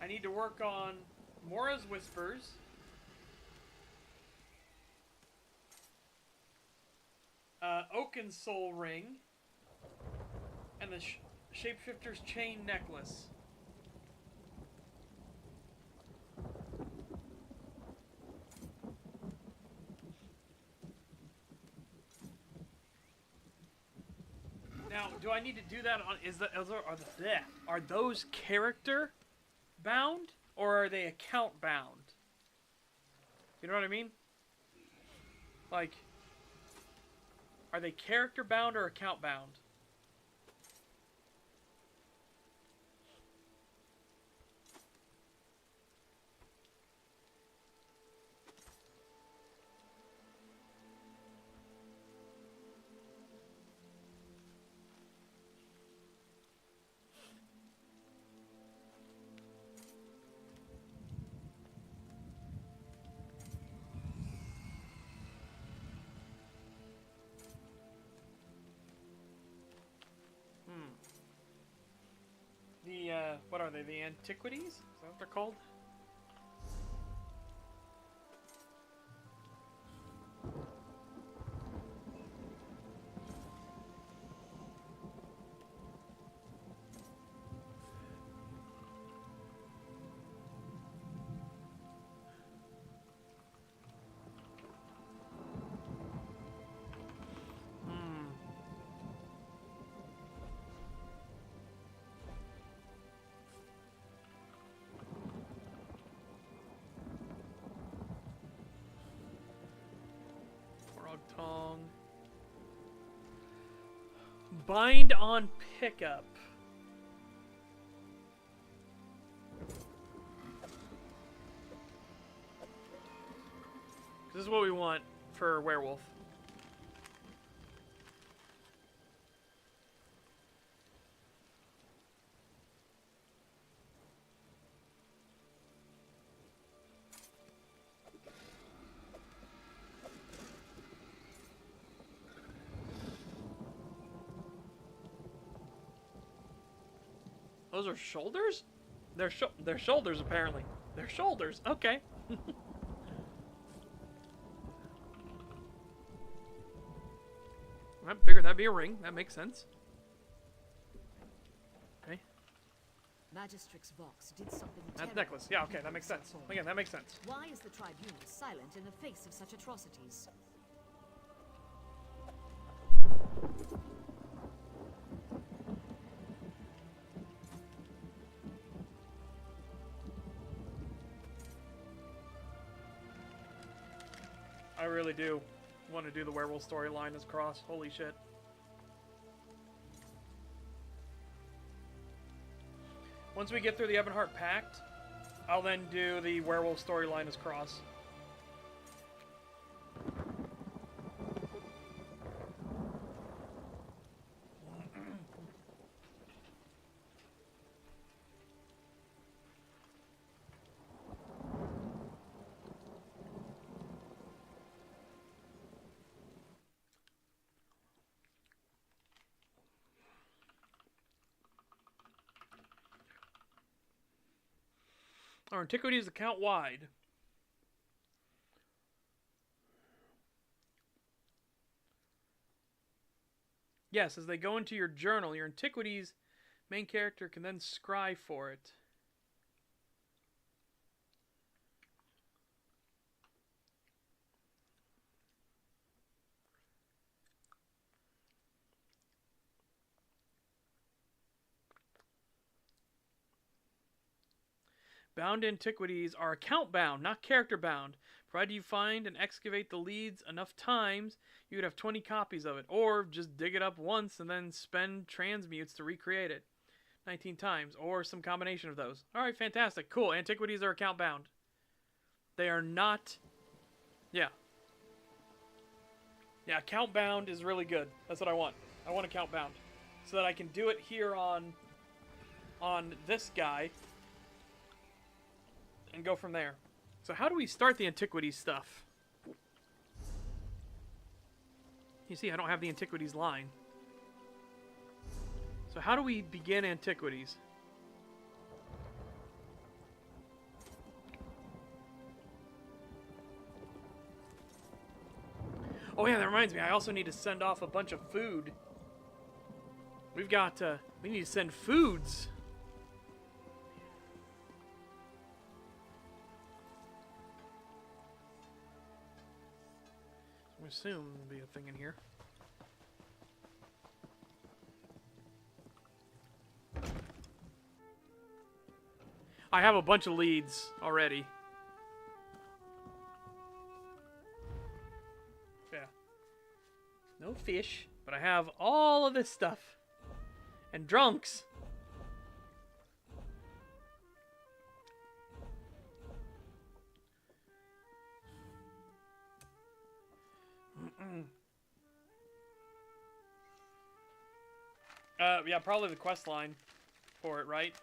I need to work on Mora's Whispers. Oaken's Soul Ring. And the Shapeshifter's Chain Necklace. Now, do I need to do that on? Are those character bound or are they account bound? You know what I mean? Like, are they character bound or account bound? What are they? The Antiquities? Is that what they're called? Tongue. Bind on pickup. This is what we want for Werewolf. Those are shoulders? They're shoulders, apparently. They're shoulders. Okay. I figured that'd be a ring. That makes sense. Okay. Magistrix Vox did something That terrible. necklace. Yeah, okay, that makes sense. Again, that makes sense. Why is the tribunal silent in the face of such atrocities? I really do want to do the werewolf storyline as Cross. Holy shit. Once we get through the Ebonheart Pact, I'll then do the werewolf storyline as Cross. Our antiquities account wide. Yes, as they go into your journal, your antiquities main character can then scry for it. Bound antiquities are account bound, not character bound. Provided you find and excavate the leads enough times, you could have 20 copies of it. Or just dig it up once and then spend transmutes to recreate it 19 times. Or some combination of those. Alright, fantastic. Cool. Antiquities are account bound. They are not... Yeah. Yeah, account bound is really good. That's what I want. I want account bound. So that I can do it here on this guy. And go from there. So how do we start the antiquities stuff? You see, I don't have the antiquities line. So how do we begin antiquities? Oh yeah, that reminds me. I also need to send off a bunch of food. We've got, we need to send foods. I assume there'll be a thing in here. I have a bunch of leads already. Yeah. No fish, but I have all of this stuff. And drunks. Yeah, probably the quest line for it, right?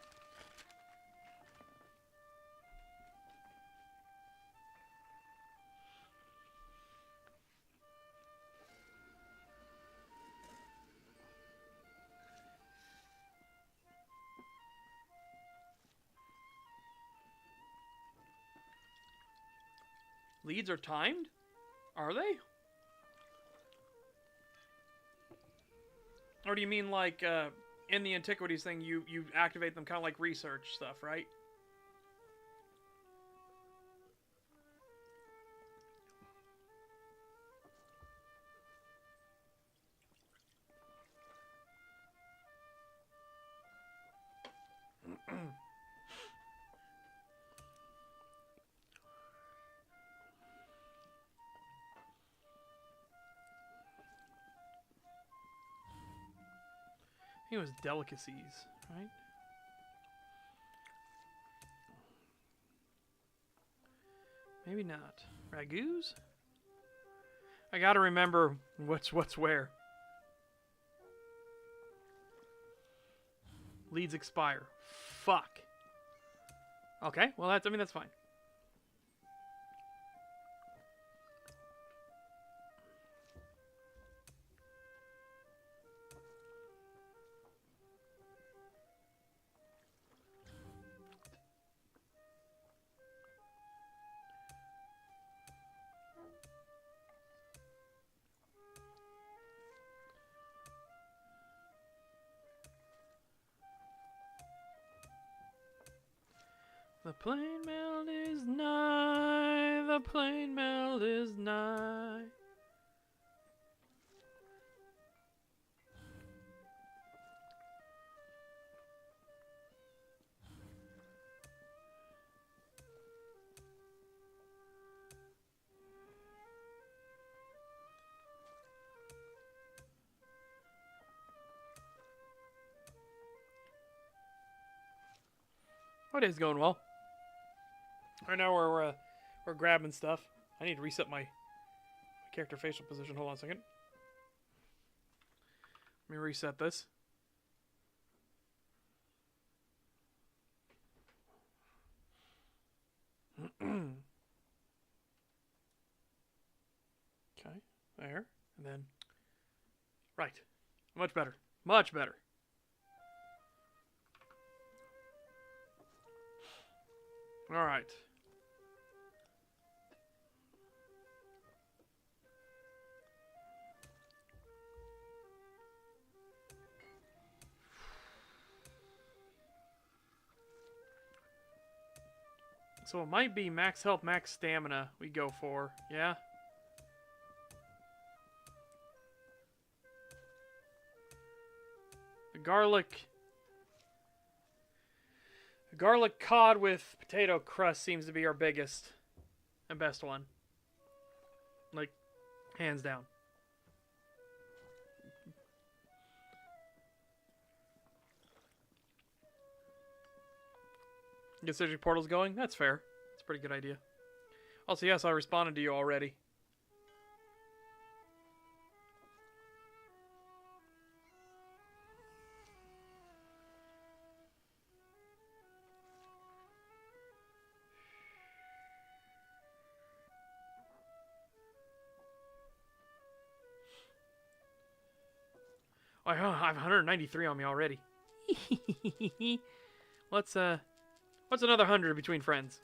Leads are timed? Are they? Or do you mean like in the antiquities thing you activate them kind of like research stuff, right? I think it was delicacies, right? Maybe not. Ragouts? I gotta remember what's where. Leads expire. Fuck. Okay, well that's, I mean, that's fine. The plain meld is nigh, the plain meld is nigh. Oh, day's going well. Right now we're grabbing stuff. I need to reset my character facial position. Hold on a second. Let me reset this. Okay, there, and then right. Much better. Much better. All right. So it might be max health, max stamina we go for, yeah? The garlic cod with potato crust seems to be our biggest and best one. Like, hands down. Get surgery portals going? That's fair. That's a pretty good idea. Also, yes, I responded to you already. Oh, I have 193 on me already. What's another 100 between friends?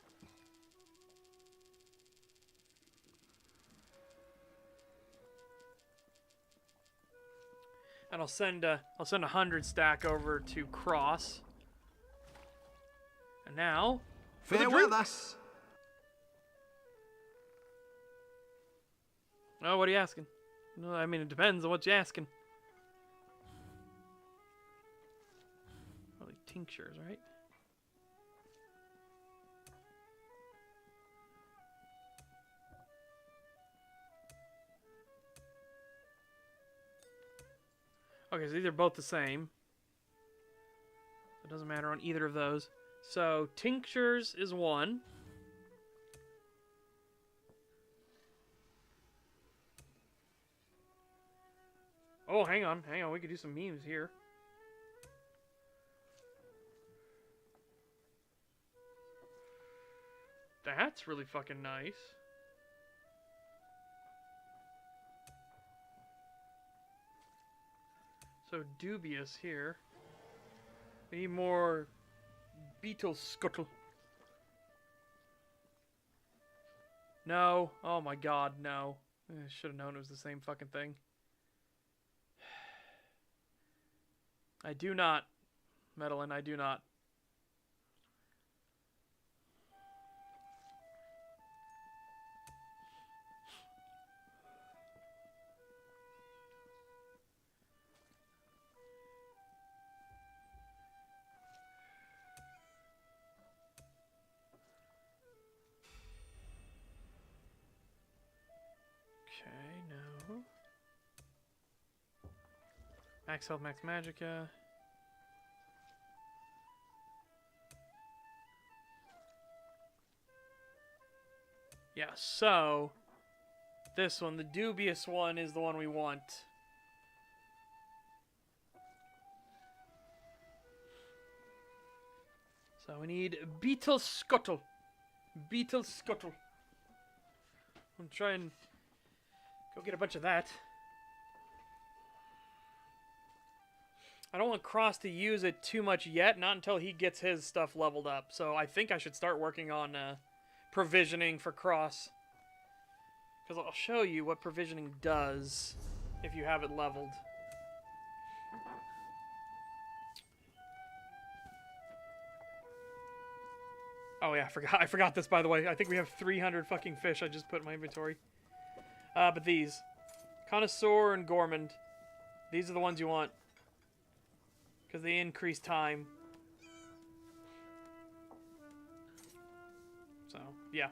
And I'll send a 100 stack over to Cross. And now, for the drink. Oh, what are you asking? No, I mean, it depends on what you're asking. Probably tinctures, right? Okay, so these are both the same. It doesn't matter on either of those. So, tinctures is one. Oh, hang on. We could do some memes here. That's really fucking nice. So dubious here. We need more beetle scuttle. No. Oh my god, no. I should have known it was the same fucking thing. I do not. Medellin, I do not. Okay, no. Max health, max magicka. Yeah, so this one, the dubious one, is the one we want. So we need beetle scuttle. Beetle scuttle. I'm trying to go get a bunch of that. I don't want Cross to use it too much yet, not until he gets his stuff leveled up. So I think I should start working on provisioning for Cross. Because I'll show you what provisioning does if you have it leveled. Oh yeah, I forgot this, by the way. I think we have 300 fucking fish I just put in my inventory. But these. Connoisseur and Gourmand. These are the ones you want. Because they increase time. So, yeah.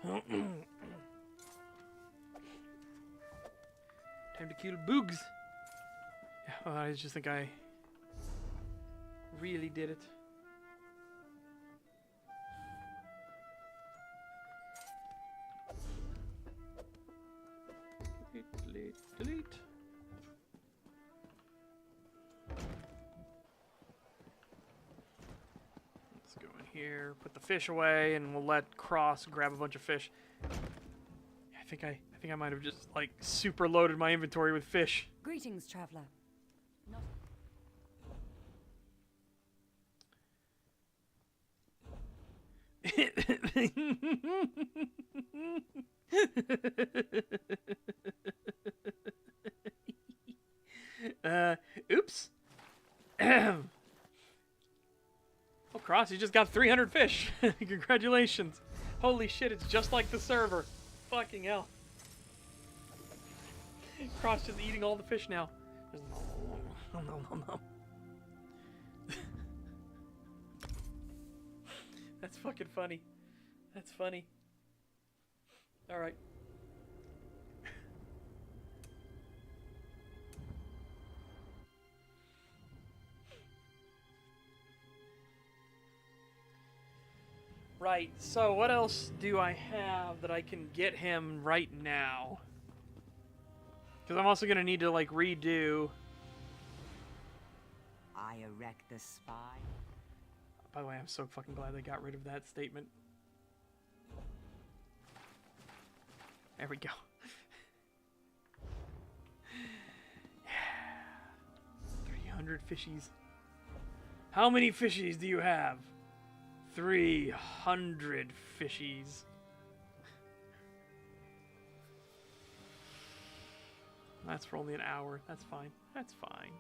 Time to kill boogs. Yeah, I just think I really did it. Delete. Let's go in here, put the fish away, and we'll let Cross grab a bunch of fish. I think I might have just like super loaded my inventory with fish. Greetings, traveler. Oops. Oh, Cross, you just got 300 fish. Congratulations. Holy shit, it's just like the server. Fucking hell. Cross just eating all the fish now. Just nom, nom, nom, nom. That's fucking funny. That's funny. Alright. Right, so what else do I have that I can get him right now? Because I'm also going to need to, like, redo... I erect the spy. By the way, I'm so fucking glad they got rid of that statement. There we go. Yeah. 300 fishies. How many fishies do you have? 300 fishies. That's for only an hour. That's fine. That's fine.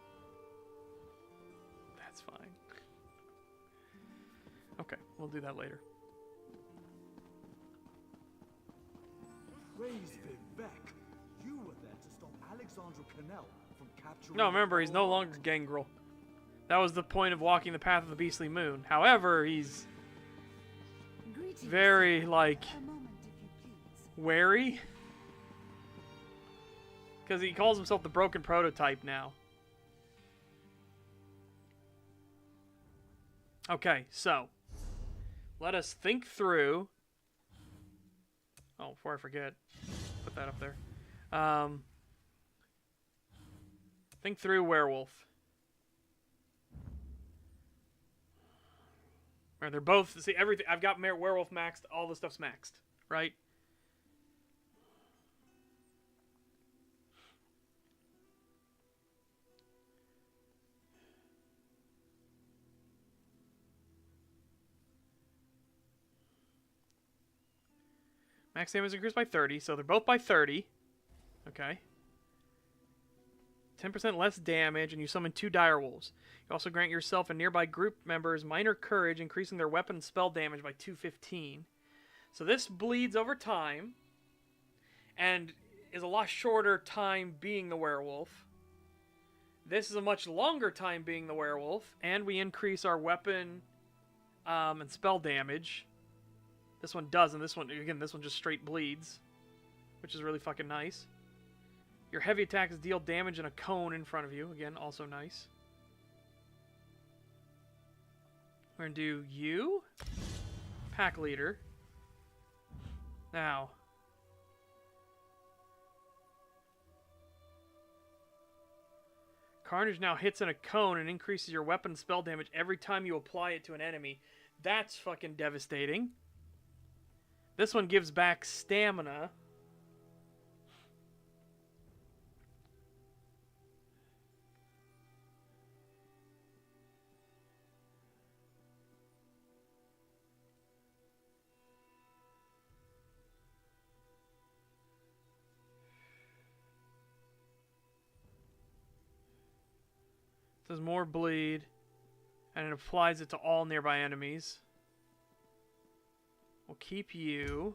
That's fine. Okay, we'll do that later. Praise Vivek. You were there to stop Alexandra Cannell from capturing... No, remember, he's no longer Gangrel. That was the point of walking the path of the beastly moon. However, he's very, like, wary. Because he calls himself the broken prototype now. Okay, so let us think through. Oh, before I forget, put that up there. Think through werewolf. Right, they're both, see, everything. I've got werewolf maxed. All the stuff's maxed, right? Max damage increased by 30, so they're both by 30. Okay. 10% less damage, and you summon 2 direwolves. You also grant yourself and nearby group members minor courage, increasing their weapon and spell damage by 215. So this bleeds over time, and is a lot shorter time being the werewolf. This is a much longer time being the werewolf, and we increase our weapon and spell damage. This one doesn't. This one, again, this one just straight bleeds, which is really fucking nice. Your heavy attacks deal damage in a cone in front of you. Again, also nice. We're going to do you. Pack leader. Now. Carnage now hits in a cone and increases your weapon spell damage every time you apply it to an enemy. That's fucking devastating. This one gives back stamina. It says more bleed, and it applies it to all nearby enemies. We'll keep you.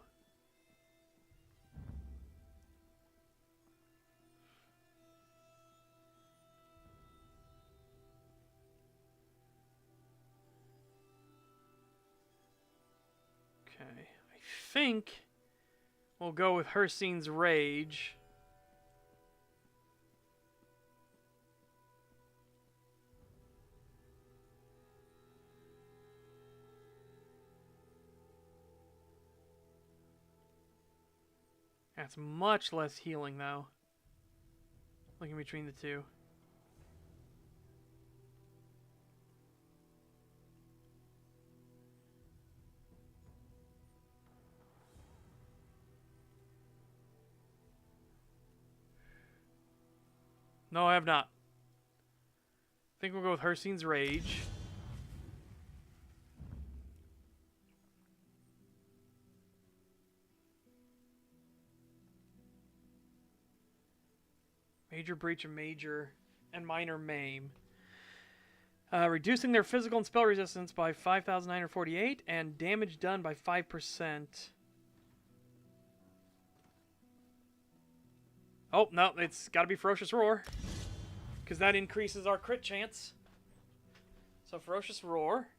Okay, I think we'll go with Hircine's Rage. That's much less healing, though. Looking between the two. No, I have not. I think we'll go with Hircine's Rage. Major breach and major and minor maim. Reducing their physical and spell resistance by 5,948 and damage done by 5%. Oh, no, it's got to be Ferocious Roar. Because that increases our crit chance. So Ferocious Roar.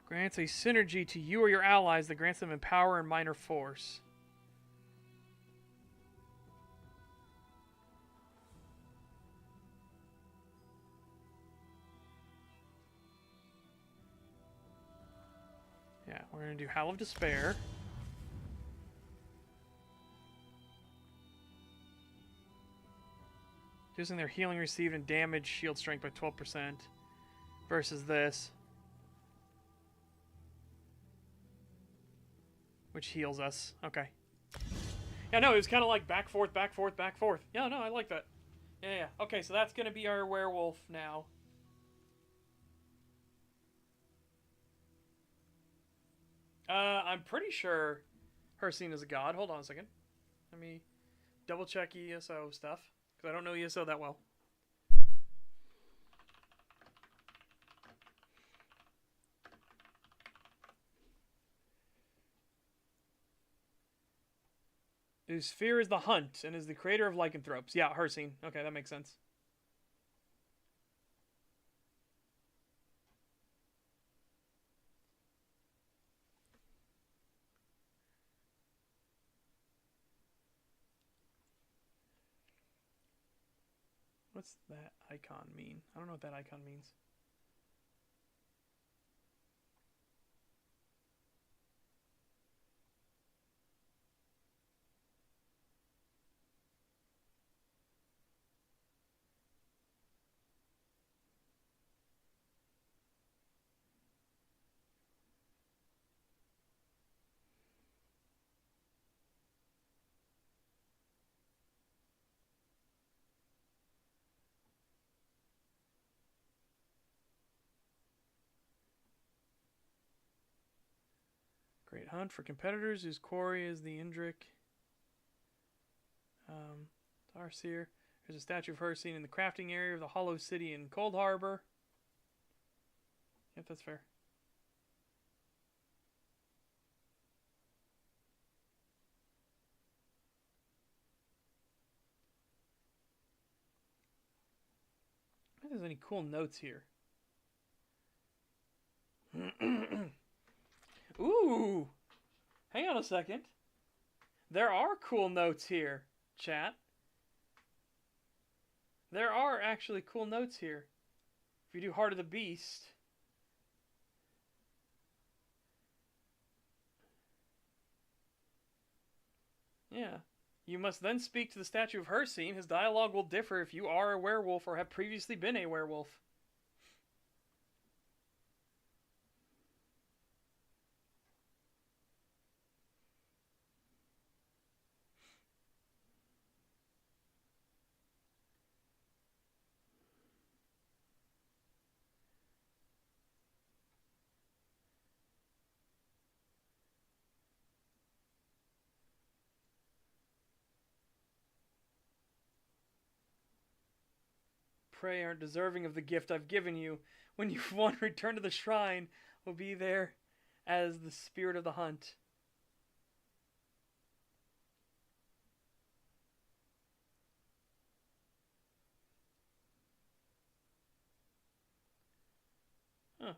Grants a synergy to you or your allies that grants them in power and minor force. Yeah, we're going to do Howl of Despair. Reducing their healing received and damage shield strength by 12% versus this, which heals us. Okay. Yeah, no, it was kind of like back, forth, back, forth, back, forth. Yeah, no, I like that. Yeah. Okay, so that's going to be our werewolf now. I'm pretty sure Hircine is a god. Hold on a second. Let me double check ESO stuff, because I don't know ESO that well. Whose sphere is the hunt and is the creator of lycanthropes. Yeah, Hircine. Okay, that makes sense. What's that icon mean? I don't know what that icon means. Great hunt for competitors whose quarry is the Indric. Tarsier. There's a statue of her seen in the crafting area of the Hollow City in Cold Harbor. Yep, that's fair. I don't think there's any cool notes here. Ooh! Hang on a second. There are cool notes here, chat. There are actually cool notes here. If you do Heart of the Beast. Yeah. You must then speak to the statue of Hircine. His dialogue will differ if you are a werewolf or have previously been a werewolf. Pray aren't deserving of the gift I've given you. When you've won, return to the shrine. Will be there as the spirit of the hunt. Huh.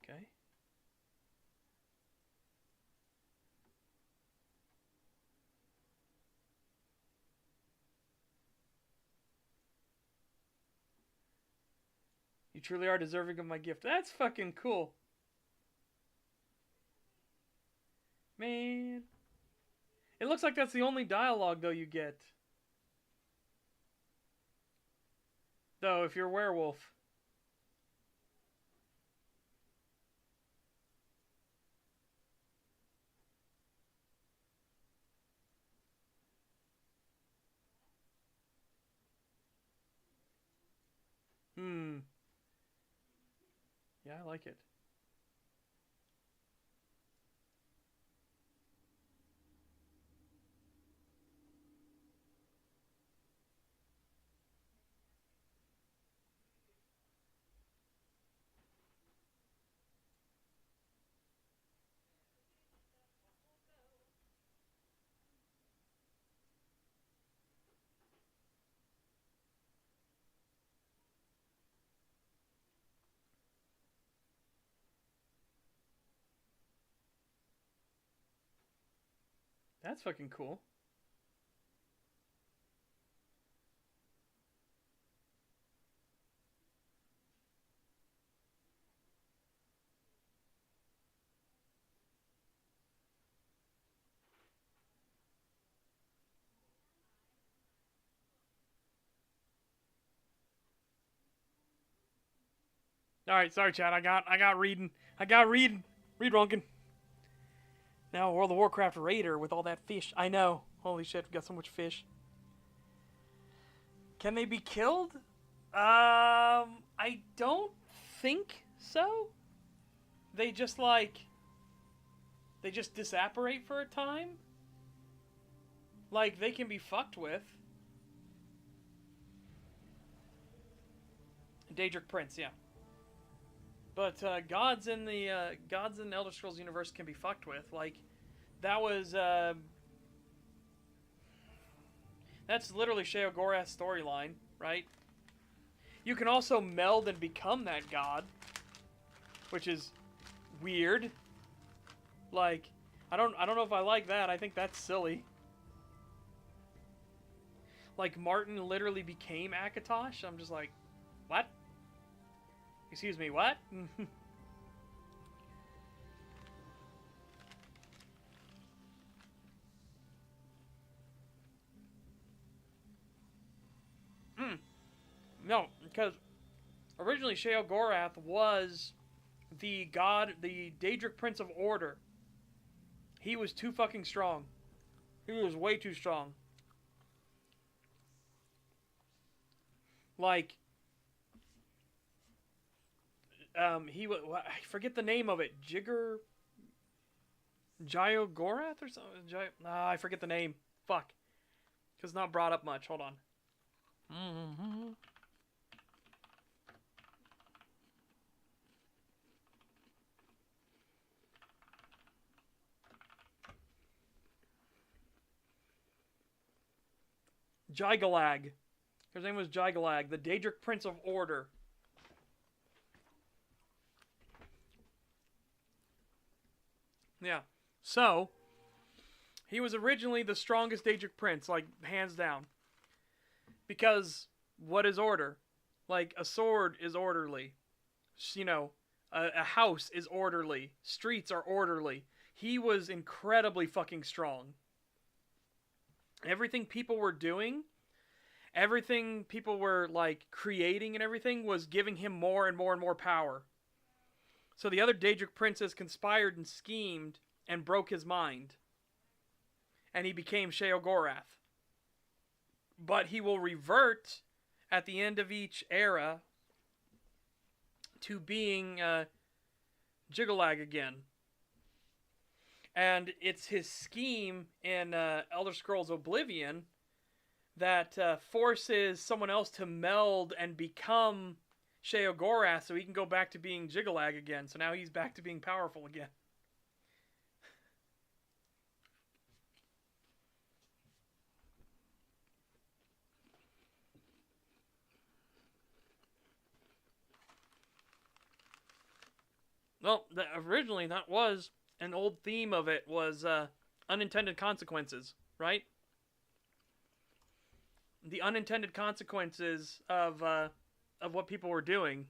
Okay. You truly are deserving of my gift. That's fucking cool. Man. It looks like that's the only dialogue, though, you get. Though, if you're a werewolf. I like it. That's fucking cool. All right, sorry, Chad. I got reading. Read, Ronkin. Now World of Warcraft Raider with all that fish. I know. Holy shit, we got so much fish. Can they be killed? I don't think so. They just disapparate for a time. Like, they can be fucked with. Daedric Prince, yeah. But gods in Elder Scrolls universe can be fucked with. Like, that was that's literally Sheogorath's storyline, right? You can also meld and become that god, which is weird. Like, I don't know if I like that. I think that's silly. Like, Martin literally became Akatosh. I'm just like, what? Excuse me, what? No, because originally Sheogorath was the god, the Daedric Prince of Order. He was too fucking strong. He was way too strong. Like, I forget the name of it. Jyogorath or something? I forget the name. Fuck. Because it's not brought up much. Hold on. Jygalag. His name was Jygalag, the Daedric Prince of Order. Yeah. So, he was originally the strongest Daedric Prince, like, hands down. Because, what is order? Like, a sword is orderly. You know, a house is orderly. Streets are orderly. He was incredibly fucking strong. Everything people were doing, everything people were, like, creating and everything was giving him more and more and more power. So the other Daedric princes conspired and schemed and broke his mind. And he became Sheogorath. But he will revert at the end of each era to being Jygalag again. And it's his scheme in Elder Scrolls Oblivion that forces someone else to meld and become Sheogorath so he can go back to being Jygalag again. So now he's back to being powerful again. Well, originally that was an old theme of it, was unintended consequences, right? The unintended consequences of what people were doing.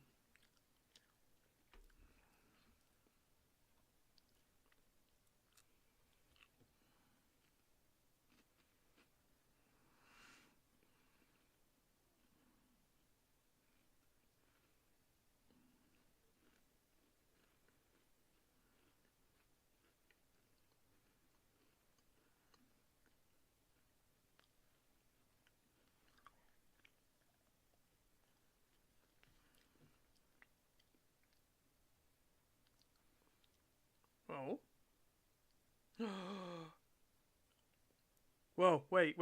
Oh. Whoa, wait.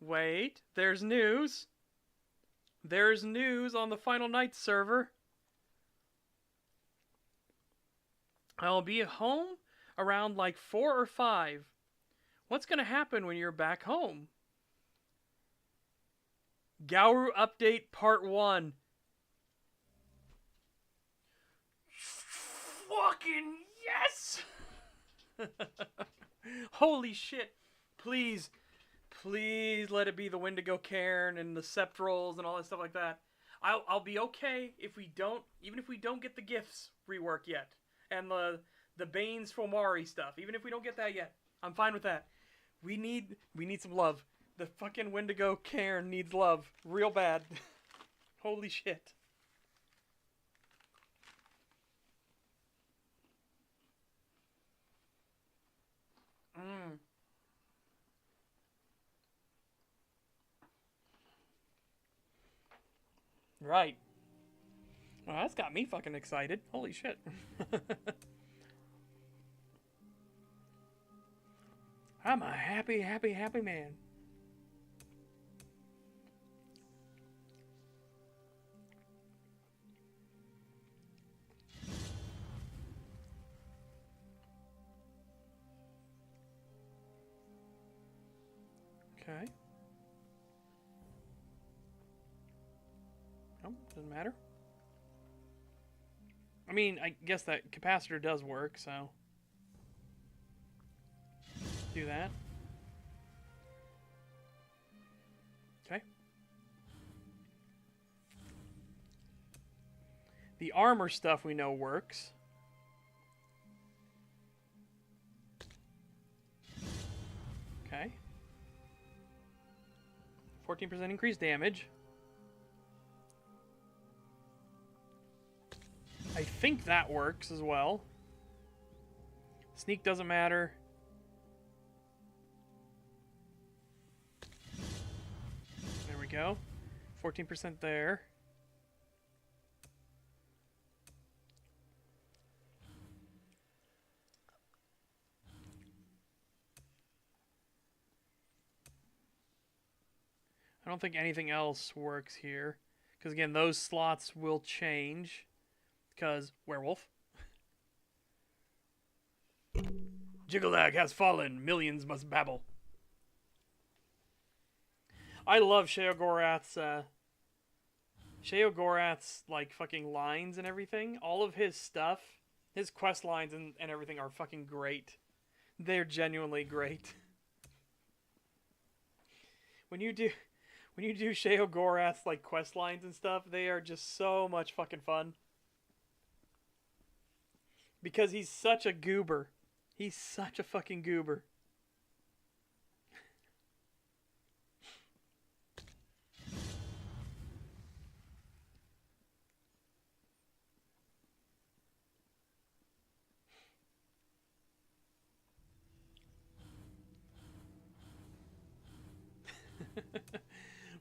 Wait. There's news. There's news on the Final Night server. I'll be home around like 4 or 5. What's going to happen when you're back home? Gauru Update Part 1. Fucking yes! Holy shit. Please let it be the Wendigo Cairn and the Sceptrals and all that stuff like that. I'll be okay if we don't, even if we don't get the gifts rework yet. And the Bane's Fomari stuff. Even if we don't get that yet. I'm fine with that. We need some love. The fucking Wendigo Cairn needs love. Real bad. Holy shit. Right. Well, that's got me fucking excited. Holy shit. I'm a happy man. Okay. Oh, doesn't matter. I mean, I guess that capacitor does work, so do that. Okay. The armor stuff we know works. Okay. 14% increased damage. I think that works as well. Sneak doesn't matter. There we go. 14% there. I don't think anything else works here. Because again, those slots will change. Because werewolf. Jiggalag has fallen. Millions must babble. I love Sheogorath's like fucking lines and everything. All of his stuff, his quest lines and everything are fucking great. They're genuinely great. When you do Sheogorath's like quest lines and stuff, they are just so much fucking fun. Because he's such a goober. He's such a fucking goober.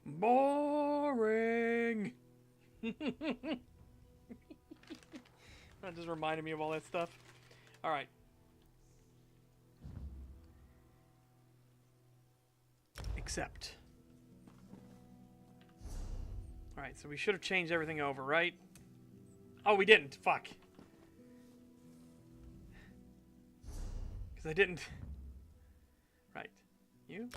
Boring. That just reminded me of all that stuff. All right. Accept. All right, so we should have changed everything over, right? Oh, we didn't. Fuck. Because I didn't. Right. You?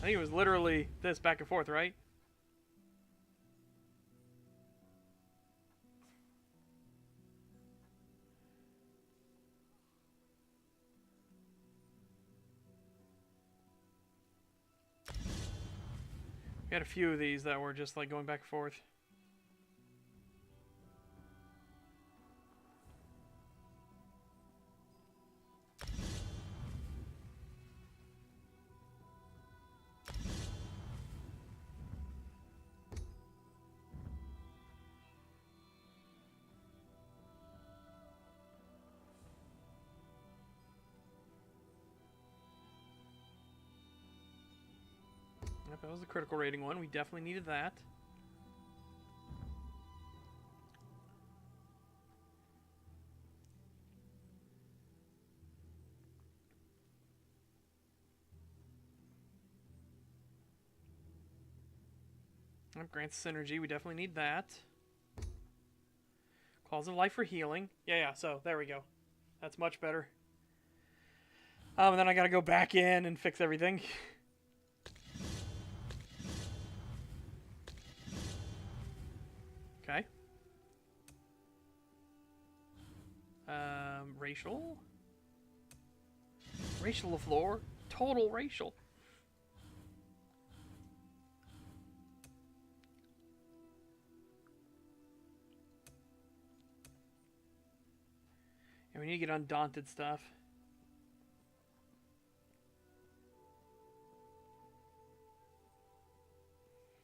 I think it was literally this back and forth, right? We had a few of these that were just like going back and forth. Yep, that was the critical rating one. We definitely needed that. Grants synergy. We definitely need that. Claws of life for healing. Yeah, so there we go. That's much better. And then I gotta go back in and fix everything. Okay. Racial. Racial floor. Total racial. And we need to get undaunted stuff.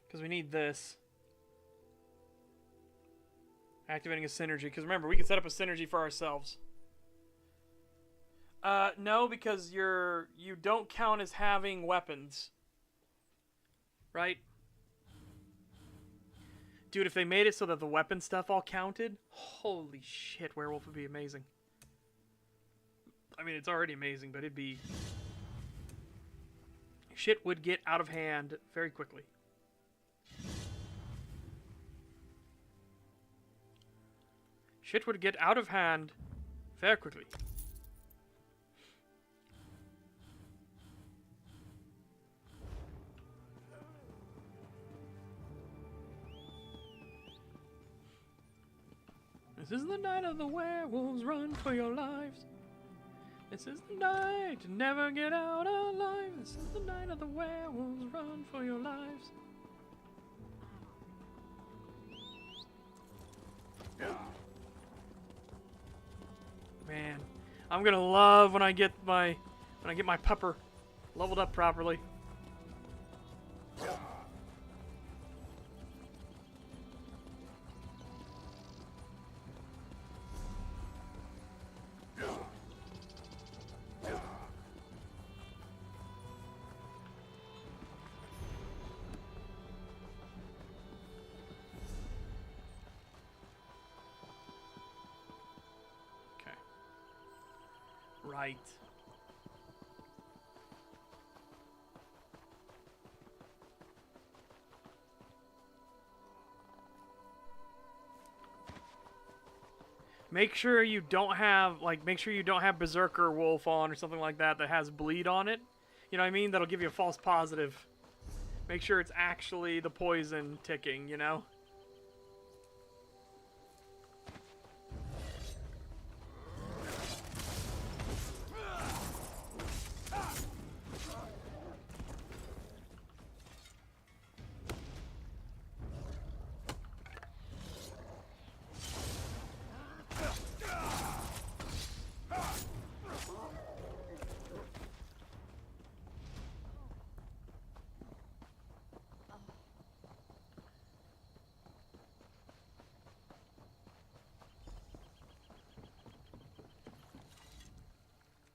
Because we need this. Activating a synergy. Because remember, we can set up a synergy for ourselves. No, because you don't count as having weapons. Right? Dude, if they made it so that the weapon stuff all counted, holy shit, Werewolf would be amazing. I mean, it's already amazing, but it'd be... Shit would get out of hand very quickly. Shit would get out of hand very quickly. This is the night of the werewolves, run for your lives. This is the night to never get out alive. This is the night of the werewolves, run for your lives. Man, I'm gonna love when I get my pupper leveled up properly. Right. Make sure you don't have, Berserker Wolf on or something like that that has bleed on it. You know what I mean? That'll give you a false positive. Make sure it's actually the poison ticking, you know?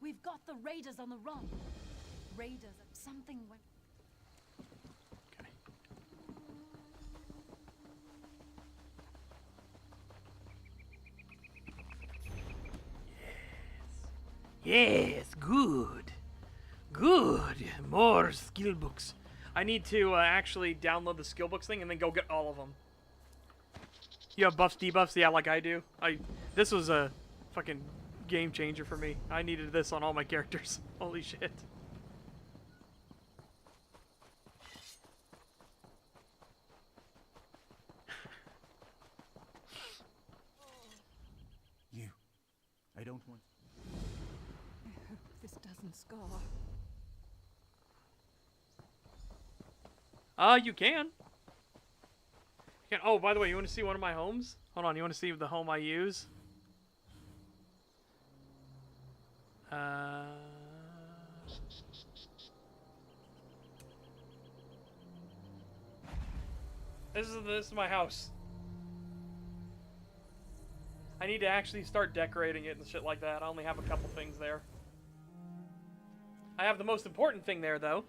We've got the raiders on the run. Raiders, something went... Okay. Yes, good. Good. More skill books. I need to actually download the skill books thing and then go get all of them. You have buffs, debuffs? Yeah, like I do. This was a fucking game changer for me. I needed this on all my characters. Holy shit. You. I don't want... I hope this doesn't scar. You can. Oh, by the way, you want to see one of my homes? Hold on, you want to see the home I use? This is my house. I need to actually start decorating it and shit like that. I only have a couple things there. I have the most important thing there, though.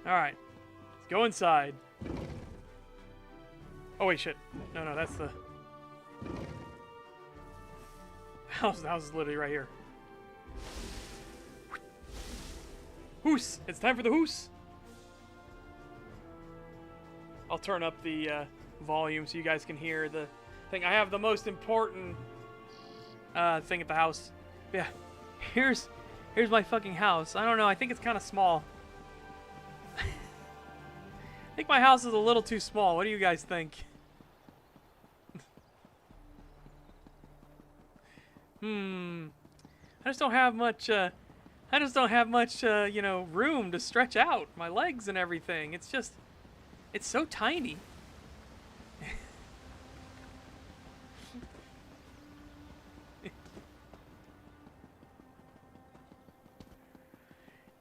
Alright. Let's go inside. Oh, wait, shit. No, that's the... The house is literally right here. Hoos! It's time for the hoos! I'll turn up the volume so you guys can hear the thing. I have the most important thing at the house. Yeah, here's my fucking house. I don't know, I think it's kind of small. I think my house is a little too small. What do you guys think? I just don't have much, you know, room to stretch out my legs and everything. It's so tiny.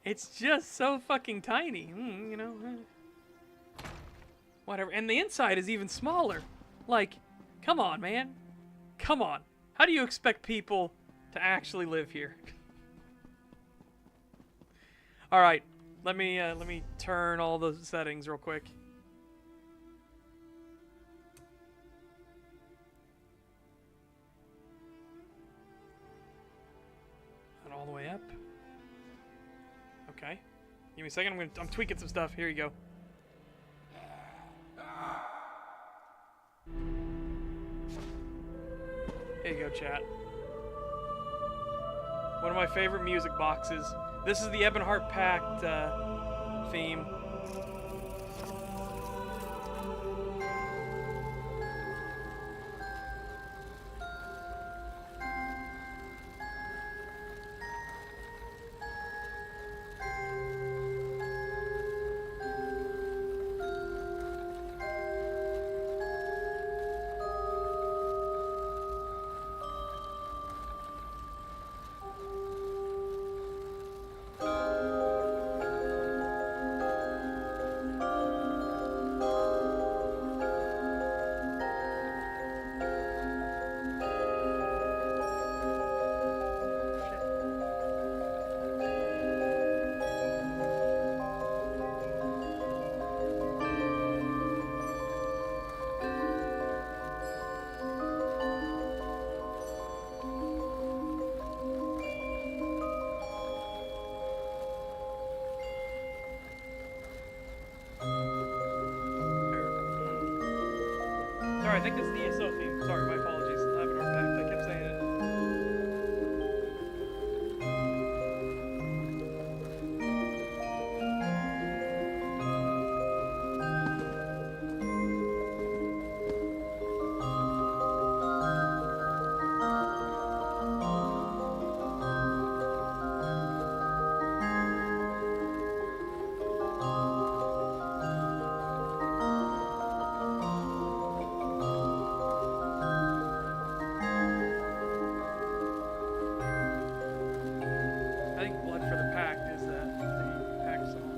It's just so fucking tiny, you know. Whatever. And the inside is even smaller. Like, come on, man. Come on. How do you expect people to actually live here? All right. Let me turn all the settings real quick. And all the way up. Okay. Give me a second. I'm tweaking some stuff. Here you go. Here you go, chat. One of my favorite music boxes. This is the Ebonheart Pact theme. Sorry, I think this is the ESO theme. Sorry, my apologies. I have an artifact. I kept saying it. I think Blood for the Pact is the Pact song.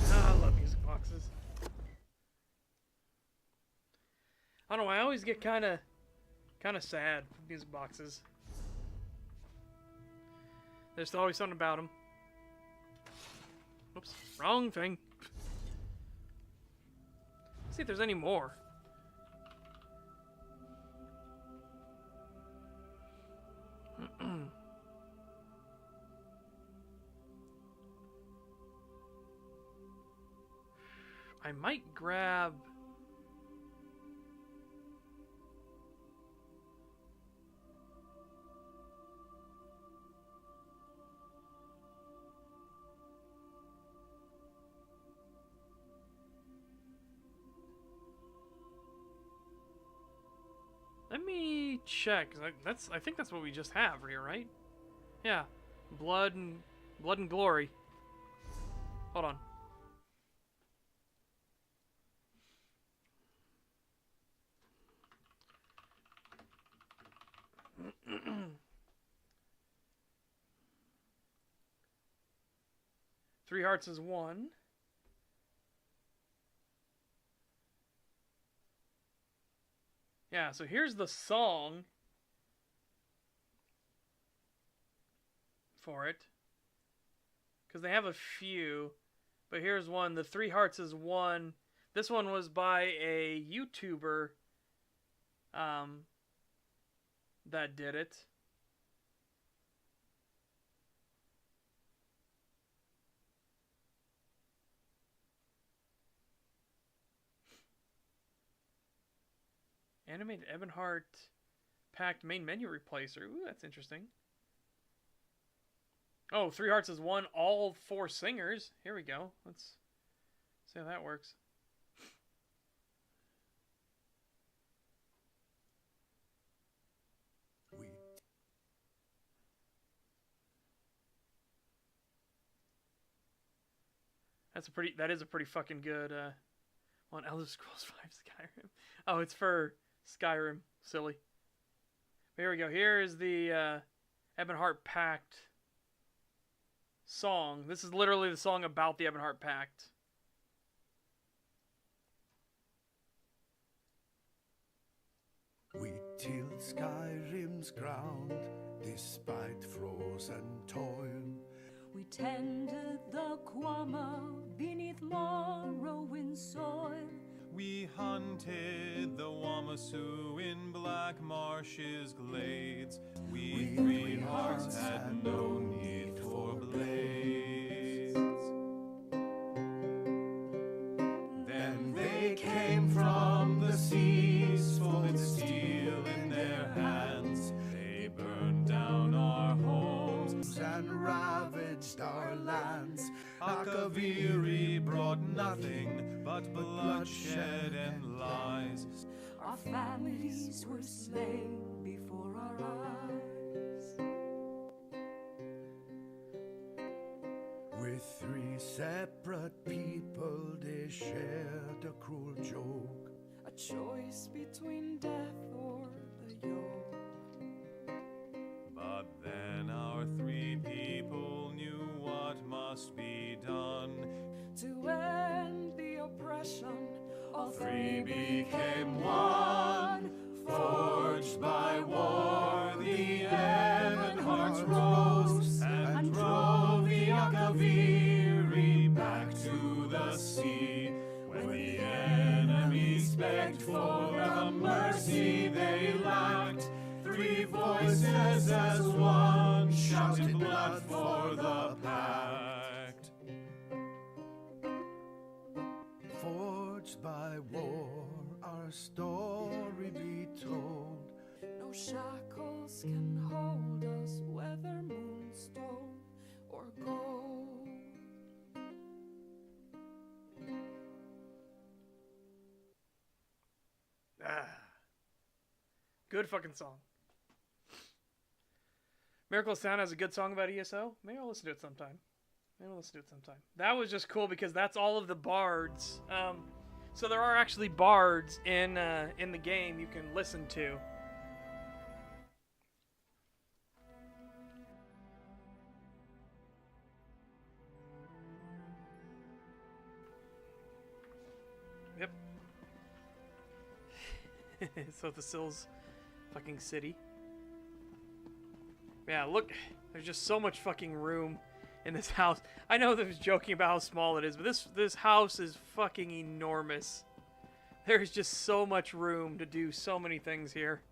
I love music boxes. I don't know, I always get kind of sad with music boxes. There's always something about them. Oops, wrong thing. Let's see if there's any more. I might grab... Let me check. 'Cause I think that's what we just have here, right? Yeah, blood and glory. Hold on. Three hearts is one. Yeah, so here's the song for it. Because they have a few. But here's one. The Three Hearts is one. This one was by a YouTuber that did it. Animated Ebonheart packed main menu replacer. Ooh, that's interesting. Oh, Three Hearts is one. All 4 singers. Here we go. Let's see how that works. That is a pretty fucking good on Elder Scrolls 5 Skyrim. Oh, it's for Skyrim. Silly. Here we go. Here is the Ebonheart Pact song. This is literally the song about the Ebonheart Pact. We tilled Skyrim's ground, despite frozen toil. We tended the Quama beneath Morrowind's soil. We hunted the Wamasu in Black Marsh's glades. We Three Hearts had no need for blades. Then they came from the seas, with steel in their hands. They burned down our homes and ravaged our lands. Akaviri brought nothing but bloodshed and lies. Our families were slain before our eyes. With 3 separate people, they shared a cruel joke. A choice between death or the yoke. But then our 3 people knew what must be done. To end the oppression, all 3 became one, forged by war. The Ebonhearts rose and drove the Akaviri back to the sea. When the enemies begged for the mercy they lacked, 3 voices as one shouted blood for the pact. Forged by war, our story be told. no shackles can hold us, whether moonstone or gold. Good fucking song. Miracle of Sound has a good song about ESO. Maybe I'll listen to it sometime. That was just cool because that's all of the bards. So there are actually bards in the game you can listen to. Yep. So the Sills fucking city. Yeah, look, there's just so much fucking room in this house. I know that I was joking about how small it is, but this house is fucking enormous. There's just so much room to do so many things here.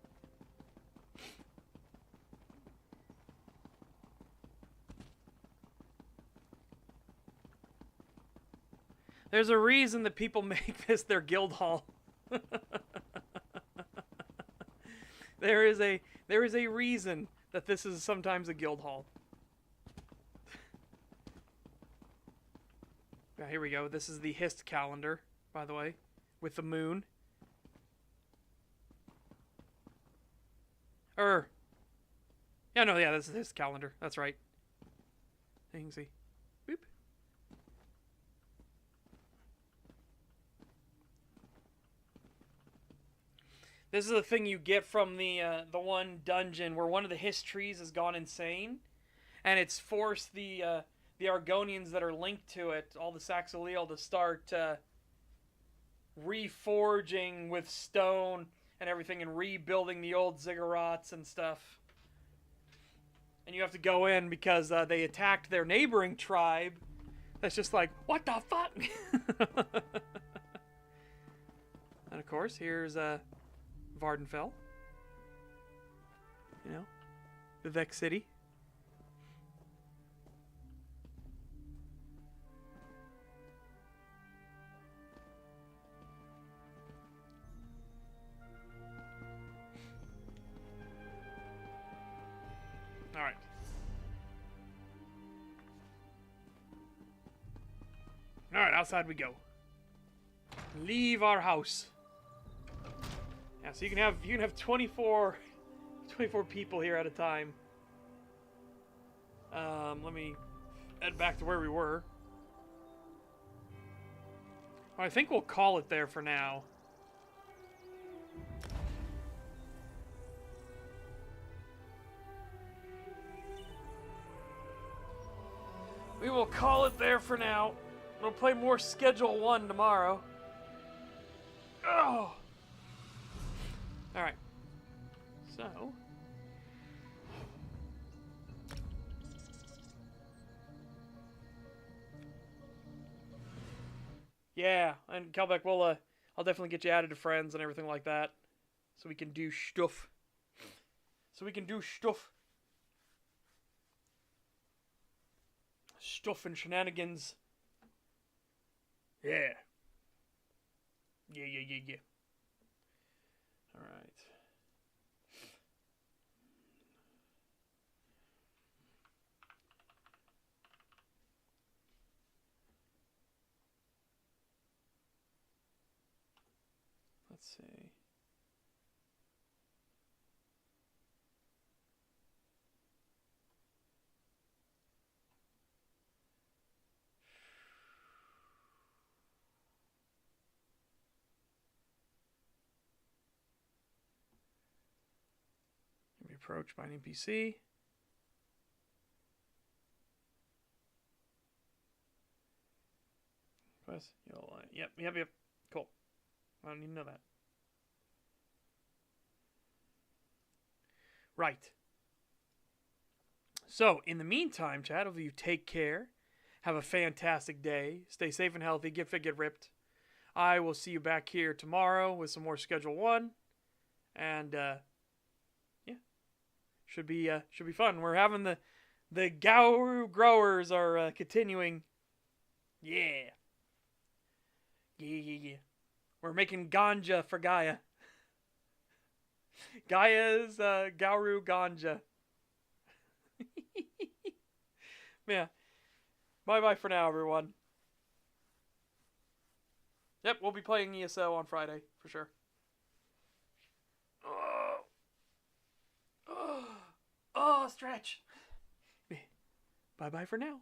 There's a reason that people make this their guild hall. There is a reason that this is sometimes a guild hall. Now, here we go. This is the Hist calendar, by the way, with the moon. Yeah, this is Hist calendar. That's right. You can see. Boop. This is the thing you get from the one dungeon where one of the Hist trees has gone insane, and it's forced the Argonians that are linked to it, all the Saxileel, to start reforging with stone and everything and rebuilding the old ziggurats and stuff. And you have to go in because they attacked their neighboring tribe. That's just like, what the fuck? And of course, here's Vardenfell. You know, Vivek City. All right. All right, outside we go. Leave our house. Yeah, so you can have 24 people here at a time. Let me head back to where we were. I think we'll call it there for now. We will call it there for now. We'll play more Schedule 1 tomorrow. Oh! Alright. So... yeah, and Kelbeck, I'll definitely get you added to friends and everything like that. So we can do stuff. Stuff and shenanigans. Yeah. Yeah. Alright. Let's see. Be approached by an NPC. Quest. Yep. Cool. I don't need to know that. Right. So, in the meantime, chat, of you take care. Have a fantastic day. Stay safe and healthy. Get fit, get ripped. I will see you back here tomorrow with some more Schedule 1. And, yeah. Should be fun. We're having the Gauru growers are continuing. Yeah. Yeah. We're making ganja for Gaia. Gaia's Gauru ganja. Yeah. Bye-bye for now, everyone. Yep, we'll be playing ESO on Friday, for sure. Oh, stretch. Bye-bye for now.